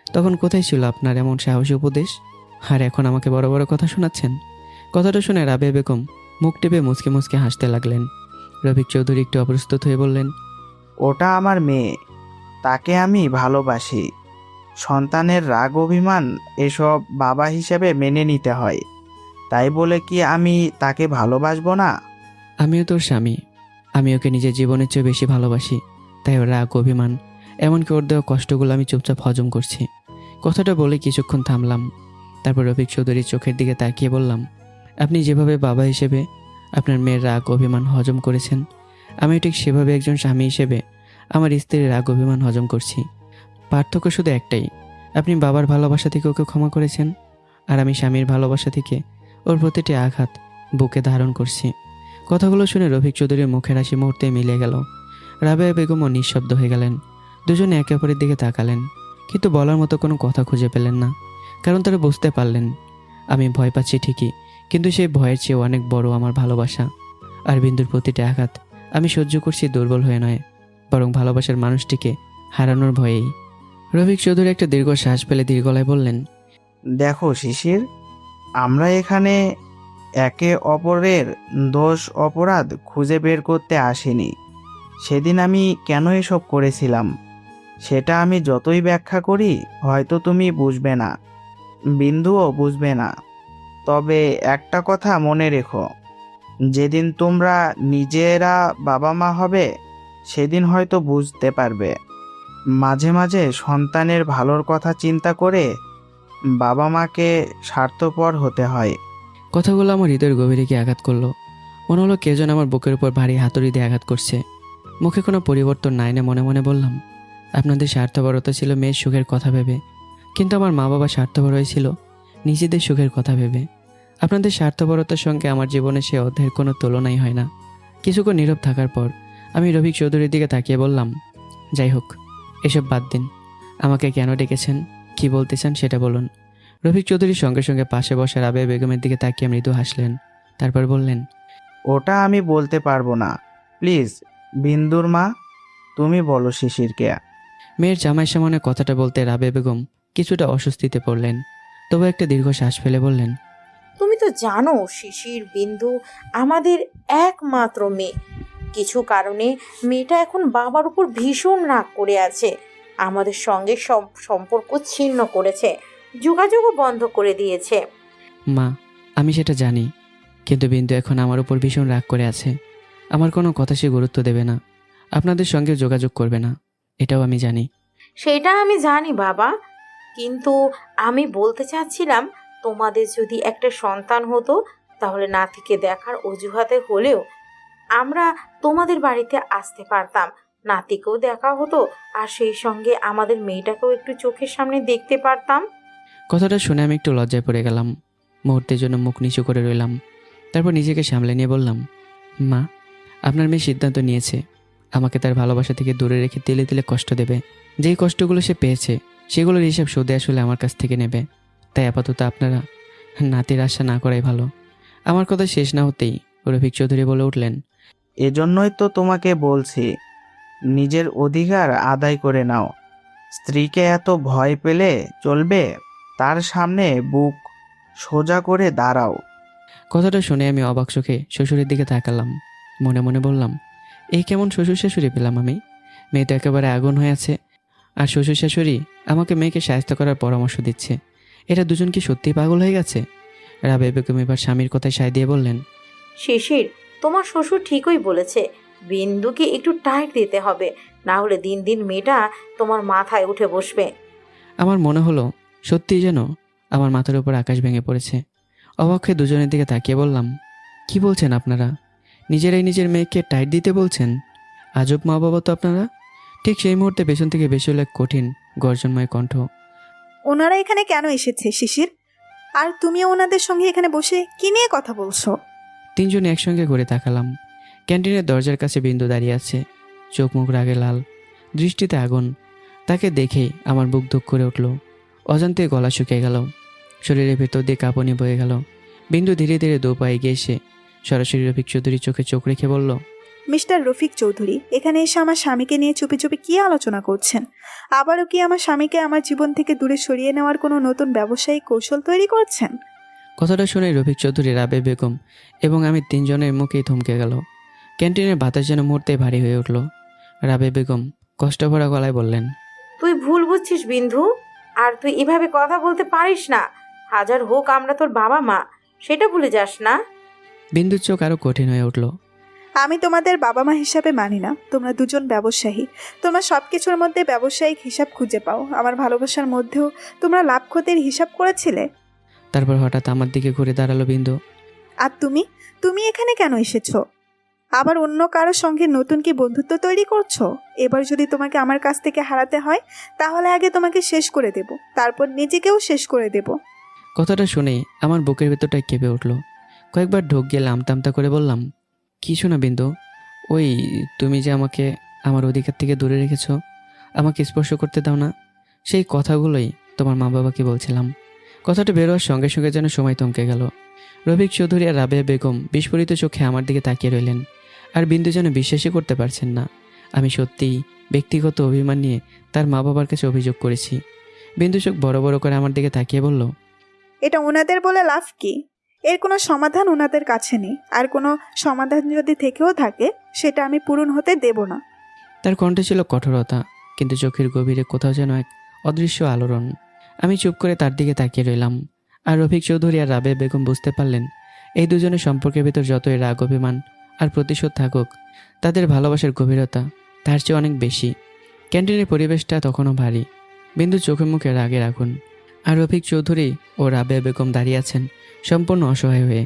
তখন কোথায় ছিল আপনার এমন সাহসী উপদেশ? আর এখন আমাকে বড় বড় কথা শোনাচ্ছেন। কথাটা শুনে রাবেয়া বেগম মুখ টিপে মুচকে মুচকে হাসতে লাগলেন। রফিক চৌধুরী একটু অপ্রস্তুত হয়ে বললেন, ওটা আমার মেয়ে, তাকে আমি ভালোবাসি। সন্তানের রাগ অভিমান এসব বাবা হিসেবে মেনে নিতে হয়। তাই বলে কি আমি তাকে ভালোবাসবো না? আমিও তোর স্বামী, আমি ওকে নিজের জীবনের চেয়ে বেশি ভালোবাসি। তাই ওর রাগ অভিমান এমনকি ওর দেওয়া কষ্টগুলো আমি চুপচাপ হজম করছি। কথাটা বলে কিছুক্ষণ থামলাম। তারপর রফিক চৌধুরীর চোখের দিকে তাকিয়ে বললাম, আপনি যেভাবে বাবা হিসেবে আপনার মেয়ের রাগ অভিমান হজম করেছেন, আমি ঠিক সেভাবে একজন স্বামী হিসেবে আমার স্ত্রীর রাগ অভিমান হজম করছি। পার্থক্য শুধু একটাই, আপনি বাবার ভালোবাসা থেকে ওকে ক্ষমা করেছেন, আর আমি স্বামীর ভালোবাসা থেকে ওর প্রতিটি আঘাত বুকে ধারণ করছি। কথাগুলো শুনে রফিক চৌধুরীর মুখের হাসি মুহূর্তে মিলে গেল। রাবেয়া বেগমও নিঃশব্দ হয়ে গেলেন। দুজনে একে অপরের দিকে তাকালেন, কিন্তু বলার মতো কোনো কথা খুঁজে পেলেন না। কারণ তারা বুঝতে পারলেন আমি ভয় পাচ্ছি ঠিকই, কিন্তু সেই ভয়ের চেয়েও অনেক বড় আমার ভালোবাসা। আর বিন্দুর প্রতিটি আঘাত আমি সহ্য করছি দুর্বল হয়ে নয়, বরং ভালোবাসার মানুষটিকে হারানোর ভয়েই। রফিক চৌধুরী একটা দীর্ঘ শ্বাস ফেলে দীর্ঘ গলায় বললেন, দেখো শিশির, আমরা এখানে একে অপরের দোষ অপরাধ খুঁজে বের করতে আসিনি। সেদিন আমি কেন এসব করেছিলাম সেটা আমি যতই ব্যাখ্যা করি হয়তো তুমি বুঝবে না, বিন্দুও বুঝবে না। তবে একটা কথা মনে রেখো, যেদিন তোমরা নিজেরা বাবা মা হবে সেদিন হয়তো বুঝতে পারবে মাঝে মাঝে সন্তানের ভালোর কথা চিন্তা করে বাবা মাকে স্বার্থপর হতে হয়। কথাগুলো আমার হৃদয়ের গভীরে গিয়ে আঘাত করলো। মনে হলো কেউ যেন আমার বুকের উপর ভারী হাতুড়ি দিয়ে আঘাত করছে। মুখে কোনো পরিবর্তন নাই না, মনে মনে বললাম, আপনাদের স্বার্থপরতা ছিল মেয়ের সুখের কথা ভেবে, কিন্তু আমার মা বাবা স্বার্থপর হয়েছিল নিজেদের সুখের কথা ভেবে। আপনাদের স্বার্থপরতার সঙ্গে আমার জীবনে সে অধ্যায়ের কোনো তুলনাই হয় না। কিছুক্ষণ নীরব থাকার পর আমি রফিক চৌধুরীর দিকে তাকিয়ে বললাম, যাই হোক, এসব বাদ দিন। আমাকে কেন ডেকেছেন, কি বলতে চান সেটা বলুন। রফিক চৌধুরীর সঙ্গে সঙ্গে পাশে বসা রাবেয়া বেগমের দিকে তাকিয়ে মৃদু হাসলেন। তারপর বললেন, ওটা আমি বলতে পারবো না। প্লিজ বিন্দুর মা, তুমি বলো শিশিরকে। মেয়ের জামাই সামনে কথাটা বলতে রাবেয়া বেগম কিছুটা অস্বস্তিতে পড়লেন, তবু একটা দীর্ঘ শ্বাস ফেলে বললেন, তুমি তো জানো শিশির বিন্দু আমাদের একমাত্র মেয়ে। কিছু কারণে মেয়েটা এখন বাবার উপর ভীষণ রাগ করে আছে, আমাদের সঙ্গে সব সম্পর্ক ছিন্ন করেছে, যোগাযোগও বন্ধ করে দিয়েছে। মা, আমি সেটা জানি, কিন্তু বিন্দু এখন আমার উপর ভীষণ রাগ করে আছে। আমার কোনো কথা সে গুরুত্ব দেবে না, আপনাদের সঙ্গে যোগাযোগ করবে না, এটাও আমি জানি। সেটা আমি জানি বাবা, কিন্তু আমি বলতে চাচ্ছিলাম তোমাদের যদি একটা সন্তান হতো তাহলে নাতিকে দেখার অজুহাতে হলেও আমরা তোমাদের বাড়িতে আসতে পারতাম, নাতিকেও দেখা হতো আর সেই সঙ্গে আমাদের মেয়েটাকেও একটু চোখের সামনে দেখতে পারতাম। কথাটা শুনে আমি একটু লজ্জায় পড়ে গেলাম। মুহূর্তের জন্য মুখ নিচু করে রইলাম। তারপর নিজেকে সামলে নিয়ে বললাম, মা, আপনার মেয়ে সিদ্ধান্ত নিয়েছে আমাকে তার ভালোবাসা থেকে দূরে রেখে তিলে তিলে কষ্ট দেবে। যেই কষ্টগুলো সে পেয়েছে সেগুলোর হিসাব সুদে আসলে আমার কাছ থেকে নেবে। তাই আপাতত আপনারা নাতির আশা না করাই ভালো। আমার কথা শেষ না হতেই রফিক চৌধুরী বলে উঠলেন, এজন্যই তো তোমাকে বলছি, নিজের অধিকার আদায় করে নাও। স্ত্রীকে এত ভয় পেলে চলবে? তার সামনে বুক সোজা করে দাঁড়াও। কথাটা শুনে আমি অবাক চোখে শ্বশুরের দিকে তাকালাম। মনে মনে বললাম, এই কেমন শ্বশুর শাশুড়ি পেলাম আমি? মেয়ে তো একেবারে আগুন হয়ে আছে, আর শ্বশুর শাশুড়ি আমাকে মেয়েকে সাহায্য করার পরামর্শ দিচ্ছে। এরা দুজন কি সত্যিই পাগল হয়ে গেছে? রাবেয়া বেগম এবার স্বামীর কথায় সায় দিয়ে বললেন, শিশির, তোমার শ্বশুর ঠিকই বলেছে, বিন্দুকে একটু টাইট দিতে হবে, না হলে দিন দিন মেয়েটা তোমার মাথায় উঠে বসবে। আমার মনে হলো সত্যিই যেন আমার মাথার উপর আকাশ ভেঙে পড়েছে। অবাক হয়ে দুজনের দিকে তাকিয়ে বললাম, কি বলছেন আপনারা? নিজেরাই নিজের মেয়েকে টাইট দিতে বলছেন? আজব মা বাবা তো আপনারা। ঠিক সেই মুহূর্তে পেছন থেকে বেশি হলো এক কঠিন গর্জনময় কণ্ঠ। ওনারা এখানে কেন এসেছে শিশির? আর তুমিও ওনাদের সঙ্গে এখানে বসে কি নিয়ে কথা বলছো? তিনজনে একসঙ্গে ঘুরে তাকালাম। ক্যান্টিনের দরজার কাছে বিন্দু দাঁড়িয়ে আছে, চোখ মুখ রাগে লাল, দৃষ্টিতে আগুন। তাকে দেখেই আমার বুক ধুক করে উঠল, অজান্তে গলা শুকিয়ে গেল, শরীরের ভেতর দিয়ে কাঁপুনি বয়ে গেল। বিন্দু ধীরে ধীরে দু পা এগিয়ে এসে সরাসরি রফিক চৌধুরীর চোখে চোখ রেখে বলল, মিস্টার রফিক চৌধুরী, এখানে এসে আমার স্বামীকে নিয়ে চুপি চুপি কি আলোচনা করছেন? আবারও কি আমার স্বামীকে আমার জীবন থেকে দূরে সরিয়ে নেওয়ার কোনো নতুন ব্যবসায়িক কৌশল তৈরি করছেন? কথাটা শুনে রফিক চৌধুরী, রাবেয়া বেগম এবং আমি তিনজনের মুখেই থমকে গেল। ক্যান্টিনের বাতাস যেন মুহূর্তে ভারী হয়ে উঠল। রাবেয়া বেগম কষ্ট ভরা গলায় বললেন, তুই ভুল বুঝছিস বিন্ধু, আর তুই এভাবে কথা বলতে পারিস না। হাজার হোক আমরা তোর বাবা মা, সেটা ভুলে যাস না। বিন্দুর চোখ আরো কঠিন হয়ে উঠল। আমি তোমাদের বাবা মা হিসাবে মানি না। তোমরা দুজন ব্যবসায়ী, তোমরা সব কিছুর মধ্যে ব্যবসায়িক হিসাব খুঁজে পাও। আমার ভালোবাসার মধ্যেও তোমরা লাভ ক্ষতির হিসাব করেছিলে। তারপর হঠাৎ আমার দিকে ঘুরে দাঁড়ালো বিন্দু। আর তুমি এখানে কেন এসেছো? আবার অন্য কারোর সঙ্গে নতুন কি বন্ধুত্ব তৈরি করছো? এবার যদি তোমাকে আমার কাছ থেকে হারাতে হয় তাহলে আগে তোমাকে শেষ করে দেব, তারপর নিজেকেও শেষ করে দেব। কথাটা শুনেই আমার বুকের ভেতরটাই কেঁপে উঠল। কয়েকবার ঢোক গিয়ে আমতা করে বললাম, কি শোনা বিন্দু? ওই তুমি যে আমাকে আমার অধিকার থেকে দূরে রেখেছো, আমাকে স্পর্শ করতে দাও না, সেই কথাগুলোই তোমার মা বাবাকে বলছিলাম। কথাটা বেরোয়ার সঙ্গে সঙ্গে যেন সময় থমকে গেল। রফিক চৌধুরী আর রাবেয়া বেগম বিস্ফোরিত চোখে আমার দিকে তাকিয়ে রইলেন, আর বিন্দু যেন বিশ্বাসই করতে পারছেন না আমি সত্যিই ব্যক্তিগত অভিমান নিয়ে তার মা বাবার কাছে অভিযোগ করেছি। বিন্দু চোখ বড় বড় করে আমার দিকে তাকিয়ে বলল, এটা ওনাদের বলে লাভ কি? এর কোনো সমাধান ওনাদের কাছে নেই, আর কোনো সমাধান যদি থেকেও থাকে সেটা আমি পূরণ হতে দেব না। তার কণ্ঠে ছিল কঠোরতা, কিন্তু চোখের গভীরে কোথাও যেন এক অদৃশ্য আলোড়ন। আমি চুপ করে তার দিকে তাকিয়ে রইলাম। আর রফিক চৌধুরী আর রাবেয়া বেগম বুঝতে পারলেন এই দুজনের সম্পর্কের ভিতর যতই রাগ অভিমান আর প্রতিশোধ থাকুক, তাদের ভালোবাসার গভীরতা তার চেয়ে অনেক বেশি। ক্যান্টিনের পরিবেশটা তখনও ভারী, বিন্দু চোখে মুখে রাগের আগুন। আর রফিক চৌধুরী ও রাবেয়া বেগম দাঁড়িয়ে আছেন সম্পূর্ণ অসহায় হয়ে।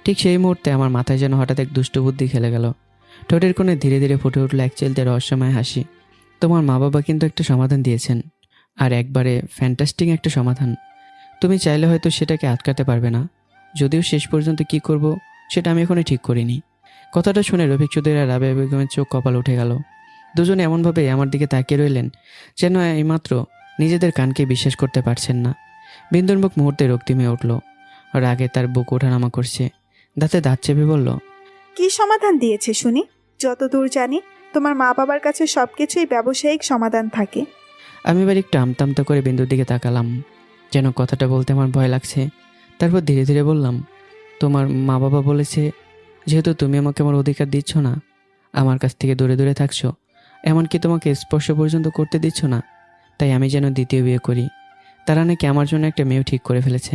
ঠিক সেই মুহূর্তে আমার মাথায় যেন হঠাৎ এক দুষ্ট বুদ্ধি খেলে গেল। ঠোঁটের কোণে ধীরে ধীরে ফুটে উঠল এক চিলতে রহস্যময় হাসি। তোমার মা বাবা কিন্তু একটা সমাধান দিয়েছেন, আর একবারে ফ্যান্টাস্টিক একটা সমাধান। তুমি চাইলে হয়তো সেটাকে আটকাতে পারবে না, যদিও শেষ পর্যন্ত কি করব সেটা আমি এখনই ঠিক করিনি। কথাটা শুনে রফিক চৌধুরী আর রাবেয়া বেগমের চোখ কপাল উঠে গেল। দুজনে এমনভাবে আমার দিকে তাকিয়ে রইলেন যেন এইমাত্র নিজেদের কানকে বিশ্বাস করতে পারছেন না। বিন্দুর মুখ মুহূর্তে রক্তিম হয়ে উঠল, রাগে তার বুক ওঠানামা করছে। দাঁতে দাঁত চেপে বলল, কি সমাধান দিয়েছে শুনি? যতদূর জানি তোমার মা বাবার কাছে সবকিছুই ব্যবসায়িক সমাধান থাকে। আমি এবার একটু আমতামতা করে বিন্দুর দিকে তাকালাম, যেন কথাটা বলতে আমার ভয় লাগছে। তারপর ধীরে ধীরে বললাম, তোমার মা বাবা বলেছে যেহেতু তুমি আমাকে আমার অধিকার দিচ্ছ না, আমার কাছ থেকে দূরে দূরে থাকছো, এমনকি তোমাকে স্পর্শ পর্যন্ত করতে দিচ্ছ না, তাই আমি যেন দ্বিতীয় বিয়ে করি। তারা নাকি আমার জন্য একটা মেয়েও ঠিক করে ফেলেছে।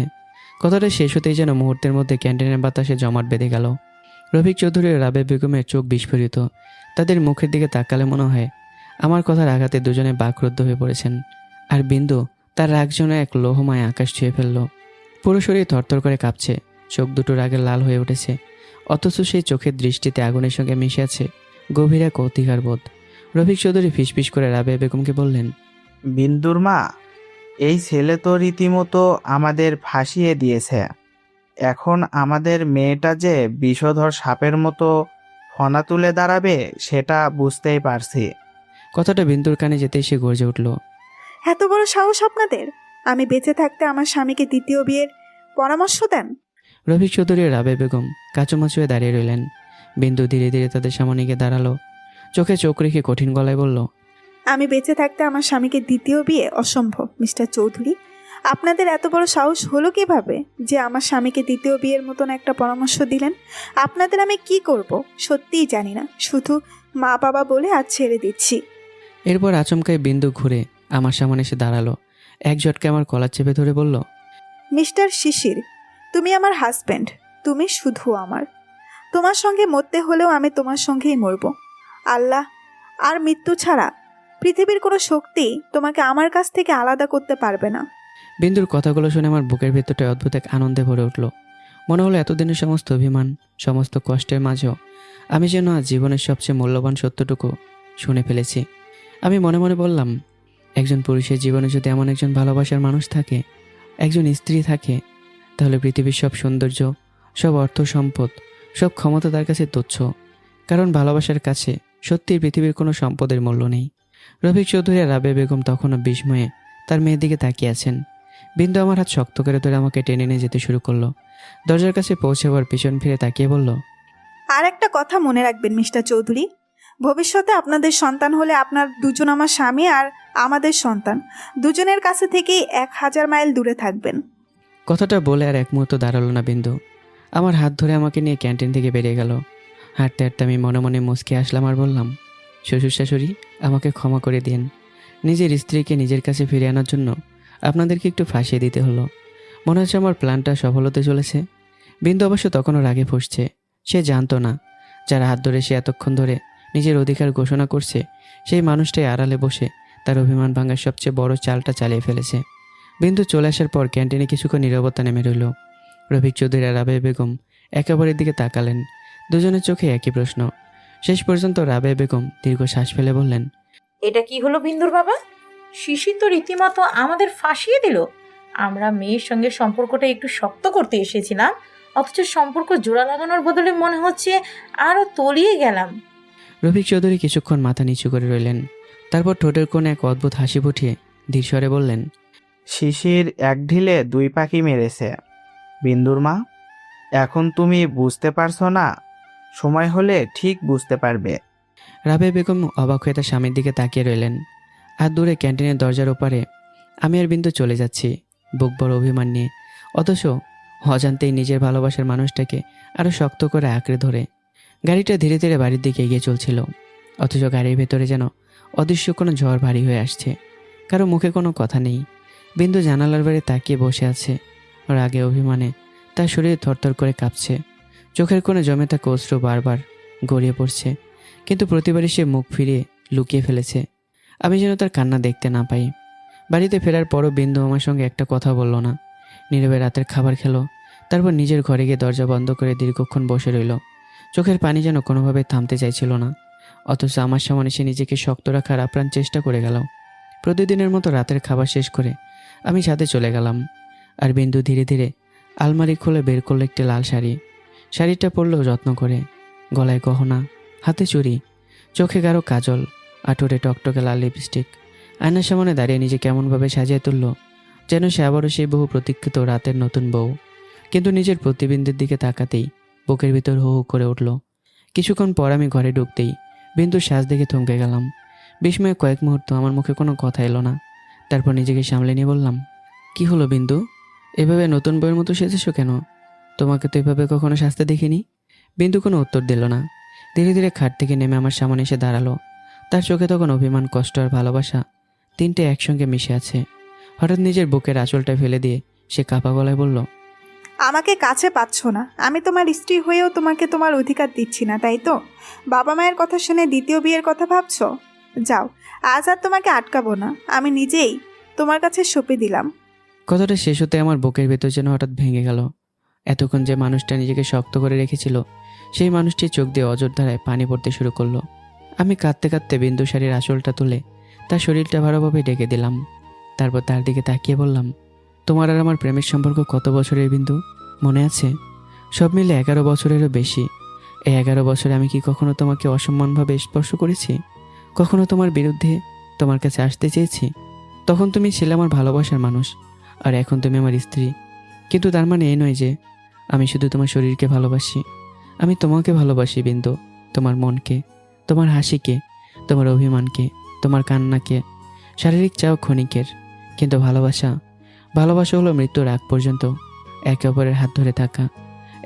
কথাটা শেষ হতেই যেন মুহূর্তের মধ্যে ক্যান্টিনের বাতাসে জমাট বেঁধে গেল। রফিক চৌধুরী ও রাবেয়া বেগমের চোখ বিস্ফোরিত। তাদের মুখের দিকে তাকালে মনে হয় আমার কথার আঘাতে দুজনে বাকরুদ্ধ হয়ে পড়েছেন। আর বিন্দু তার রাগ যেন এক লোহময় আকাশ ছুঁয়ে ফেলল। পুরো শরীর থরথর করে কাঁপছে, চোখ দুটো রাগে লাল হয়ে উঠেছে, অথচ সেই চোখের দৃষ্টিতে আগুনের সঙ্গে মিশে আছে গভীর এক অধিকার বোধ। রফিক চৌধুরী ফিসফিস করে রাবেয়া বেগমকে বললেন, বিন্দুর মা, এই ছেলে তো রীতিমতো আমাদের ফাঁসিয়ে দিয়েছে। এখন আমাদের মেয়েটা যে বিষধর সাপের মতো ফনা তুলে দাঁড়াবে সেটা বুঝতেই পারছি। কথাটা বিন্দুর কানে যেতে সে গর্জে উঠল, এত বড় সাহস আপনাদের! আমি বেঁচে থাকতে আমার স্বামীকে দ্বিতীয় বিয়ের পরামর্শ দেন? রফিক চৌধুরী ও রাবেয়া বেগম কাচুমাচু হয়ে দাঁড়িয়ে রইলেন। বিন্দু ধীরে ধীরে তাদের সামনে গিয়ে দাঁড়ালো, চোখে চোখ রেখে কঠিন গলায় বলল, আমি বেঁচে থাকতে আমার স্বামীকে দ্বিতীয় বিয়ে অসম্ভব। মিস্টার চৌধুরী, আপনাদের এত বড় সাহস হলো কিভাবে যে আমার স্বামীকে দ্বিতীয় বিয়ের মতন একটা পরামর্শ দিলেন? আপনাদের আমি কি করব সত্যিই জানি না, শুধু মা বাবা বলে আজ ছেড়ে দিচ্ছি। এরপর আচমকায় বিন্দু ঘুরে আমার সামনে এসে দাঁড়ালো, এক ঝটকে আমার কলার চেপে ধরে বলল, মিস্টার শিশির, তুমি আমার হাজব্যান্ড, তুমি শুধু আমার। তোমার সঙ্গে মরতে হলেও আমি তোমার সঙ্গেই মরব। আল্লাহ আর মৃত্যু ছাড়া পৃথিবীর কোনো শক্তি তোমাকে আমার কাছ থেকে আলাদা করতে পারবে না। বিন্দুর কথাগুলো শুনে আমার বুকের ভেতরটা অদ্ভুত এক আনন্দে ভরে উঠল। মনে হলো এতদিনের সমস্ত অভিমান, সমস্ত কষ্টের মাঝেও আমি যেন আজ জীবনের সবচেয়ে মূল্যবান সত্যটুকু শুনে ফেলেছি। আমি মনে মনে বললাম, একজন পুরুষের জীবনে যদি এমন একজন ভালোবাসার মানুষ থাকে, একজন স্ত্রী থাকে, তাহলে পৃথিবীর সব সৌন্দর্য, সব অর্থ সম্পদ, সব ক্ষমতা তার কাছে তুচ্ছ। কারণ ভালোবাসার কাছে সত্যিই পৃথিবীর কোনো সম্পদের মূল্য নেই। রফিক চৌধুরী আর রাবেয়া বেগম তখনও বিস্ময়ে তার মেয়ের দিকে তাকিয়ে আছেন। বিন্দু আমার হাত শক্ত করে ধরে আমাকে টেনে নিয়ে যেতে শুরু করলো। দরজার কাছে পৌঁছাবার পিছন ফিরে তাকিয়ে বলল, আর একটা কথা মনে রাখবেন মিস্টার চৌধুরী, ভবিষ্যতে আপনাদের সন্তান হলে আপনার দুজন আমার স্বামী আর আমাদের সন্তান দুজনের কাছে থেকেই 1000 মাইল দূরে থাকবেন। কথাটা বলে আর এক মুহূর্ত দাঁড়ালো না বিন্দু। আমার হাত ধরে আমাকে নিয়ে ক্যান্টিন থেকে বেরিয়ে গেল। হাঁটতে হাঁটতে আমি মনে মনে মুচকে আসলাম আর বললাম, শ্বশুর শাশুড়ি, আমাকে ক্ষমা করে দিন। নিজের স্ত্রীকে নিজের কাছে ফিরে আনার জন্য আপনাদেরকে একটু ফাঁসিয়ে দিতে হলো। মনে হচ্ছে আমার প্ল্যানটা সফল হতে চলেছে। বিন্দু অবশ্য তখনও রাগে ফুঁসছে। সে জানতো না যার হাত ধরে সে এতক্ষণ ধরে নিজের অধিকার ঘোষণা করছে, সেই মানুষটাই আড়ালে বসে তার অভিমান ভাঙার সবচেয়ে বড় চালটা চালিয়ে ফেলেছে। বিন্দু চলে আসার পর ক্যান্টিনে কিছুক্ষণ নীরবতা নেমে রইল। রফিক চৌধুরী আর রাবেয়া বেগম একেবারের দিকে তাকালেন। দুজনের চোখে একই প্রশ্ন। শেষ পর্যন্ত রাবেয়া বেগম দীর্ঘ শ্বাস ফেলে বললেন, এটা কি হলো বিন্দুর বাবা? শিশির তো রীতিমতো আমাদের ফাঁসিয়ে দিল। আমরা মেয়ের সঙ্গে সম্পর্কটা একটু শক্ত করতে এসেছিলাম, অথচ সম্পর্ক জোড়া লাগানোর বদলে মনে হচ্ছে আরো তলিয়ে গেলাম। রফিক চৌধুরী কিছুক্ষণ মাথা নিচু করে রইলেন। তারপর ঠোঁটের কোণে এক অদ্ভুত হাসি ফুটিয়ে ধীর স্বরে বললেন, শিশির এক ঢিলে 2 পাখি মেরেছে। বিন্দুর মা, এখন তুমি বুঝতে পারছো না, সময় হলে ঠিক বুঝতে পারবে। রাবেয়া বেগম অবাক হয়ে তার স্বামীর দিকে তাকিয়ে রইলেন। আর দূরে ক্যান্টিনের দরজার ওপারে আমি আর বিন্দু চলে যাচ্ছি, বুক বড় অভিমান নিয়ে। অথচ অজান্তেই নিজের ভালোবাসার মানুষটাকে আরও শক্ত করে আঁকড়ে ধরে গাড়িটা ধীরে ধীরে বাড়ির দিকে এগিয়ে চলছিল। অথচ গাড়ির ভেতরে যেন অদৃশ্য কোনো ঝড় ভারী হয়ে আসছে। কারো মুখে কোনো কথা নেই। বিন্দু জানালার বাইরে তাকিয়ে বসে আছে। রাগে অভিমানে তার শরীর থরথর করে কাঁপছে। চোখের কোণে জমে থাকা অশ্রু বারবার গড়িয়ে পড়ছে, কিন্তু প্রতিবারই সে মুখ ফিরিয়ে লুকিয়ে ফেলেছে। আমি যেন তার কান্না দেখতে না পাই। বাড়িতে ফেরার পরও বিন্দু আমার সঙ্গে একটা কথা বলল না। নীরবে রাতের খাবার খেলো, তারপর নিজের ঘরে গিয়ে দরজা বন্ধ করে দীর্ঘক্ষণ বসে রইল। চোখের পানি যেন কোনোভাবে থামতে চাইছিল না। অথচ আমার সামনে সে নিজেকে শক্ত রাখার আপ্রাণ চেষ্টা করে গেল। প্রতিদিনের মতো রাতের খাবার শেষ করে আমি ছাদে চলে গেলাম। আর বিন্দু ধীরে ধীরে আলমারি খুলে বের করলো একটি লাল শাড়ি। শাড়িটা পরলো যত্ন করে, গলায় গহনা, হাতে চুড়ি, চোখে গাঢ় কাজল, আঁটুরে টকটকে লাল লিপস্টিক। আয়নার সামনে দাঁড়িয়ে নিজে কেমনভাবে সাজিয়ে তুললো, যেন সে আবারও সেই বহু প্রতীক্ষিত রাতের নতুন বউ। কিন্তু নিজের প্রতিবিম্বের দিকে তাকাতেই বুকের ভিতর হু হু করে উঠল। কিছুক্ষণ পর আমি ঘরে ঢুকতেই বিন্দুর সাজ দেখে থমকে গেলাম। বিস্ময়ে কয়েক মুহূর্ত আমার মুখে কোনো কথা এলো না। তারপর নিজেকে সামলে নিয়ে বললাম, কি হলো বিন্দু, এভাবে নতুন বউয়ের মতো সেজেছো কেন? তোমাকে তো এভাবে কখনো সাজতে দেখিনি। বিন্দু কোনো উত্তর দিল না। ধীরে ধীরে খাট থেকে নেমে আমার সামনে এসে দাঁড়ালো। তার চোখে তখন অভিমান, কষ্ট আর ভালোবাসা তিনটে একসঙ্গে মিশে আছে। হঠাৎ নিজের বুকের আঁচলটা ফেলে দিয়ে সে কাঁপা গলায় বলল, আমাকে কাছে পাচ্ছ না। আমি তোমার স্ত্রী হয়েও তোমাকে তোমার অধিকার দিচ্ছি না, তাই তো? বাবা মায়ের কথা শুনে দ্বিতীয় বিয়ের কথা ভাবছো? যাও, আজ আর তোমাকে আটকাবো না। আমি নিজেই তোমার কাছে সঁপে দিলাম। কথাটা শেষ হতে আমার বুকের ভেতর যেন হঠাৎ ভেঙে গেল। এতক্ষণ যে মানুষটা নিজেকে শক্ত করে রেখেছিল, সেই মানুষটির চোখ দিয়ে অজর ধারায় পানি পড়তে শুরু করলো। আমি কাঁদতে কাঁদতে বিন্দু শাড়ির আঁচলটা তুলে তার শরীরটা ভালোভাবে ডেকে দিলাম। তারপর তার দিকে তাকিয়ে বললাম, তোমার আর আমার প্রেমের সম্পর্ক কত বছরের বিন্দু, মনে আছে? সব মিলে 11 বছরেরও বেশি। এই 11 বছরে আমি কি কখনো তোমাকে অসম্মানভাবে স্পর্শ করেছি? কখনো তোমার বিরুদ্ধে তোমার কাছে আসতে চেয়েছি? তখন তুমি ছিলে আমার ভালোবাসার মানুষ, আর এখন তুমি আমার স্ত্রী। কিন্তু তার মানে এই নয় যে আমি শুধু তোমার শরীরকে ভালোবাসি। আমি তোমাকে ভালোবাসি বিন্দু, তোমার মনকে, তোমার হাসিকে, তোমার অভিমানকে, তোমার কান্নাকে। শারীরিক চাও ক্ষণিকের, কিন্তু ভালোবাসা হলো মৃত্যুর আগ পর্যন্ত একে অপরের হাত ধরে থাকা,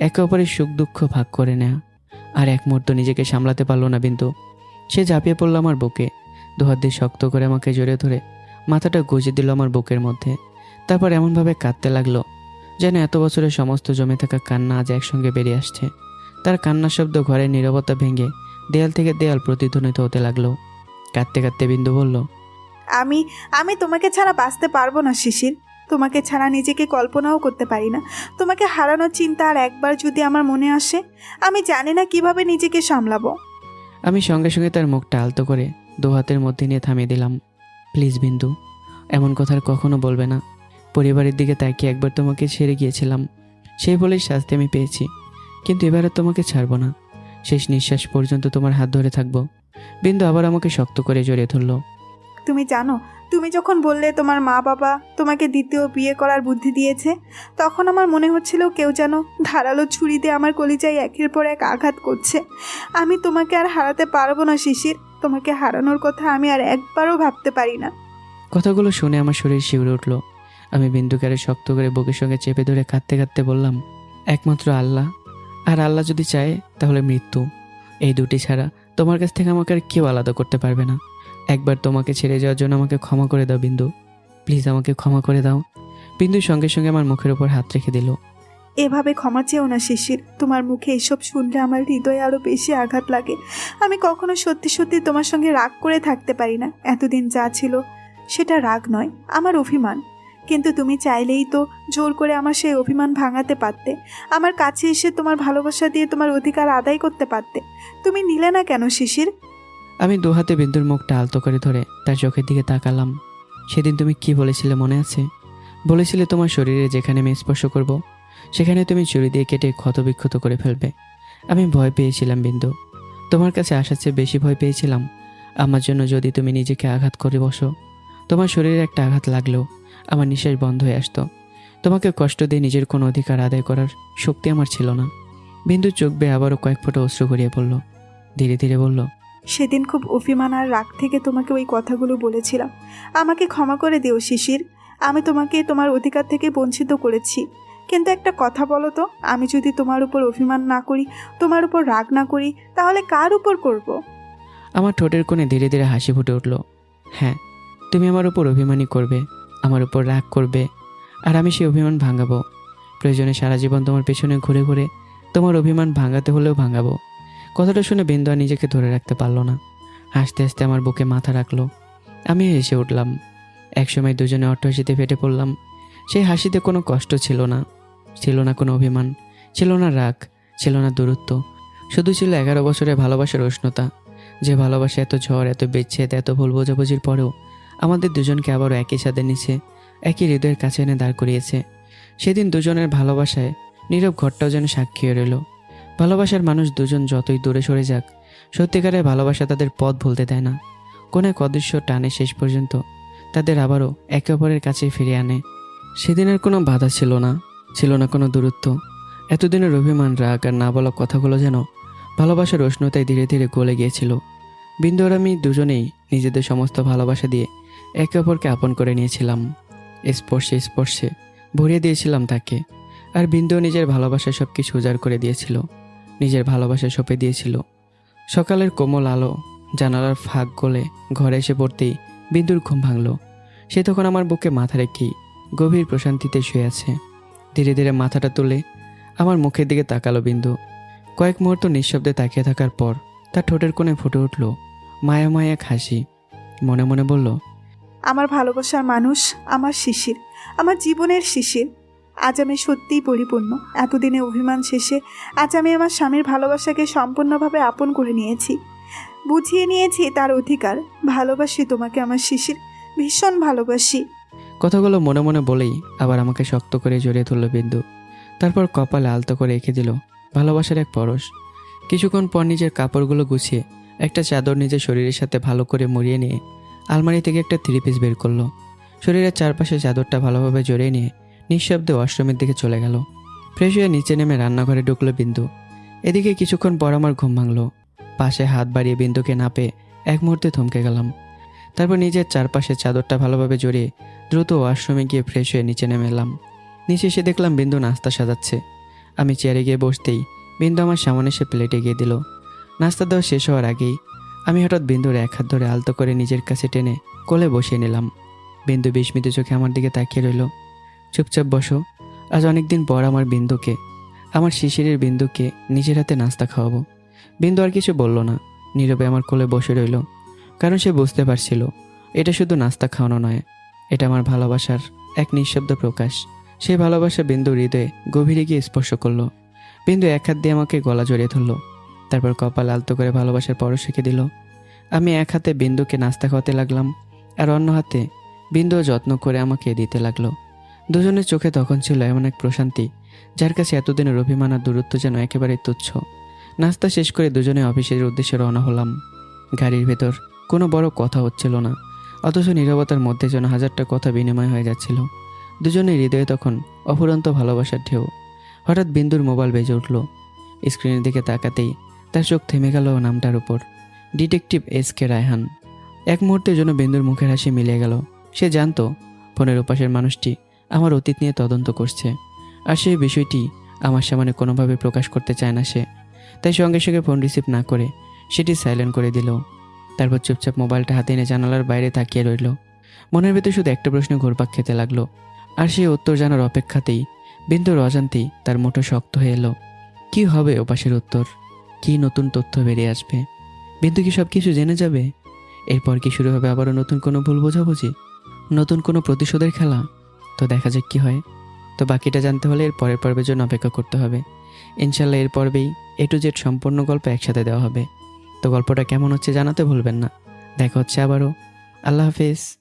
একে অপরের সুখ দুঃখ ভাগ করে নেওয়া। আর এক মুহূর্ত নিজেকে সামলাতে পারলো না বিন্দু। সে ঝাঁপিয়ে পড়লো আমার বুকে, দুহাত দিয়ে শক্ত করে আমাকে জড়িয়ে ধরে মাথাটা গুঁজে দিল আমার বুকের মধ্যে। তারপর এমনভাবে কাঁদতে লাগলো যেন এত বছরের সমস্ত জমে থাকা কান্না আজ একসঙ্গে বেরিয়ে আসছে। তার কান্নার শব্দ ঘরের নীরবতা ভেঙে দেয়াল থেকে দেয়াল প্রতিধ্বনিত হতে লাগলো। কাঁদতে কাঁদতে বিন্দু বলল, আমি তোমাকে ছাড়া বাঁচতে পারবো না শিশির। তোমাকে ছাড়া নিজেকে কল্পনাও করতে পারি না। তোমাকে হারানোর চিন্তা আর একবার যদি আমার মনে আসে, আমি জানি না কিভাবে নিজেকে সামলাবো। আমি সঙ্গে সঙ্গে তার মুখটা আলতো করে দু হাতের মধ্যে নিয়ে থামিয়ে দিলাম। প্লিজ বিন্দু, এমন কথা আর কখনো বলবে না। পরিবারের দিকে তাকিয়ে একবার তোমাকে ছেড়ে গিয়েছিলাম, সেই বলেই শাস্তি আমি পেয়েছি। কিন্তু এবারে তোমাকে ছাড়বো না। শেষ নিঃশ্বাস পর্যন্ত তোমার হাত ধরে থাকবো। বিন্দু আবার আমাকে শক্ত করে জড়িয়ে ধরলো। তুমি জানো, তুমি যখন বললে তোমার মা বাবা তোমাকে দ্বিতীয় বিয়ে করার বুদ্ধি দিয়েছে, তখন আমার মনে হচ্ছিল কেউ যেন ধারালো ছুরি দিয়ে আমার কলিজায় একের পর এক আঘাত করছে। আমি তোমাকে আর হারাতে পারবো না শিশির। তোমাকে হারানোর কথা আমি আর একবারও ভাবতে পারি না। কথাগুলো শুনে আমার শরীর শিউরে উঠল। আমি বিন্দুকে আরো শক্ত করে বুকের সঙ্গে চেপে ধরে কাঁদতে কাঁদতে বললাম, একমাত্র আল্লাহ, আর আল্লাহ যদি চায় তাহলে মৃত্যু। এই দুটি ছাড়া তোমার কাছ থেকে আমাকে আর কেউ আলাদা করতে পারবে না। একবার তোমাকে ছেড়ে যাওয়ার জন্য আমাকে ক্ষমা করে দাও বিন্দু, প্লিজ আমাকে ক্ষমা করে দাও। বিন্দুর সঙ্গে সঙ্গে আমার মুখের ওপর হাত রেখে দিল। এভাবে ক্ষমা চেও না শিশির। তোমার মুখে এসব শুনলে আমার হৃদয়ে আরও বেশি আঘাত লাগে। আমি কখনো সত্যি সত্যি তোমার সঙ্গে রাগ করে থাকতে পারি না। এতদিন যা ছিল সেটা রাগ নয়, আমার অভিমান। কিন্তু তুমি চাইলেই তো জোর করে আমার সেই অভিমান ভাঙাতে পারতে। আমার কাছে এসে তোমার ভালোবাসা দিয়ে তোমার অধিকার আদায় করতে পারতে। তুমি নিলে না কেন শিশির? আমি দু হাতে বিন্দুর মুখটা আলতো করে ধরে তার চোখের দিকে তাকালাম। সেদিন তুমি কি বলেছিলে মনে আছে? বলেছিলে তোমার শরীরে যেখানে আমি স্পর্শ করব, সেখানে তুমি ছুরি দিয়ে কেটে ক্ষতবিক্ষত করে ফেলবে। আমি ভয় পেয়েছিলাম বিন্দু, তোমার কাছে আসার চেয়ে বেশি ভয় পেয়েছিলাম আমার জন্য যদি তুমি নিজেকে আঘাত করে বসো। তোমার শরীরে একটা আঘাত লাগলেও আমার নিঃশ্বাস বন্ধ হয়ে আসতো। তোমাকে কষ্ট দিয়ে নিজের কোনো অধিকার আদায় করার শক্তি আমার ছিল না। বিন্দু চোখ বেয়ে আবারও কয়েক ফোঁটা অশ্রু গড়িয়ে পড়ল। ধীরে ধীরে বলল, সেদিন খুব অভিমান আর রাগ থেকে তোমাকে ওই কথাগুলো বলেছিলাম। আমাকে ক্ষমা করে দিও শিশির। আমি তোমাকে তোমার অধিকার থেকে বঞ্চিত করেছি। কিন্তু একটা কথা বলো তো, আমি যদি তোমার উপর অভিমান না করি, তোমার উপর রাগ না করি, তাহলে কার উপর করব? আমার ঠোঁটের কোণে ধীরে ধীরে হাসি ফুটে উঠল। হ্যাঁ, তুমি আমার উপর অভিমানই করবে, আমার উপর রাগ করবে, আর আমি সেই অভিমান ভাঙাবো। প্রয়োজনে সারা জীবন তোমার পেছনে ঘুরে ঘুরে তোমার অভিমান ভাঙাতে হলেও ভাঙাবো। কথাটা শুনে বিন্দু আর নিজেকে ধরে রাখতে পারলো না। হাসতে হাসতে আমার বুকে মাথা রাখলো। আমি হেসে উঠলাম। একসময় দুজনে অট্টহাসিতে ফেটে পড়লাম। সেই হাসিতে কোনো কষ্ট ছিল না, ছিল না কোনো অভিমান, ছিল না রাগ, ছিল না দূরত্ব, শুধু ছিল 11 বছরের ভালোবাসার উষ্ণতা। যে ভালোবাসা এত ঝড়, এত বিচ্ছেদ, এত ভুল বোঝাবুঝির পরেও আমাদের দুজনকে আবারও একই ছাদের নিচে, একই হৃদয়ের কাছে এনে দাঁড় করিয়েছে। সেদিন দুজনের ভালোবাসায় নীরব ঘরটাও যেন সাক্ষী হয়ে রইল। ভালোবাসার মানুষ দুজন যতই দূরে সরে যাক, সত্যিকারের ভালোবাসা তাদের পথ ভুলতে দেয় না। কোনো এক অদৃশ্য টানে শেষ পর্যন্ত তাদের আবারও একে অপরের কাছে ফিরিয়ে আনে। সেদিনের কোনো বাধা ছিল না, ছিল না কোনো দূরত্ব। এতদিনের অভিমান, রাগ আর না বলা কথাগুলো যেন ভালোবাসার উষ্ণতায় ধীরে ধীরে গলে গিয়েছিল। বিন্দু আর আমি দুজনেই নিজেদের সমস্ত ভালোবাসা দিয়ে একে অপরকে আপন করে নিয়েছিলাম। স্পর্শে স্পর্শে ভরিয়ে দিয়েছিলাম তাকে। আর বিন্দুও নিজের ভালোবাসায় সব কিছু উজাড় করে দিয়েছিল, নিজের ভালোবাসায় সঁপে দিয়েছিল। সকালের কোমল আলো জানালার ফাঁক গলে ঘরে এসে পড়তেই বিন্দুর ঘুম ভাঙল। সে তখন আমার বুকে মাথা রেখেই গভীর প্রশান্তিতে শুয়ে আছে। ধীরে ধীরে মাথাটা তুলে আমার মুখের দিকে তাকালো বিন্দু। কয়েক মুহূর্ত নিঃশব্দে তাকিয়ে থাকার পর তার ঠোঁটের কোণে ফুটে উঠল মায়াময় এক হাসি। মনে মনে বলল, আমার ভালোবাসার মানুষ, আমার শিশির, আমার জীবনের শিশির। আজ আমি সত্যিই পরিপূর্ণ। এতদিনে অভিমান শেষে আজ আমি আমার স্বামীর ভালোবাসাকে সম্পূর্ণভাবে আপন করে নিয়েছি, বুঝিয়ে নিয়েছি তার অধিকার। ভালোবাসি তোমাকে আমার শিশির, ভীষণ ভালোবাসি। কথাগুলো মনে মনে বলেই আবার আমাকে শক্ত করে জড়িয়ে ধরল বিন্দু। তারপর কপালে আলতো করে রেখে দিল ভালোবাসার এক পরশ। কিছুক্ষণ পর নিজের কাপড়গুলো গুছিয়ে একটা চাদর নিজের শরীরের সাথে ভালো করে মুড়িয়ে নিয়ে আলমারি থেকে একটা 3 পিস বের করলো। শরীরের চারপাশে চাদরটা ভালোভাবে জড়িয়ে নিয়ে নিঃশব্দে ওয়াশরুমের দিকে চলে গেল। ফ্রেশ হয়ে নিচে নেমে রান্নাঘরে ঢুকলো বিন্দু। এদিকে কিছুক্ষণ পর আমার ঘুম ভাঙলো। পাশে হাত বাড়িয়ে বিন্দুকে না পেয়ে এক মুহূর্তে থমকে গেলাম। তারপর নিজের চারপাশে চাদরটা ভালোভাবে জড়িয়ে দ্রুত ওয়াশরুমে গিয়ে ফ্রেশ হয়ে নিচে নেমে এলাম। নিচে এসে দেখলাম বিন্দু নাস্তা সাজাচ্ছে। আমি চেয়ারে গিয়ে বসতেই বিন্দু আমার সামনে এসে প্লেটে গিয়ে দিল। নাস্তা দেওয়া শেষ হওয়ার আগেই আমি হঠাৎ বিন্দুর এক হাত ধরে আলতো করে নিজের কাছে টেনে কোলে বসিয়ে নিলাম। বিন্দু বিস্মিত চোখে আমার দিকে তাকিয়ে রইল। চুপচাপ বসো, আজ অনেকদিন পর আমার বিন্দুকে, আমার শিশিরের বিন্দুকে নিজের হাতে নাস্তা খাওয়াবো। বিন্দু আর কিছু বলল না, নীরবে আমার কোলে বসে রইল। কারণ সে বুঝতে পারছিল এটা শুধু নাস্তা খাওয়ানো নয়, এটা আমার ভালোবাসার এক নিঃশব্দ প্রকাশ। সেই ভালোবাসা বিন্দু হৃদয়ে গভীরে গিয়ে স্পর্শ করলো। বিন্দু এক হাত দিয়ে আমাকে গলা জড়িয়ে ধরলো, তারপর কপাল আলতো করে ভালোবাসার পরশ রেখে দিল। আমি এক হাতে বিন্দুকে নাস্তা খাওয়াতে লাগলাম, আর অন্য হাতে বিন্দু যত্ন করে আমাকে দিতে লাগলো। দুজনের চোখে তখন ছিল এমন এক প্রশান্তি, যার কাছে এতদিনের অভিমান আর দূরত্ব যেন একেবারে তুচ্ছ। নাস্তা শেষ করে দুজনে অফিসের উদ্দেশ্যে রওনা হলাম। গাড়ির ভেতর কোনো বড় কথা হচ্ছিল না, অথচ নীরবতার মধ্যে যেন হাজারটা কথা বিনিময় হয়ে যাচ্ছিল। দুজনের হৃদয়ে তখন অফুরন্ত ভালোবাসার ঢেউ। হঠাৎ বিন্দুর মোবাইল বেজে উঠল। স্ক্রিনের দিকে তাকাতেই তার চোখ থেমে গেল নামটার উপর, ডিটেকটিভ SK রায়হান। এক মুহূর্তের জন্য বিন্দুর মুখের হাসি মিলিয়ে গেল। সে জানতো ফোনের ওপাশের মানুষটি আমার অতীত নিয়ে তদন্ত করছে, আর সেই বিষয়টি আমার সামনে কোনোভাবে প্রকাশ করতে চায় না সে। তাই সঙ্গে সঙ্গে ফোন রিসিভ না করে সেটি সাইলেন্ট করে দিল। তারপর চুপচাপ মোবাইলটা হাতে এনে জানালার বাইরে তাকিয়ে রইল। মনের ভেতর শুধু একটা প্রশ্ন ঘুরপাক খেতে লাগলো, আর সেই উত্তর জানার অপেক্ষাতেই বিন্দুর অজান্তেই তার মুঠো শক্ত হয়ে এলো। কি হবে ওপাশের উত্তর? কি নতুন তথ্য বেরিয়ে আসবে? বিন্দু কি সব কিছু জেনে যাবে? এরপর কি শুরু হবে আবারও নতুন কোনো ভুল বোঝাবুঝি, নতুন কোনো প্রতিশোধের খেলা? তো দেখা যাক কি হয়। তো বাকিটা জানতে হলে এর পরের পর্বের জন্য অপেক্ষা করতে হবে। ইনশাল্লাহ এর পর্বেই A to Z সম্পূর্ণ গল্প একসাথে দেওয়া হবে। তো গল্পটা কেমন হচ্ছে জানাতে ভুলবেন না। দেখা হচ্ছে আবারও। আল্লাহ হাফেজ।